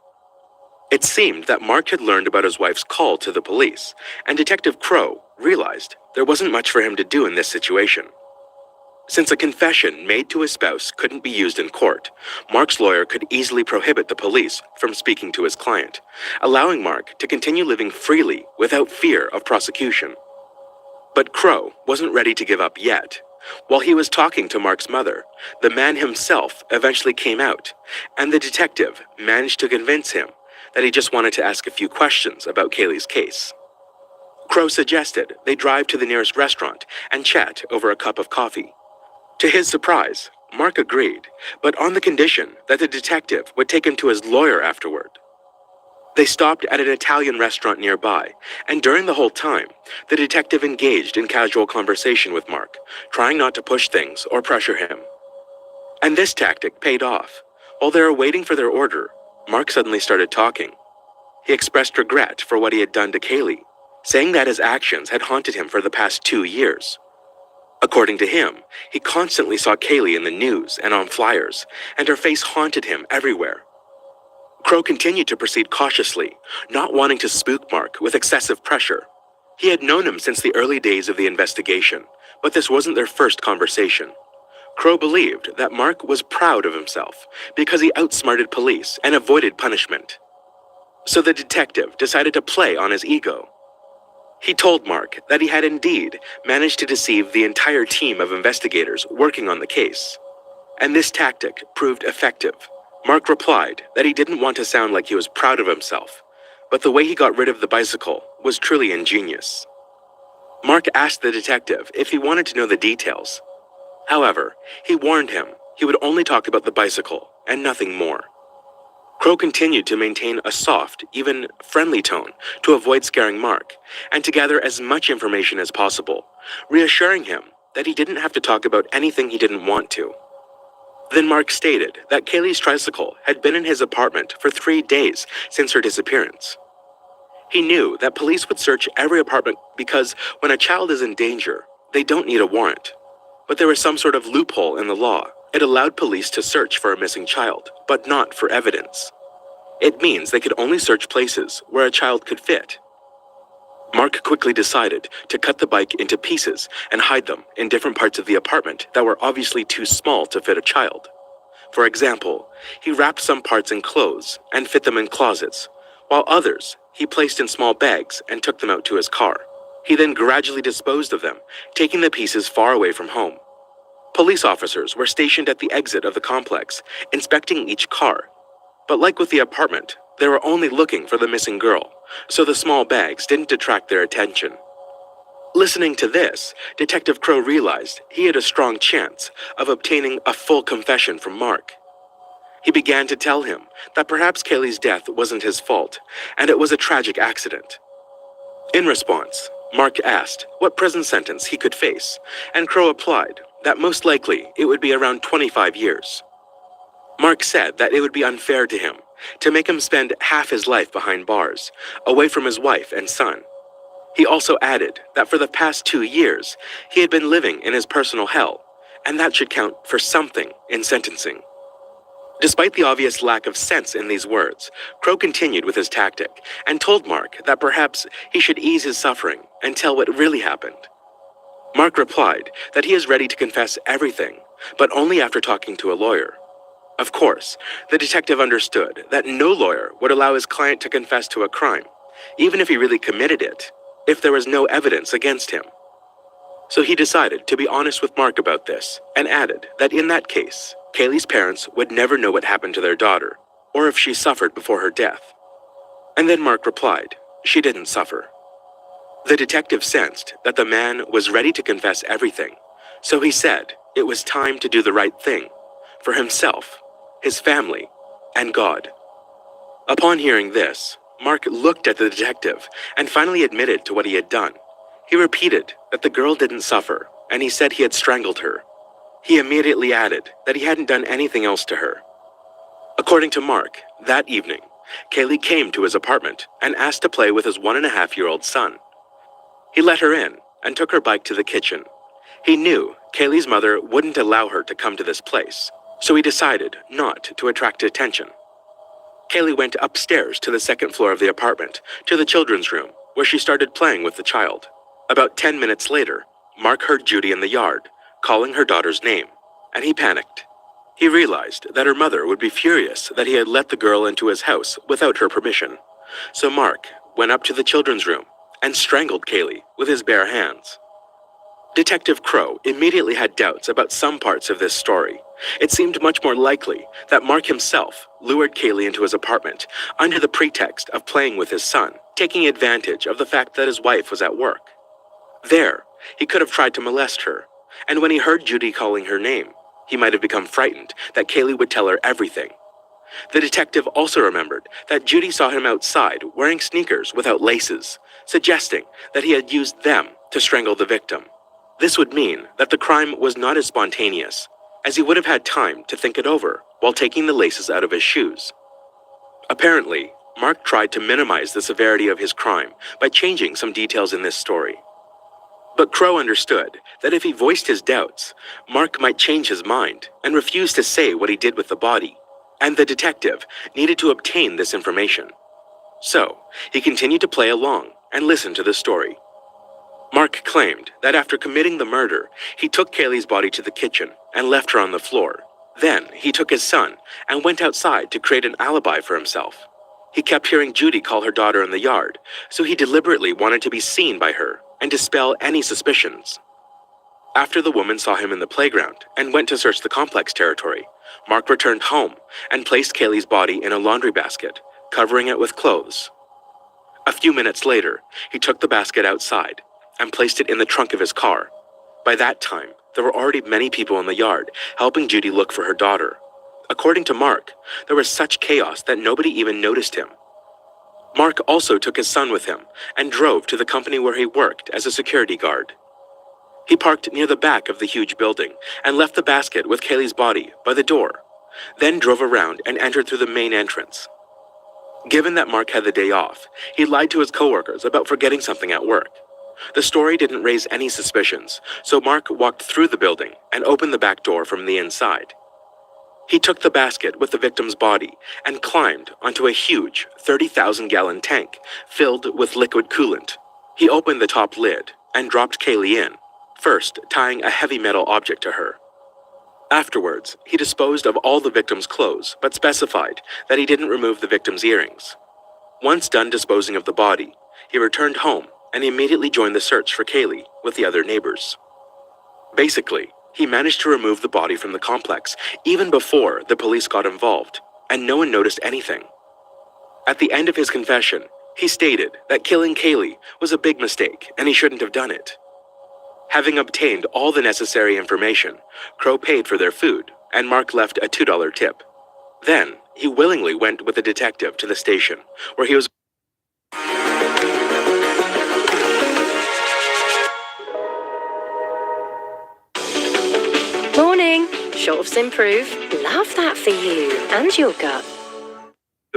It seemed that Mark had learned about his wife's call to the police, and Detective Crow realized there wasn't much for him to do in this situation. Since a confession made to his spouse couldn't be used in court, Mark's lawyer could easily prohibit the police from speaking to his client, allowing Mark to continue living freely without fear of prosecution. But Crow wasn't ready to give up yet. While he was talking to Mark's mother, the man himself eventually came out, and the detective managed to convince him that he just wanted to ask a few questions about Kaylee's case. Crow suggested they drive to the nearest restaurant and chat over a cup of coffee. To his surprise, Mark agreed, but on the condition that the detective would take him to his lawyer afterward. They stopped at an Italian restaurant nearby, and during the whole time, the detective engaged in casual conversation with Mark, trying not to push things or pressure him. And this tactic paid off. While they were waiting for their order, Mark suddenly started talking. He expressed regret for what he had done to Kaylee, saying that his actions had haunted him for the past 2 years. According to him, he constantly saw Kaylee in the news and on flyers, and her face haunted him everywhere. Crow continued to proceed cautiously, not wanting to spook Mark with excessive pressure. He had known him since the early days of the investigation, but this wasn't their first conversation. Crow believed that Mark was proud of himself because he outsmarted police and avoided punishment. So the detective decided to play on his ego. He told Mark that he had indeed managed to deceive the entire team of investigators working on the case. And this tactic proved effective. Mark replied that he didn't want to sound like he was proud of himself, but the way he got rid of the bicycle was truly ingenious. Mark asked the detective if he wanted to know the details. However, he warned him he would only talk about the bicycle and nothing more. Crow continued to maintain a soft, even friendly tone to avoid scaring Mark, and to gather as much information as possible, reassuring him that he didn't have to talk about anything he didn't want to. Then Mark stated that Kaylee's tricycle had been in his apartment for 3 days since her disappearance. He knew that police would search every apartment because when a child is in danger, they don't need a warrant. But there was some sort of loophole in the law. It allowed police to search for a missing child, but not for evidence. It means they could only search places where a child could fit. Mark quickly decided to cut the bike into pieces and hide them in different parts of the apartment that were obviously too small to fit a child. For example, he wrapped some parts in clothes and fit them in closets, while others he placed in small bags and took them out to his car. He then gradually disposed of them, taking the pieces far away from home. Police officers were stationed at the exit of the complex, inspecting each car. But like with the apartment, they were only looking for the missing girl, so the small bags didn't detract their attention. Listening to this, Detective Crow realized he had a strong chance of obtaining a full confession from Mark. He began to tell him that perhaps Kaylee's death wasn't his fault, and it was a tragic accident. In response, Mark asked what prison sentence he could face, and Crow replied that most likely it would be around 25 years. Mark said that it would be unfair to him to make him spend half his life behind bars, away from his wife and son. He also added that for the past 2 years, he had been living in his personal hell, and that should count for something in sentencing. Despite the obvious lack of sense in these words, Crow continued with his tactic and told Mark that perhaps he should ease his suffering and tell what really happened. Mark replied that he is ready to confess everything, but only after talking to a lawyer. Of course, the detective understood that no lawyer would allow his client to confess to a crime, even if he really committed it, if there was no evidence against him. So he decided to be honest with Mark about this, and added that in that case, Kaylee's parents would never know what happened to their daughter, or if she suffered before her death. And then Mark replied, she didn't suffer. The detective sensed that the man was ready to confess everything, so he said it was time to do the right thing, for himself, his family, and God. Upon hearing this, Mark looked at the detective and finally admitted to what he had done. He repeated that the girl didn't suffer, and he said he had strangled her. He immediately added that he hadn't done anything else to her. According to Mark, that evening, Kaylee came to his apartment and asked to play with his 1.5-year-old son. He let her in and took her bike to the kitchen. He knew Kaylee's mother wouldn't allow her to come to this place, so he decided not to attract attention. Kaylee went upstairs to the second floor of the apartment, to the children's room, where she started playing with the child. About 10 minutes later, Mark heard Judy in the yard, calling her daughter's name, and he panicked. He realized that her mother would be furious that he had let the girl into his house without her permission. So Mark went up to the children's room and strangled Kaylee with his bare hands. Detective Crow immediately had doubts about some parts of this story. It seemed much more likely that Mark himself lured Kaylee into his apartment under the pretext of playing with his son, taking advantage of the fact that his wife was at work. There, he could have tried to molest her, and when he heard Judy calling her name, he might have become frightened that Kaylee would tell her everything. The detective also remembered that Judy saw him outside wearing sneakers without laces, suggesting that he had used them to strangle the victim. This would mean that the crime was not as spontaneous, as he would have had time to think it over while taking the laces out of his shoes. Apparently, Mark tried to minimize the severity of his crime by changing some details in this story. But Crow understood that if he voiced his doubts, Mark might change his mind and refuse to say what he did with the body. and the detective needed to obtain this information. So, he continued to play along and listen to the story. Mark claimed that after committing the murder, he took Kaylee's body to the kitchen and left her on the floor. Then, he took his son and went outside to create an alibi for himself. He kept hearing Judy call her daughter in the yard, so he deliberately wanted to be seen by her and dispel any suspicions. After the woman saw him in the playground and went to search the complex territory, Mark returned home and placed Kaylee's body in a laundry basket, covering it with clothes. A few minutes later, he took the basket outside and placed it in the trunk of his car. By that time, there were already many people in the yard helping Judy look for her daughter. According to Mark, there was such chaos that nobody even noticed him. Mark also took his son with him and drove to the company where he worked as a security guard. He parked near the back of the huge building and left the basket with Kaylee's body by the door, then drove around and entered through the main entrance. Given that Mark had the day off, he lied to his coworkers about forgetting something at work. The story didn't raise any suspicions, so Mark walked through the building and opened the back door from the inside. He took the basket with the victim's body and climbed onto a huge 30,000-gallon tank filled with liquid coolant. He opened the top lid and dropped Kaylee in, first tying a heavy metal object to her. Afterwards, he disposed of all the victim's clothes, but specified that he didn't remove the victim's earrings. Once done disposing of the body, he returned home and immediately joined the search for Kaylee with the other neighbors. Basically, he managed to remove the body from the complex even before the police got involved, and no one noticed anything. At the end of his confession, he stated that killing Kaylee was a big mistake and he shouldn't have done it. Having obtained all the necessary information, Crow paid for their food, and Mark left a $2 tip. Then, he willingly went with the detective to the station, where he was Morning. Shorts improve. Love that for you and your gut.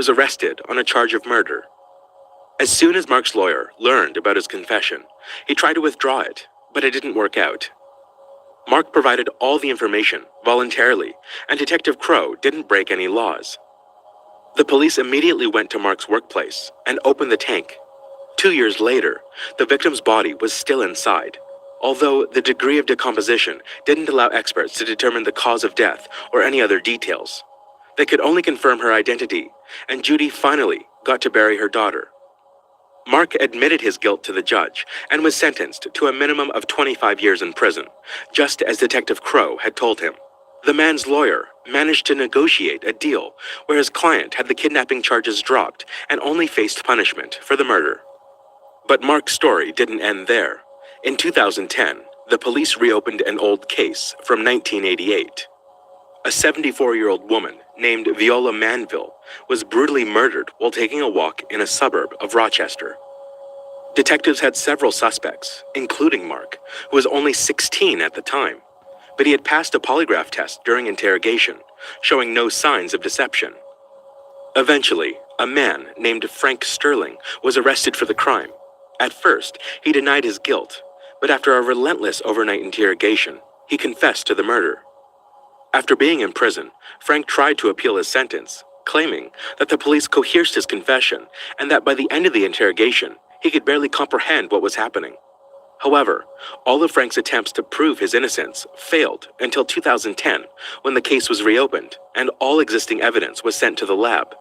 arrested on a charge of murder. As soon as Mark's lawyer learned about his confession, he tried to withdraw it, but it didn't work out. Mark provided all the information voluntarily, and Detective Crow didn't break any laws. The police immediately went to Mark's workplace and opened the tank. 2 years later, the victim's body was still inside, although the degree of decomposition didn't allow experts to determine the cause of death or any other details. They could only confirm her identity, and Judy finally got to bury her daughter. Mark admitted his guilt to the judge and was sentenced to a minimum of 25 years in prison, just as Detective Crow had told him. The man's lawyer managed to negotiate a deal where his client had the kidnapping charges dropped and only faced punishment for the murder. But Mark's story didn't end there. In 2010, the police reopened an old case from 1988. A 74-year-old woman named Viola Manville was brutally murdered while taking a walk in a suburb of Rochester. Detectives had several suspects, including Mark, who was only 16 at the time, but he had passed a polygraph test during interrogation, showing no signs of deception. Eventually, a man named Frank Sterling was arrested for the crime. At first, he denied his guilt, but after a relentless overnight interrogation, he confessed to the murder. After being in prison, Frank tried to appeal his sentence, claiming that the police coerced his confession and that by the end of the interrogation, he could barely comprehend what was happening. However, all of Frank's attempts to prove his innocence failed until 2010, when the case was reopened and all existing evidence was sent to the lab.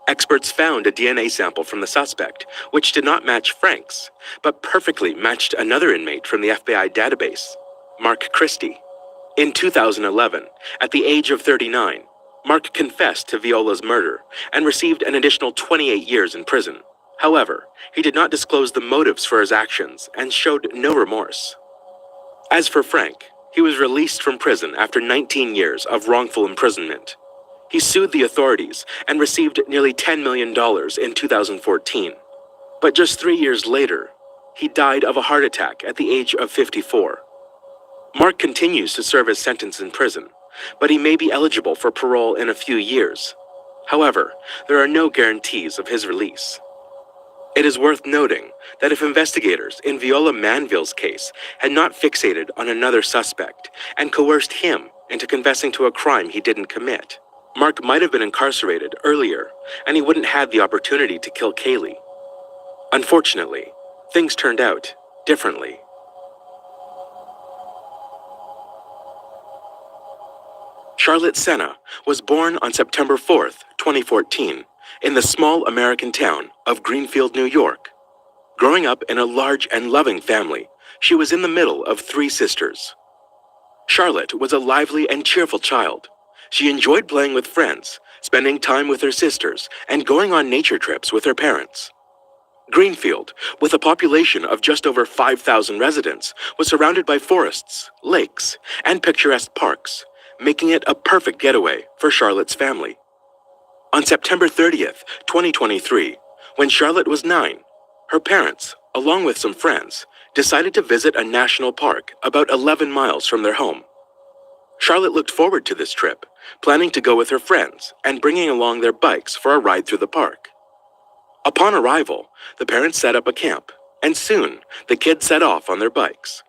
Experts found a DNA sample from the suspect, which did not match Frank's, but perfectly matched another inmate from the FBI database, Mark Christie. In 2011, at the age of 39, Mark confessed to Viola's murder and received an additional 28 years in prison. However, he did not disclose the motives for his actions and showed no remorse. As for Frank, he was released from prison after 19 years of wrongful imprisonment. He sued the authorities and received nearly $10 million in 2014. But just 3 years later, he died of a heart attack at the age of 54. Mark continues to serve his sentence in prison, but he may be eligible for parole in a few years. However, there are no guarantees of his release. It is worth noting that if investigators in Viola Manville's case had not fixated on another suspect and coerced him into confessing to a crime he didn't commit, Mark might have been incarcerated earlier, and he wouldn't have had the opportunity to kill Kaylee. Unfortunately, things turned out differently. Charlotte Senna was born on September 4th, 2014, in the small American town of Greenfield, New York. Growing up in a large and loving family, she was in the middle of 3 sisters. Charlotte was a lively and cheerful child. She enjoyed playing with friends, spending time with her sisters, and going on nature trips with her parents. Greenfield, with a population of just over 5,000 residents, was surrounded by forests, lakes, and picturesque parks, making it a perfect getaway for Charlotte's family. On September 30th, 2023, when Charlotte was 9, her parents, along with some friends, decided to visit a national park about 11 miles from their home. Charlotte looked forward to this trip, planning to go with her friends and bringing along their bikes for a ride through the park. Upon arrival, the parents set up a camp, and soon the kids set off on their bikes.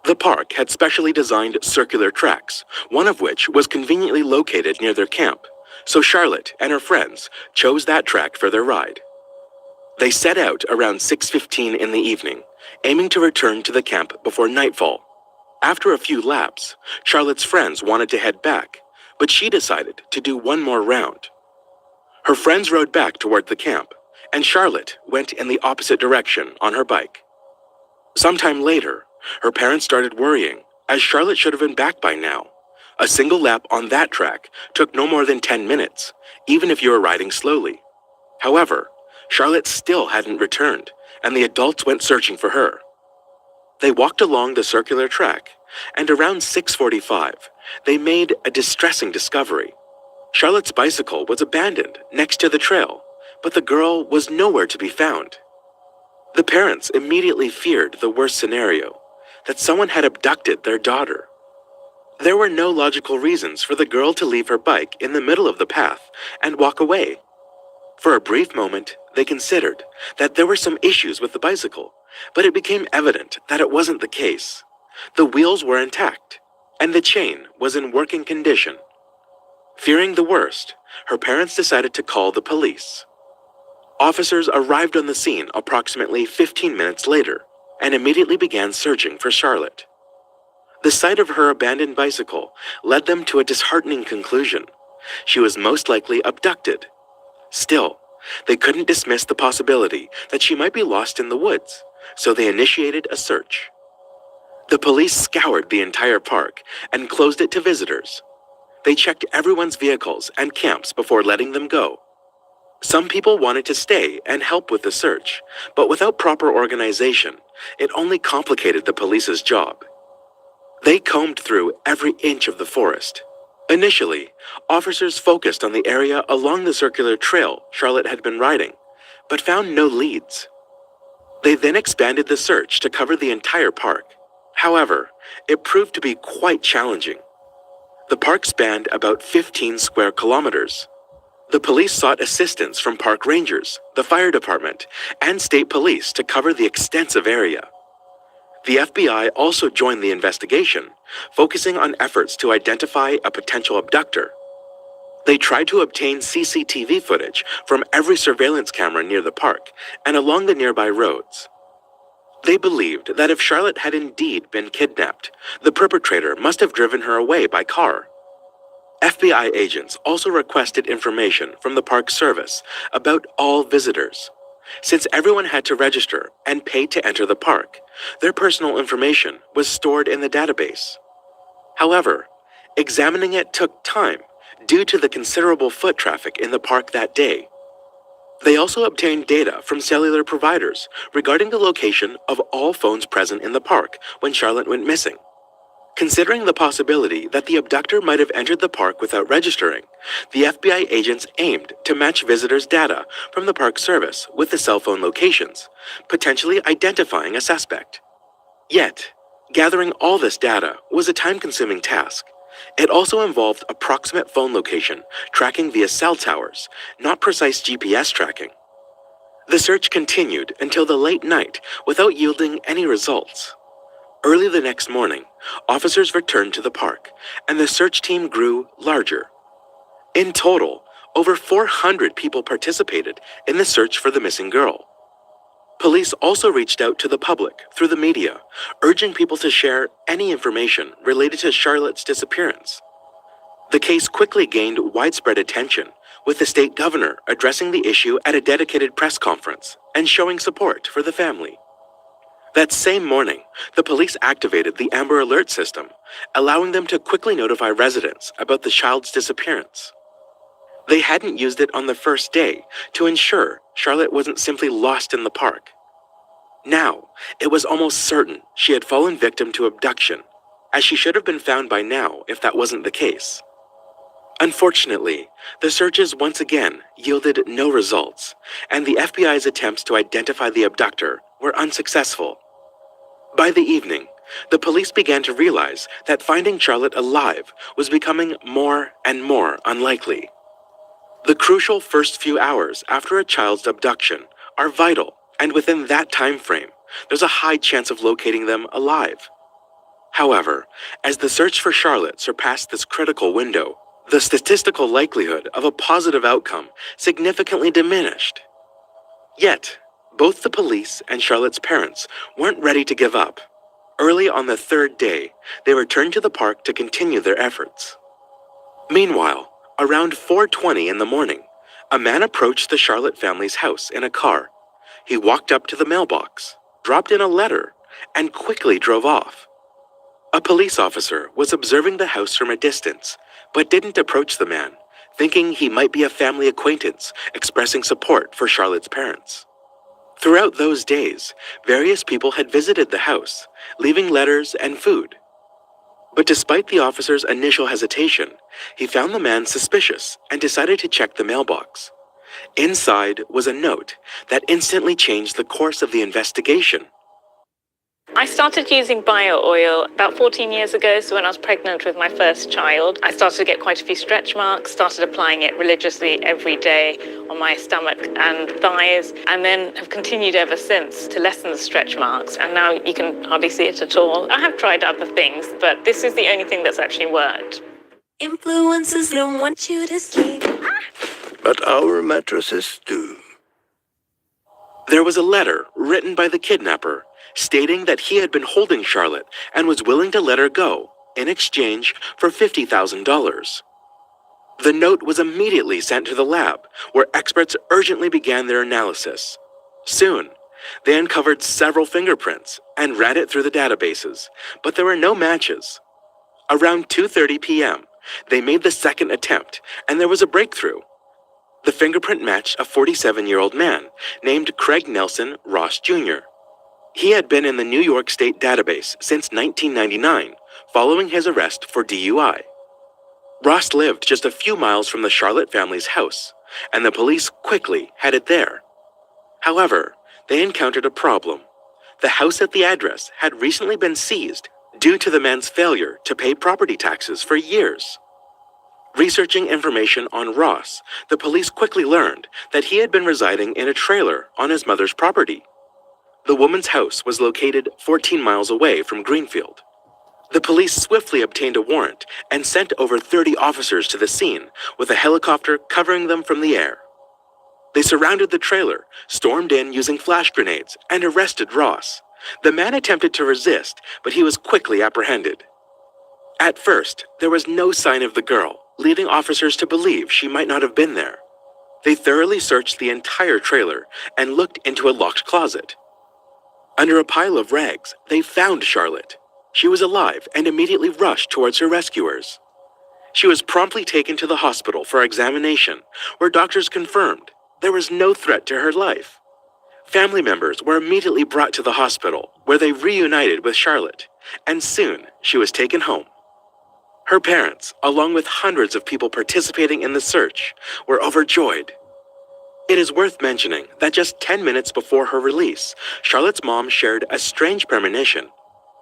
The park had specially designed circular tracks, one of which was conveniently located near their camp, so Charlotte and her friends chose that track for their ride. They set out around 6:15 in the evening, aiming to return to the camp before nightfall. After a few laps, Charlotte's friends wanted to head back, but she decided to do one more round. Her friends rode back toward the camp, and Charlotte went in the opposite direction on her bike. Sometime later, her parents started worrying, as Charlotte should have been back by now. A single lap on that track took no more than 10 minutes, even if you were riding slowly. However, Charlotte still hadn't returned, and the adults went searching for her. They walked along the circular track, and around 6:45, they made a distressing discovery. Charlotte's bicycle was abandoned next to the trail, but the girl was nowhere to be found. The parents immediately feared the worst scenario, that someone had abducted their daughter. There were no logical reasons for the girl to leave her bike in the middle of the path and walk away. For a brief moment, they considered that there were some issues with the bicycle, but it became evident that it wasn't the case. The wheels were intact, and the chain was in working condition. Fearing the worst, her parents decided to call the police. Officers arrived on the scene approximately 15 minutes later and immediately began searching for Charlotte. The sight of her abandoned bicycle led them to a disheartening conclusion. She was most likely abducted. Still, they couldn't dismiss the possibility that she might be lost in the woods, so they initiated a search. The police scoured the entire park and closed it to visitors. They checked everyone's vehicles and camps before letting them go. Some people wanted to stay and help with the search, but without proper organization, it only complicated the police's job. They combed through every inch of the forest. Initially, officers focused on the area along the circular trail Charlotte had been riding, but found no leads. They then expanded the search to cover the entire park. However, it proved to be quite challenging. The park spanned about 15 square kilometers. The police sought assistance from park rangers, the fire department, and state police to cover the extensive area. The FBI also joined the investigation, focusing on efforts to identify a potential abductor. They tried to obtain CCTV footage from every surveillance camera near the park and along the nearby roads. They believed that if Charlotte had indeed been kidnapped, the perpetrator must have driven her away by car. FBI agents also requested information from the Park Service about all visitors. Since everyone had to register and pay to enter the park, their personal information was stored in the database. However, examining it took time due to the considerable foot traffic in the park that day. They also obtained data from cellular providers regarding the location of all phones present in the park when Charlotte went missing. Considering the possibility that the abductor might have entered the park without registering, the FBI agents aimed to match visitors' data from the Park Service with the cell phone locations, potentially identifying a suspect. Yet, gathering all this data was a time-consuming task. It also involved approximate phone location tracking via cell towers, not precise GPS tracking. The search continued until the late night without yielding any results. Early the next morning, officers returned to the park, and the search team grew larger. In total, over 400 people participated in the search for the missing girl. Police also reached out to the public through the media, urging people to share any information related to Charlotte's disappearance. The case quickly gained widespread attention, with the state governor addressing the issue at a dedicated press conference and showing support for the family. That same morning, the police activated the Amber Alert system, allowing them to quickly notify residents about the child's disappearance. They hadn't used it on the first day to ensure Charlotte wasn't simply lost in the park. Now, it was almost certain she had fallen victim to abduction, as she should have been found by now if that wasn't the case. Unfortunately, the searches once again yielded no results, and the FBI's attempts to identify the abductor were unsuccessful. By the evening, the police began to realize that finding Charlotte alive was becoming more and more unlikely. The crucial first few hours after a child's abduction are vital, and within that time frame, there's a high chance of locating them alive. However, as the search for Charlotte surpassed this critical window, the statistical likelihood of a positive outcome significantly diminished. Yet, both the police and Charlotte's parents weren't ready to give up. Early on the third day, they returned to the park to continue their efforts. Meanwhile, around 4:20 in the morning, a man approached the Charlotte family's house in a car. He walked up to the mailbox, dropped in a letter, and quickly drove off. A police officer was observing the house from a distance, but didn't approach the man, thinking he might be a family acquaintance expressing support for Charlotte's parents. Throughout those days, various people had visited the house, leaving letters and food. But despite the officer's initial hesitation, he found the man suspicious and decided to check the mailbox. Inside was a note that instantly changed the course of the investigation. I started using bio oil about 14 years ago, so when I was pregnant with my first child, I started to get quite a few stretch marks, started applying it religiously every day on my stomach and thighs, and then have continued ever since to lessen the stretch marks, and now you can hardly see it at all. I have tried other things, but this is the only thing that's actually worked. Influencers don't want you to sleep. But our mattresses do. There was a letter written by the kidnapper stating that he had been holding Charlotte and was willing to let her go in exchange for $50,000. The note was immediately sent to the lab, where experts urgently began their analysis. Soon, they uncovered several fingerprints and ran it through the databases, but there were no matches. Around 2:30 p.m., they made the second attempt, and there was a breakthrough. The fingerprint matched a 47-year-old man named Craig Nelson Ross Jr. He had been in the New York State database since 1999, following his arrest for DUI. Ross lived just a few miles from the Charlotte family's house, and the police quickly headed there. However, they encountered a problem. The house at the address had recently been seized due to the man's failure to pay property taxes for years. Researching information on Ross, the police quickly learned that he had been residing in a trailer on his mother's property. The woman's house was located 14 miles away from Greenfield. The police swiftly obtained a warrant and sent over 30 officers to the scene, with a helicopter covering them from the air. They surrounded the trailer, stormed in using flash grenades, and arrested Ross. The man attempted to resist, but he was quickly apprehended. At first, there was no sign of the girl, leading officers to believe she might not have been there. They thoroughly searched the entire trailer and looked into a locked closet. Under a pile of rags, they found Charlotte. She was alive and immediately rushed towards her rescuers. She was promptly taken to the hospital for examination, where doctors confirmed there was no threat to her life. Family members were immediately brought to the hospital, where they reunited with Charlotte, and soon she was taken home. Her parents, along with hundreds of people participating in the search, were overjoyed. It is worth mentioning that just 10 minutes before her release, Charlotte's mom shared a strange premonition.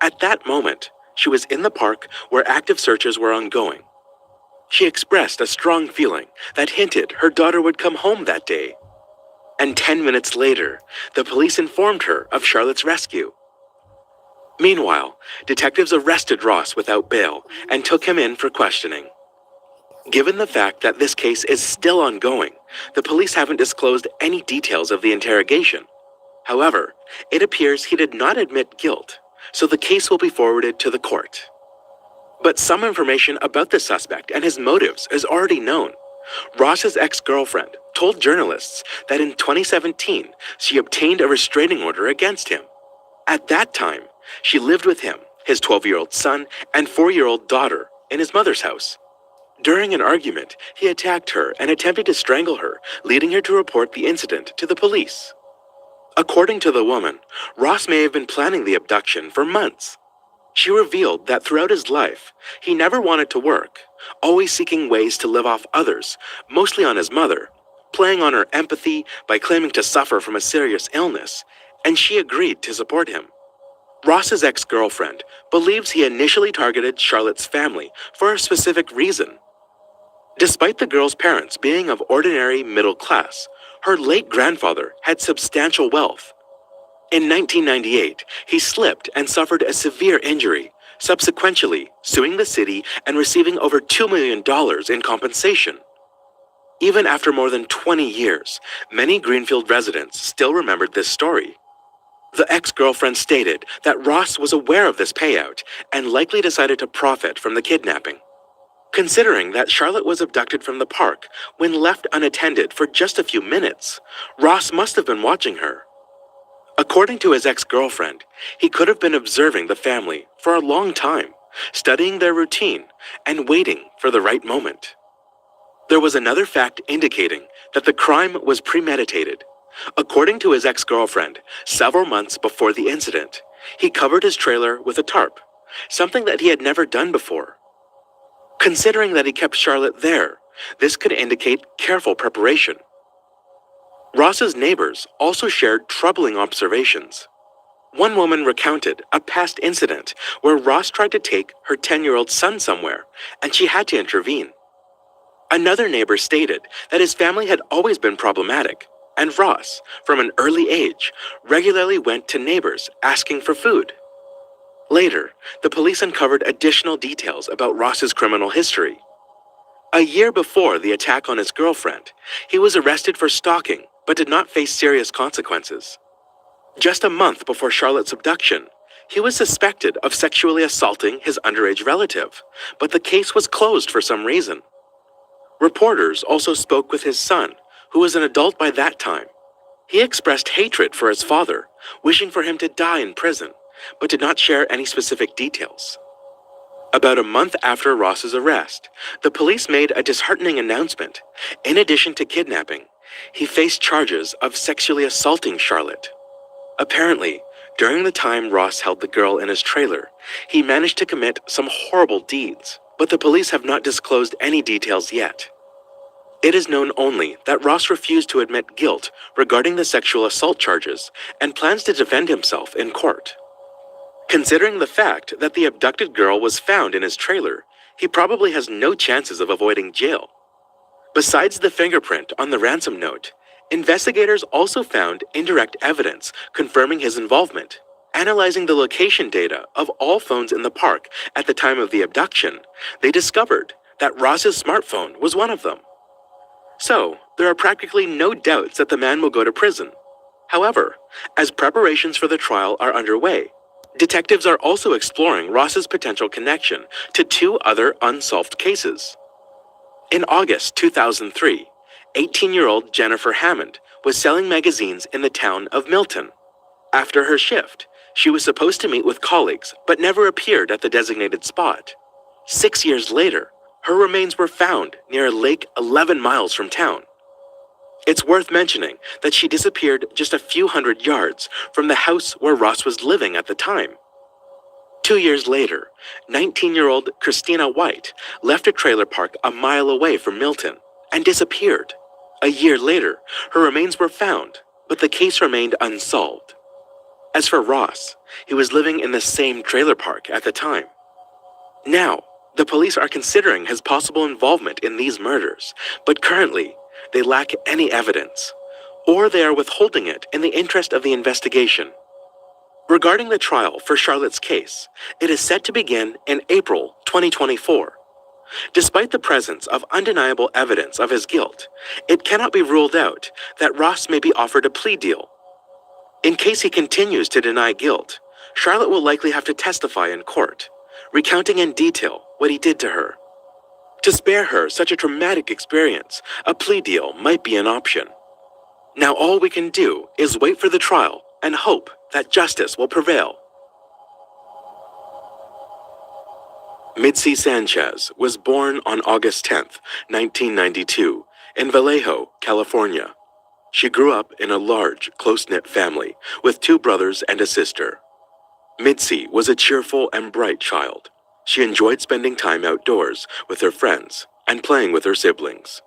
At that moment, she was in the park where active searches were ongoing. She expressed a strong feeling that hinted her daughter would come home that day. And 10 minutes later, the police informed her of Charlotte's rescue. Meanwhile, detectives arrested Ross without bail and took him in for questioning. Given the fact that this case is still ongoing, the police haven't disclosed any details of the interrogation. However, it appears he did not admit guilt, so the case will be forwarded to the court. But some information about the suspect and his motives is already known. Ross's ex-girlfriend told journalists that in 2017, she obtained a restraining order against him. At that time, she lived with him, his 12-year-old son, and 4-year-old daughter in his mother's house. During an argument, he attacked her and attempted to strangle her, leading her to report the incident to the police. According to the woman, Ross may have been planning the abduction for months. She revealed that throughout his life, he never wanted to work, always seeking ways to live off others, mostly on his mother, playing on her empathy by claiming to suffer from a serious illness, and she agreed to support him. Ross's ex-girlfriend believes he initially targeted Charlotte's family for a specific reason. Despite the girl's parents being of ordinary middle class, her late grandfather had substantial wealth. In 1998, he slipped and suffered a severe injury, subsequently suing the city and receiving over $2 million in compensation. Even after more than 20 years, many Greenfield residents still remembered this story. The ex-girlfriend stated that Ross was aware of this payout and likely decided to profit from the kidnapping. Considering that Charlotte was abducted from the park when left unattended for just a few minutes, Ross must have been watching her. According to his ex-girlfriend, he could have been observing the family for a long time, studying their routine and waiting for the right moment. There was another fact indicating that the crime was premeditated. According to his ex-girlfriend, several months before the incident, he covered his trailer with a tarp, something that he had never done before. Considering that he kept Charlotte there, this could indicate careful preparation. Ross's neighbors also shared troubling observations. One woman recounted a past incident where Ross tried to take her 10-year-old son somewhere, and she had to intervene. Another neighbor stated that his family had always been problematic, and Ross, from an early age, regularly went to neighbors asking for food. Later, the police uncovered additional details about Ross's criminal history. A year before the attack on his girlfriend, he was arrested for stalking but did not face serious consequences. Just a month before Charlotte's abduction, he was suspected of sexually assaulting his underage relative, but the case was closed for some reason. Reporters also spoke with his son, who was an adult by that time. He expressed hatred for his father, wishing for him to die in prison, but did not share any specific details. About a month after Ross's arrest, the police made a disheartening announcement. In addition to kidnapping, he faced charges of sexually assaulting Charlotte. Apparently, during the time Ross held the girl in his trailer, he managed to commit some horrible deeds, but the police have not disclosed any details yet. It is known only that Ross refused to admit guilt regarding the sexual assault charges and plans to defend himself in court. Considering the fact that the abducted girl was found in his trailer, he probably has no chances of avoiding jail. Besides the fingerprint on the ransom note, investigators also found indirect evidence confirming his involvement. Analyzing the location data of all phones in the park at the time of the abduction, they discovered that Ross's smartphone was one of them. So, there are practically no doubts that the man will go to prison. However, as preparations for the trial are underway, detectives are also exploring Ross's potential connection to two other unsolved cases. In August 2003, 18-year-old Jennifer Hammond was selling magazines in the town of Milton. After her shift, she was supposed to meet with colleagues but never appeared at the designated spot. 6 years later, her remains were found near a lake 11 miles from town. It's worth mentioning that she disappeared just a few hundred yards from the house where Ross was living at the time. 2 years later, 19-year-old Christina White left a trailer park a mile away from Milton and disappeared. A year later, her remains were found, but the case remained unsolved. As for Ross, he was living in the same trailer park at the time. Now, the police are considering his possible involvement in these murders, but currently, they lack any evidence, or they are withholding it in the interest of the investigation. Regarding the trial for Charlotte's case, it is set to begin in April 2024. Despite the presence of undeniable evidence of his guilt, it cannot be ruled out that Ross may be offered a plea deal. In case he continues to deny guilt, Charlotte will likely have to testify in court, recounting in detail what he did to her. To spare her such a traumatic experience, a plea deal might be an option. Now all we can do is wait for the trial and hope that justice will prevail. Mitzi Sanchez was born on August 10th, 1992, in Vallejo, California. She grew up in a large, close-knit family with 2 brothers and a sister. Mitzi was a cheerful and bright child. She enjoyed spending time outdoors with her friends and playing with her siblings.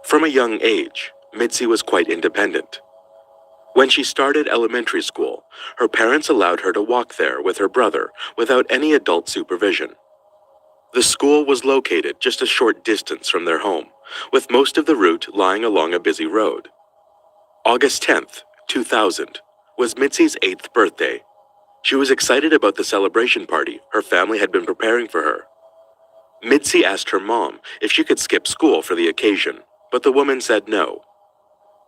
From a young age, Mitzi was quite independent. When she started elementary school, her parents allowed her to walk there with her brother without any adult supervision. The school was located just a short distance from their home, with most of the route lying along a busy road. August 10th, 2000, was Mitzi's 8th birthday. She was excited about the celebration party her family had been preparing for her. Mitzi asked her mom if she could skip school for the occasion, but the woman said no.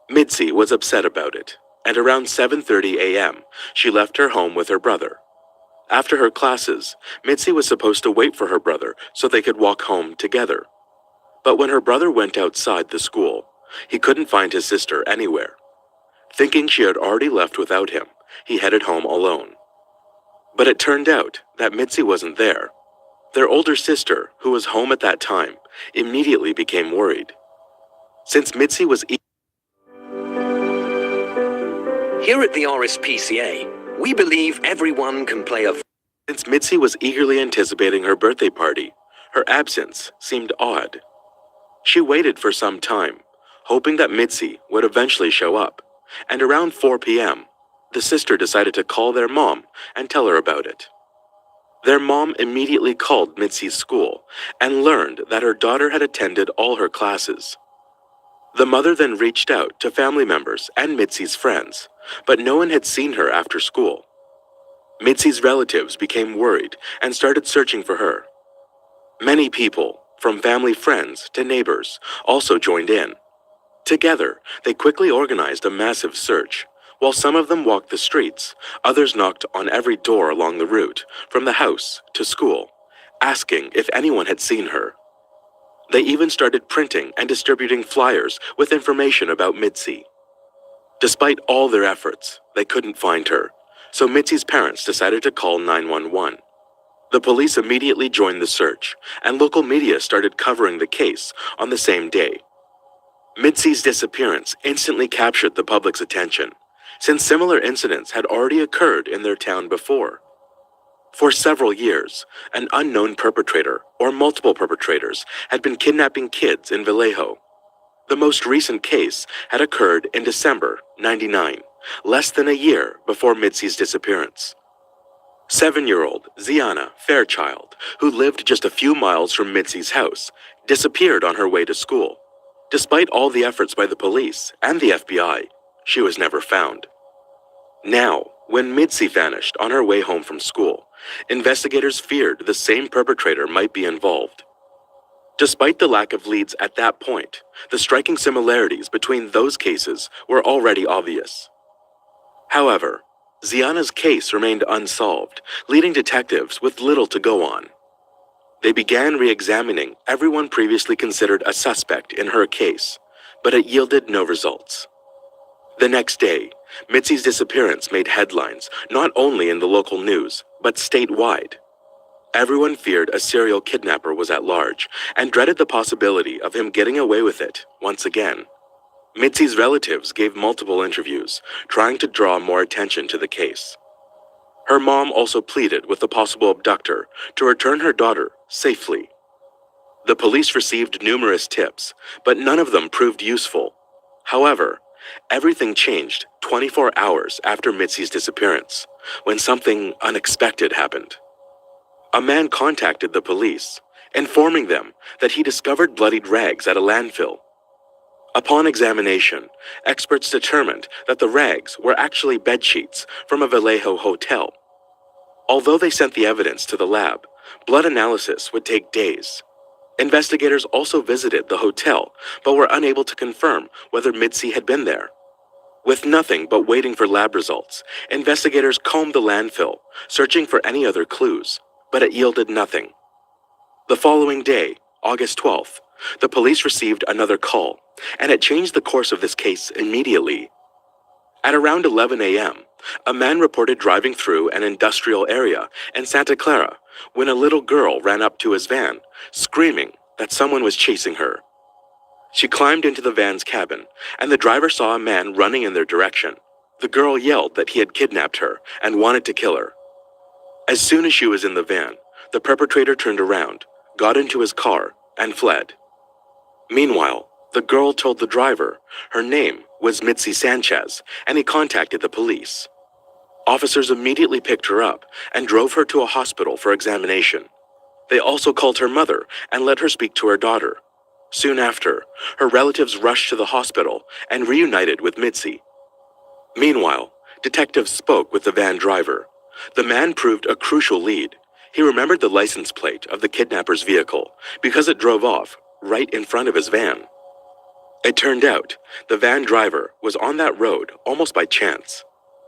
Mitzi was upset about it, and around 7:30 a.m., she left her home with her brother. After her classes, Mitzi was supposed to wait for her brother so they could walk home together. But when her brother went outside the school, he couldn't find his sister anywhere. Thinking she had already left without him, he headed home alone. But it turned out that Mitzi wasn't there. Their older sister, who was home at that time, immediately became worried. Since Mitzi was Here at the RSPCA, we believe everyone can play a... Since Mitzi was eagerly anticipating her birthday party, her absence seemed odd. She waited for some time, hoping that Mitzi would eventually show up, and around 4 p.m., the sister decided to call their mom and tell her about it. Their mom immediately called Mitzi's school and learned that her daughter had attended all her classes. The mother then reached out to family members and Mitzi's friends, but no one had seen her after school. Mitzi's relatives became worried and started searching for her. Many people, from family friends to neighbors, also joined in. Together, they quickly organized a massive search. While some of them walked the streets, others knocked on every door along the route, from the house to school, asking if anyone had seen her. They even started printing and distributing flyers with information about Mitzi. Despite all their efforts, they couldn't find her, so Mitzi's parents decided to call 911. The police immediately joined the search, and local media started covering the case on the same day. Mitzi's disappearance instantly captured the public's attention, since similar incidents had already occurred in their town before. For several years, an unknown perpetrator or multiple perpetrators had been kidnapping kids in Vallejo. The most recent case had occurred in December '99, less than a year before Mitzi's disappearance. 7-year-old Ziana Fairchild, who lived just a few miles from Mitzi's house, disappeared on her way to school. Despite all the efforts by the police and the FBI, she was never found. Now, when Mitzi vanished on her way home from school, investigators feared the same perpetrator might be involved. Despite the lack of leads at that point, the striking similarities between those cases were already obvious. However, Ziana's case remained unsolved, leaving detectives with little to go on. They began re-examining everyone previously considered a suspect in her case, but it yielded no results. The next day, Mitzi's disappearance made headlines not only in the local news, but statewide. Everyone feared a serial kidnapper was at large and dreaded the possibility of him getting away with it once again. Mitzi's relatives gave multiple interviews, trying to draw more attention to the case. Her mom also pleaded with the possible abductor to return her daughter safely. The police received numerous tips, but none of them proved useful. However, everything changed 24 hours after Mitzi's disappearance, when something unexpected happened. A man contacted the police, informing them that he discovered bloodied rags at a landfill. Upon examination, experts determined that the rags were actually bedsheets from a Vallejo hotel. Although they sent the evidence to the lab, blood analysis would take days. Investigators also visited the hotel, but were unable to confirm whether Mitzi had been there. With nothing but waiting for lab results, investigators combed the landfill, searching for any other clues, but it yielded nothing. The following day, August 12th, the police received another call, and it changed the course of this case immediately. At around 11 a.m., a man reported driving through an industrial area in Santa Clara when a little girl ran up to his van, screaming that someone was chasing her. She climbed into the van's cabin, and the driver saw a man running in their direction. The girl yelled that he had kidnapped her and wanted to kill her. As soon as she was in the van, the perpetrator turned around, got into his car, and fled. Meanwhile, the girl told the driver her name was Mitzi Sanchez, and he contacted the police. Officers immediately picked her up and drove her to a hospital for examination. They also called her mother and let her speak to her daughter. Soon after, her relatives rushed to the hospital and reunited with Mitzi. Meanwhile, detectives spoke with the van driver. The man proved a crucial lead. He remembered the license plate of the kidnapper's vehicle because it drove off right in front of his van. It turned out the van driver was on that road almost by chance.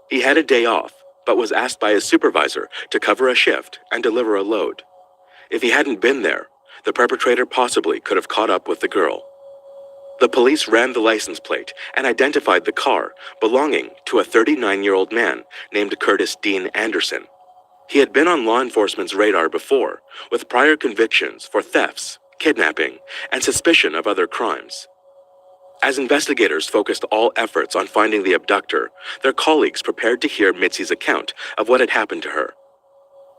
He had a day off, but was asked by his supervisor to cover a shift and deliver a load. If he hadn't been there, the perpetrator possibly could have caught up with the girl. The police ran the license plate and identified the car belonging to a 39-year-old man named Curtis Dean Anderson. He had been on law enforcement's radar before, with prior convictions for thefts, kidnapping, and suspicion of other crimes. As investigators focused all efforts on finding the abductor, their colleagues prepared to hear Mitzi's account of what had happened to her.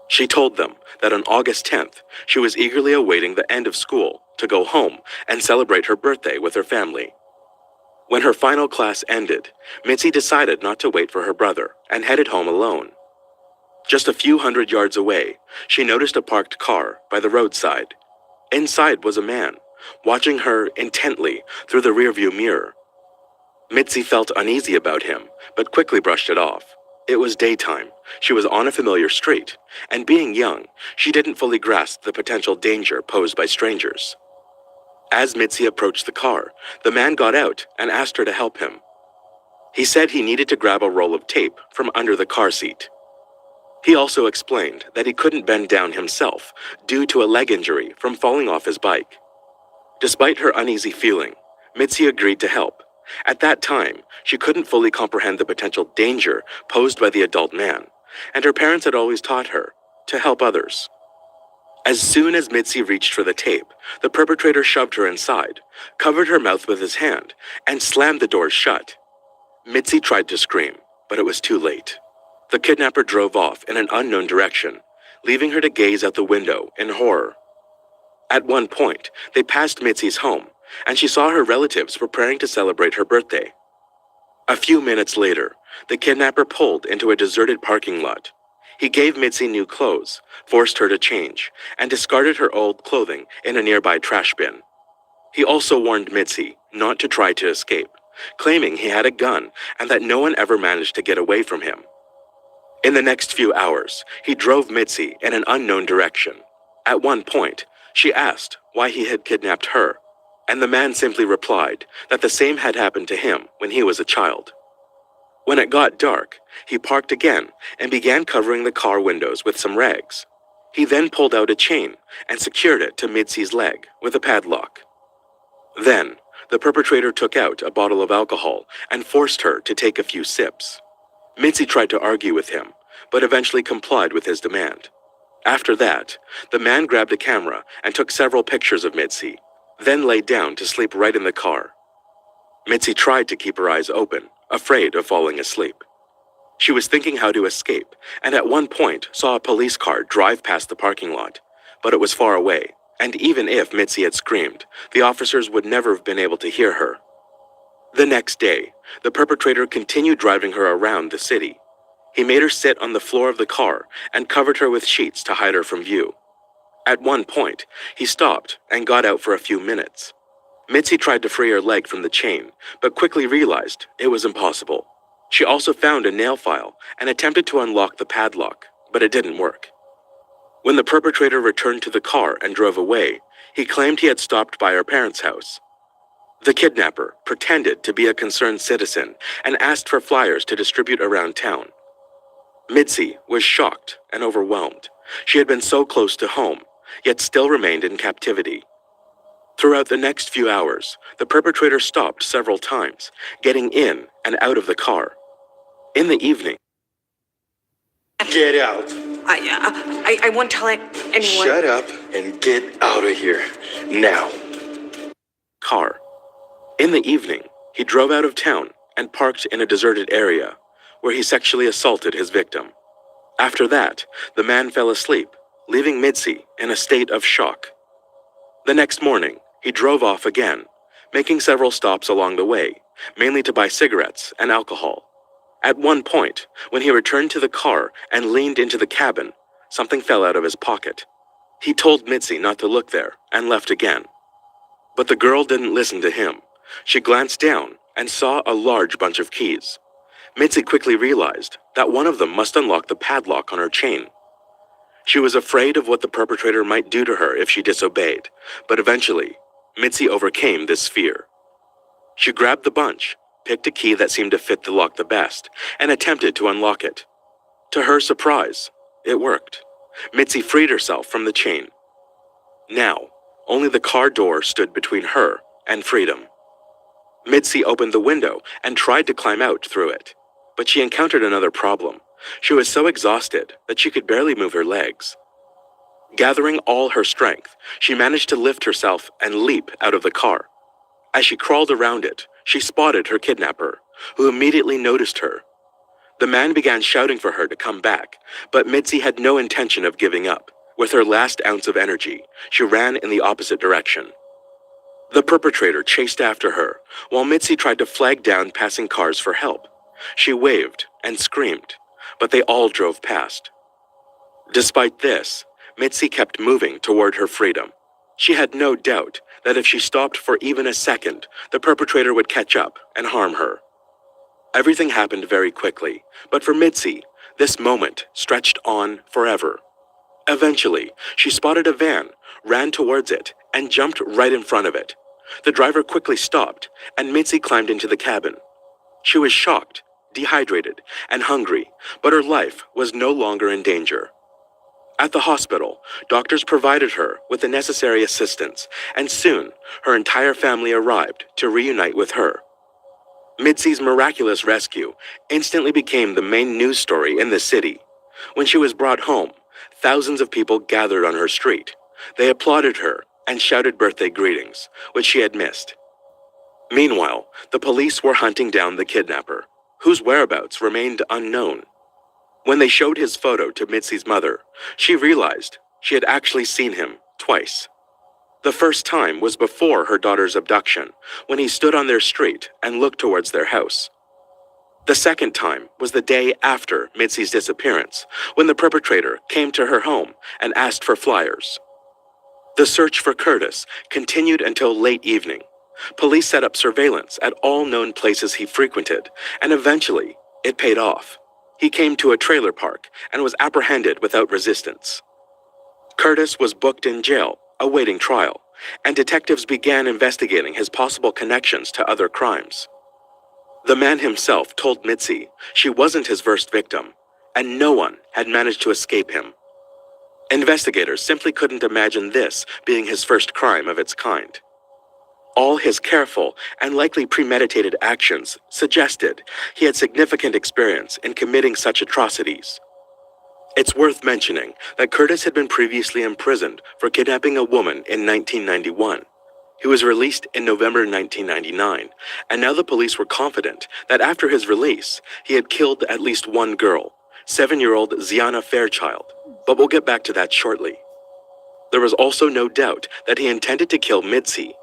She told them that on August 10th, she was eagerly awaiting the end of school to go home and celebrate her birthday with her family. When her final class ended, Mitzi decided not to wait for her brother and headed home alone. Just a few hundred yards away, she noticed a parked car by the roadside. Inside was a man, watching her intently through the rearview mirror. Mitzi felt uneasy about him, but quickly brushed it off. It was daytime, she was on a familiar street, and being young, she didn't fully grasp the potential danger posed by strangers. As Mitzi approached the car, the man got out and asked her to help him. He said he needed to grab a roll of tape from under the car seat. He also explained that he couldn't bend down himself due to a leg injury from falling off his bike. Despite her uneasy feeling, Mitzi agreed to help. At that time, she couldn't fully comprehend the potential danger posed by the adult man, and her parents had always taught her to help others. As soon as Mitzi reached for the tape, the perpetrator shoved her inside, covered her mouth with his hand, and slammed the doors shut. Mitzi tried to scream, but it was too late. The kidnapper drove off in an unknown direction, leaving her to gaze out the window in horror. At one point, they passed Mitzi's home, and she saw her relatives preparing to celebrate her birthday. A few minutes later, the kidnapper pulled into a deserted parking lot. He gave Mitzi new clothes, forced her to change, and discarded her old clothing in a nearby trash bin. He also warned Mitzi not to try to escape, claiming he had a gun and that no one ever managed to get away from him. In the next few hours, he drove Mitzi in an unknown direction. At one point, she asked why he had kidnapped her, and the man simply replied that the same had happened to him when he was a child. When it got dark, he parked again and began covering the car windows with some rags. He then pulled out a chain and secured it to Mitzi's leg with a padlock. Then, the perpetrator took out a bottle of alcohol and forced her to take a few sips. Mitzi tried to argue with him, but eventually complied with his demand. After that, the man grabbed a camera and took several pictures of Mitzi, then laid down to sleep right in the car. Mitzi tried to keep her eyes open, afraid of falling asleep. She was thinking how to escape, and at one point saw a police car drive past the parking lot, but it was far away, and even if Mitzi had screamed, the officers would never have been able to hear her. The next day, the perpetrator continued driving her around the city. He made her sit on the floor of the car and covered her with sheets to hide her from view. At one point, he stopped and got out for a few minutes. Mitzi tried to free her leg from the chain, but quickly realized it was impossible. She also found a nail file and attempted to unlock the padlock, but it didn't work. When the perpetrator returned to the car and drove away, he claimed he had stopped by her parents' house. The kidnapper pretended to be a concerned citizen and asked for flyers to distribute around town. Mitzi was shocked and overwhelmed. She had been so close to home, yet still remained in captivity. Throughout the next few hours, the perpetrator stopped several times, getting in and out of the car. In the evening, Get out. I won't tell anyone. Shut up and get out of here. Now. car. In the evening, he drove out of town and parked in a deserted area, where he sexually assaulted his victim. After that, the man fell asleep, leaving Mitzi in a state of shock. The next morning, he drove off again, making several stops along the way, mainly to buy cigarettes and alcohol. At one point, when he returned to the car and leaned into the cabin, something fell out of his pocket. He told Mitzi not to look there and left again. But the girl didn't listen to him. She glanced down and saw a large bunch of keys. Mitzi quickly realized that one of them must unlock the padlock on her chain. She was afraid of what the perpetrator might do to her if she disobeyed, but eventually, Mitzi overcame this fear. She grabbed the bunch, picked a key that seemed to fit the lock the best, and attempted to unlock it. To her surprise, it worked. Mitzi freed herself from the chain. Now, only the car door stood between her and freedom. Mitzi opened the window and tried to climb out through it, but she encountered another problem. She was so exhausted that she could barely move her legs. Gathering all her strength, she managed to lift herself and leap out of the car. As she crawled around it, she spotted her kidnapper, who immediately noticed her. The man began shouting for her to come back, but Mitzi had no intention of giving up. With her last ounce of energy, she ran in the opposite direction. The perpetrator chased after her, while Mitzi tried to flag down passing cars for help. She waved and screamed, but they all drove past. Despite this, Mitzi kept moving toward her freedom. She had no doubt that if she stopped for even a second, the perpetrator would catch up and harm her. Everything happened very quickly, but for Mitzi, this moment stretched on forever. Eventually, she spotted a van, ran towards it, and jumped right in front of it. The driver quickly stopped, and Mitzi climbed into the cabin. She was shocked, dehydrated, and hungry, but her life was no longer in danger. At the hospital, doctors provided her with the necessary assistance, and soon her entire family arrived to reunite with her. Mitzi's miraculous rescue instantly became the main news story in the city. When she was brought home, thousands of people gathered on her street. They applauded her and shouted birthday greetings, which she had missed. Meanwhile, the police were hunting down the kidnapper, whose whereabouts remained unknown. When they showed his photo to Mitzi's mother, she realized she had actually seen him twice. The first time was before her daughter's abduction, when he stood on their street and looked towards their house. The second time was the day after Mitzi's disappearance, when the perpetrator came to her home and asked for flyers. The search for Curtis continued until late evening. Police set up surveillance at all known places he frequented, and eventually, it paid off. He came to a trailer park and was apprehended without resistance. Curtis was booked in jail, awaiting trial, and detectives began investigating his possible connections to other crimes. The man himself told Mitzi she wasn't his first victim, and no one had managed to escape him. Investigators simply couldn't imagine this being his first crime of its kind. All his careful and likely premeditated actions suggested he had significant experience in committing such atrocities. It's worth mentioning that Curtis had been previously imprisoned for kidnapping a woman in 1991. He was released in November 1999, and now the police were confident that after his release, he had killed at least one girl, 7-year-old Ziana Fairchild, but we'll get back to that shortly. There was also no doubt that he intended to kill Mitzi.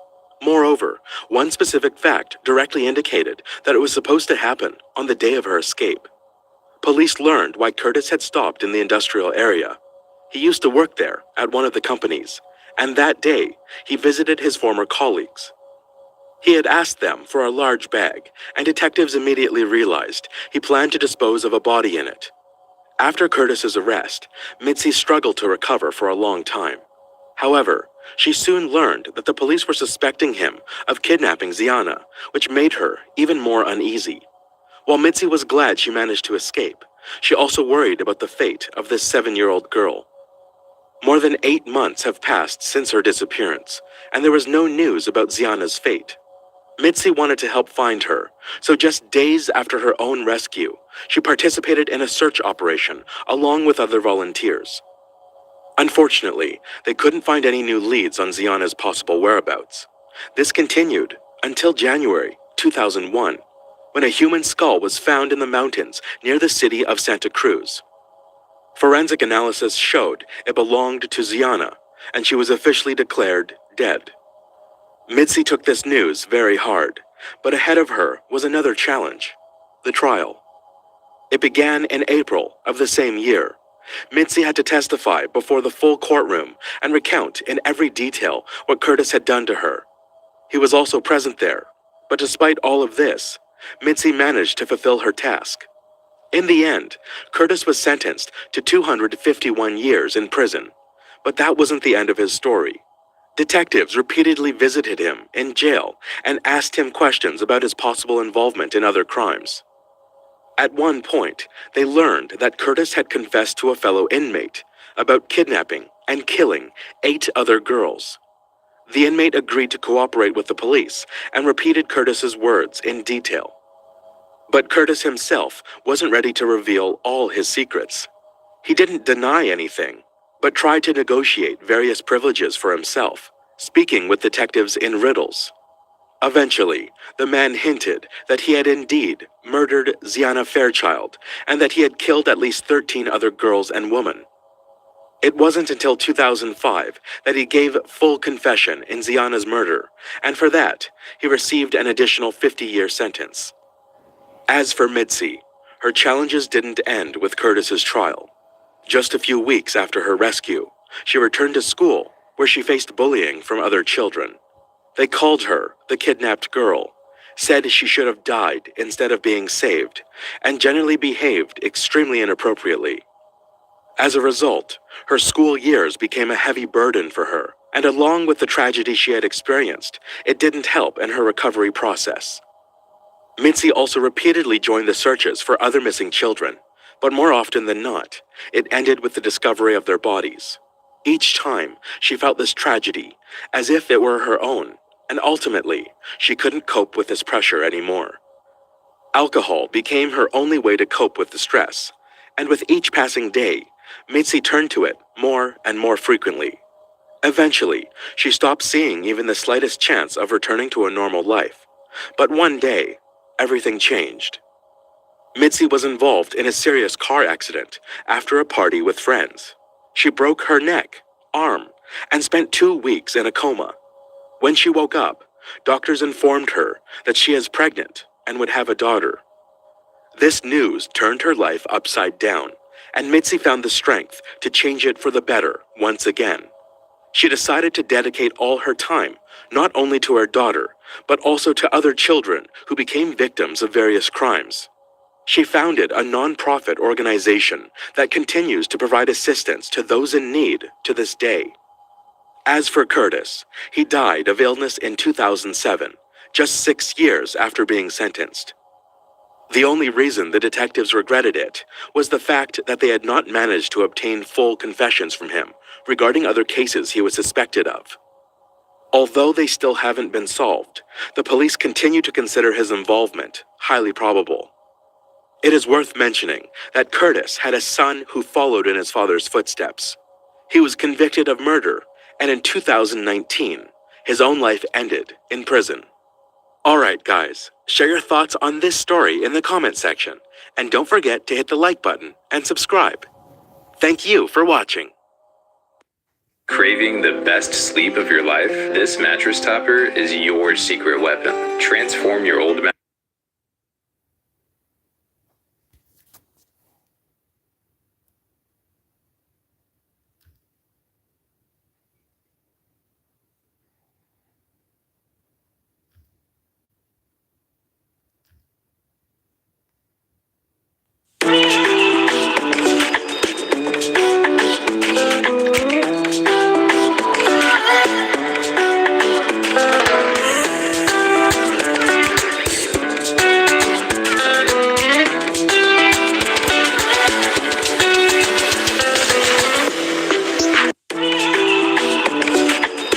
Moreover, one specific fact directly indicated that it was supposed to happen on the day of her escape. Police learned why Curtis had stopped in the industrial area. He used to work there at one of the companies, and that day, he visited his former colleagues. He had asked them for a large bag, and detectives immediately realized he planned to dispose of a body in it. After Curtis's arrest, Mitzi struggled to recover for a long time. However, she soon learned that the police were suspecting him of kidnapping Ziana, which made her even more uneasy. While Mitzi was glad she managed to escape, she also worried about the fate of this 7-year-old girl. More than 8 months have passed since her disappearance, and there was no news about Ziana's fate. Mitzi wanted to help find her, so just days after her own rescue, she participated in a search operation along with other volunteers. Unfortunately, they couldn't find any new leads on Ziana's possible whereabouts. This continued until January 2001, when a human skull was found in the mountains near the city of Santa Cruz. Forensic analysis showed it belonged to Ziana, and she was officially declared dead. Mitzi took this news very hard, but ahead of her was another challenge: the trial. It began in April of the same year. Mitzi had to testify before the full courtroom and recount in every detail what Curtis had done to her. He was also present there, but despite all of this, Mitzi managed to fulfill her task. In the end, Curtis was sentenced to 251 years in prison, but that wasn't the end of his story. Detectives repeatedly visited him in jail and asked him questions about his possible involvement in other crimes. At one point, they learned that Curtis had confessed to a fellow inmate about kidnapping and killing 8 other girls. The inmate agreed to cooperate with the police and repeated Curtis's words in detail. But Curtis himself wasn't ready to reveal all his secrets. He didn't deny anything, but tried to negotiate various privileges for himself, speaking with detectives in riddles. Eventually, the man hinted that he had indeed murdered Ziana Fairchild and that he had killed at least 13 other girls and women. It wasn't until 2005 that he gave full confession in Ziana's murder, and for that, he received an additional 50-year sentence. As for Mitzi, her challenges didn't end with Curtis's trial. Just a few weeks after her rescue, she returned to school, where she faced bullying from other children. They called her the kidnapped girl, said she should have died instead of being saved, and generally behaved extremely inappropriately. As a result, her school years became a heavy burden for her, and along with the tragedy she had experienced, it didn't help in her recovery process. Mitzi also repeatedly joined the searches for other missing children, but more often than not, it ended with the discovery of their bodies. Each time, she felt this tragedy, as if it were her own, and ultimately, she couldn't cope with this pressure anymore. Alcohol became her only way to cope with the stress, and with each passing day, Mitzi turned to it more and more frequently. Eventually, she stopped seeing even the slightest chance of returning to a normal life. But one day, everything changed. Mitzi was involved in a serious car accident after a party with friends. She broke her neck, arm, and spent 2 weeks in a coma. When she woke up, doctors informed her that she is pregnant and would have a daughter. This news turned her life upside down, and Mitzi found the strength to change it for the better once again. She decided to dedicate all her time not only to her daughter, but also to other children who became victims of various crimes. She founded a non-profit organization that continues to provide assistance to those in need to this day. As for Curtis, he died of illness in 2007, just 6 years after being sentenced. The only reason the detectives regretted it was the fact that they had not managed to obtain full confessions from him regarding other cases he was suspected of. Although they still haven't been solved, the police continue to consider his involvement highly probable. It is worth mentioning that Curtis had a son who followed in his father's footsteps. He was convicted of murder, and in 2019, his own life ended in prison. Alright guys, share your thoughts on this story in the comment section, and don't forget to hit the like button and subscribe. Thank you for watching. Craving the best sleep of your life? This mattress topper is your secret weapon. Transform your old mattress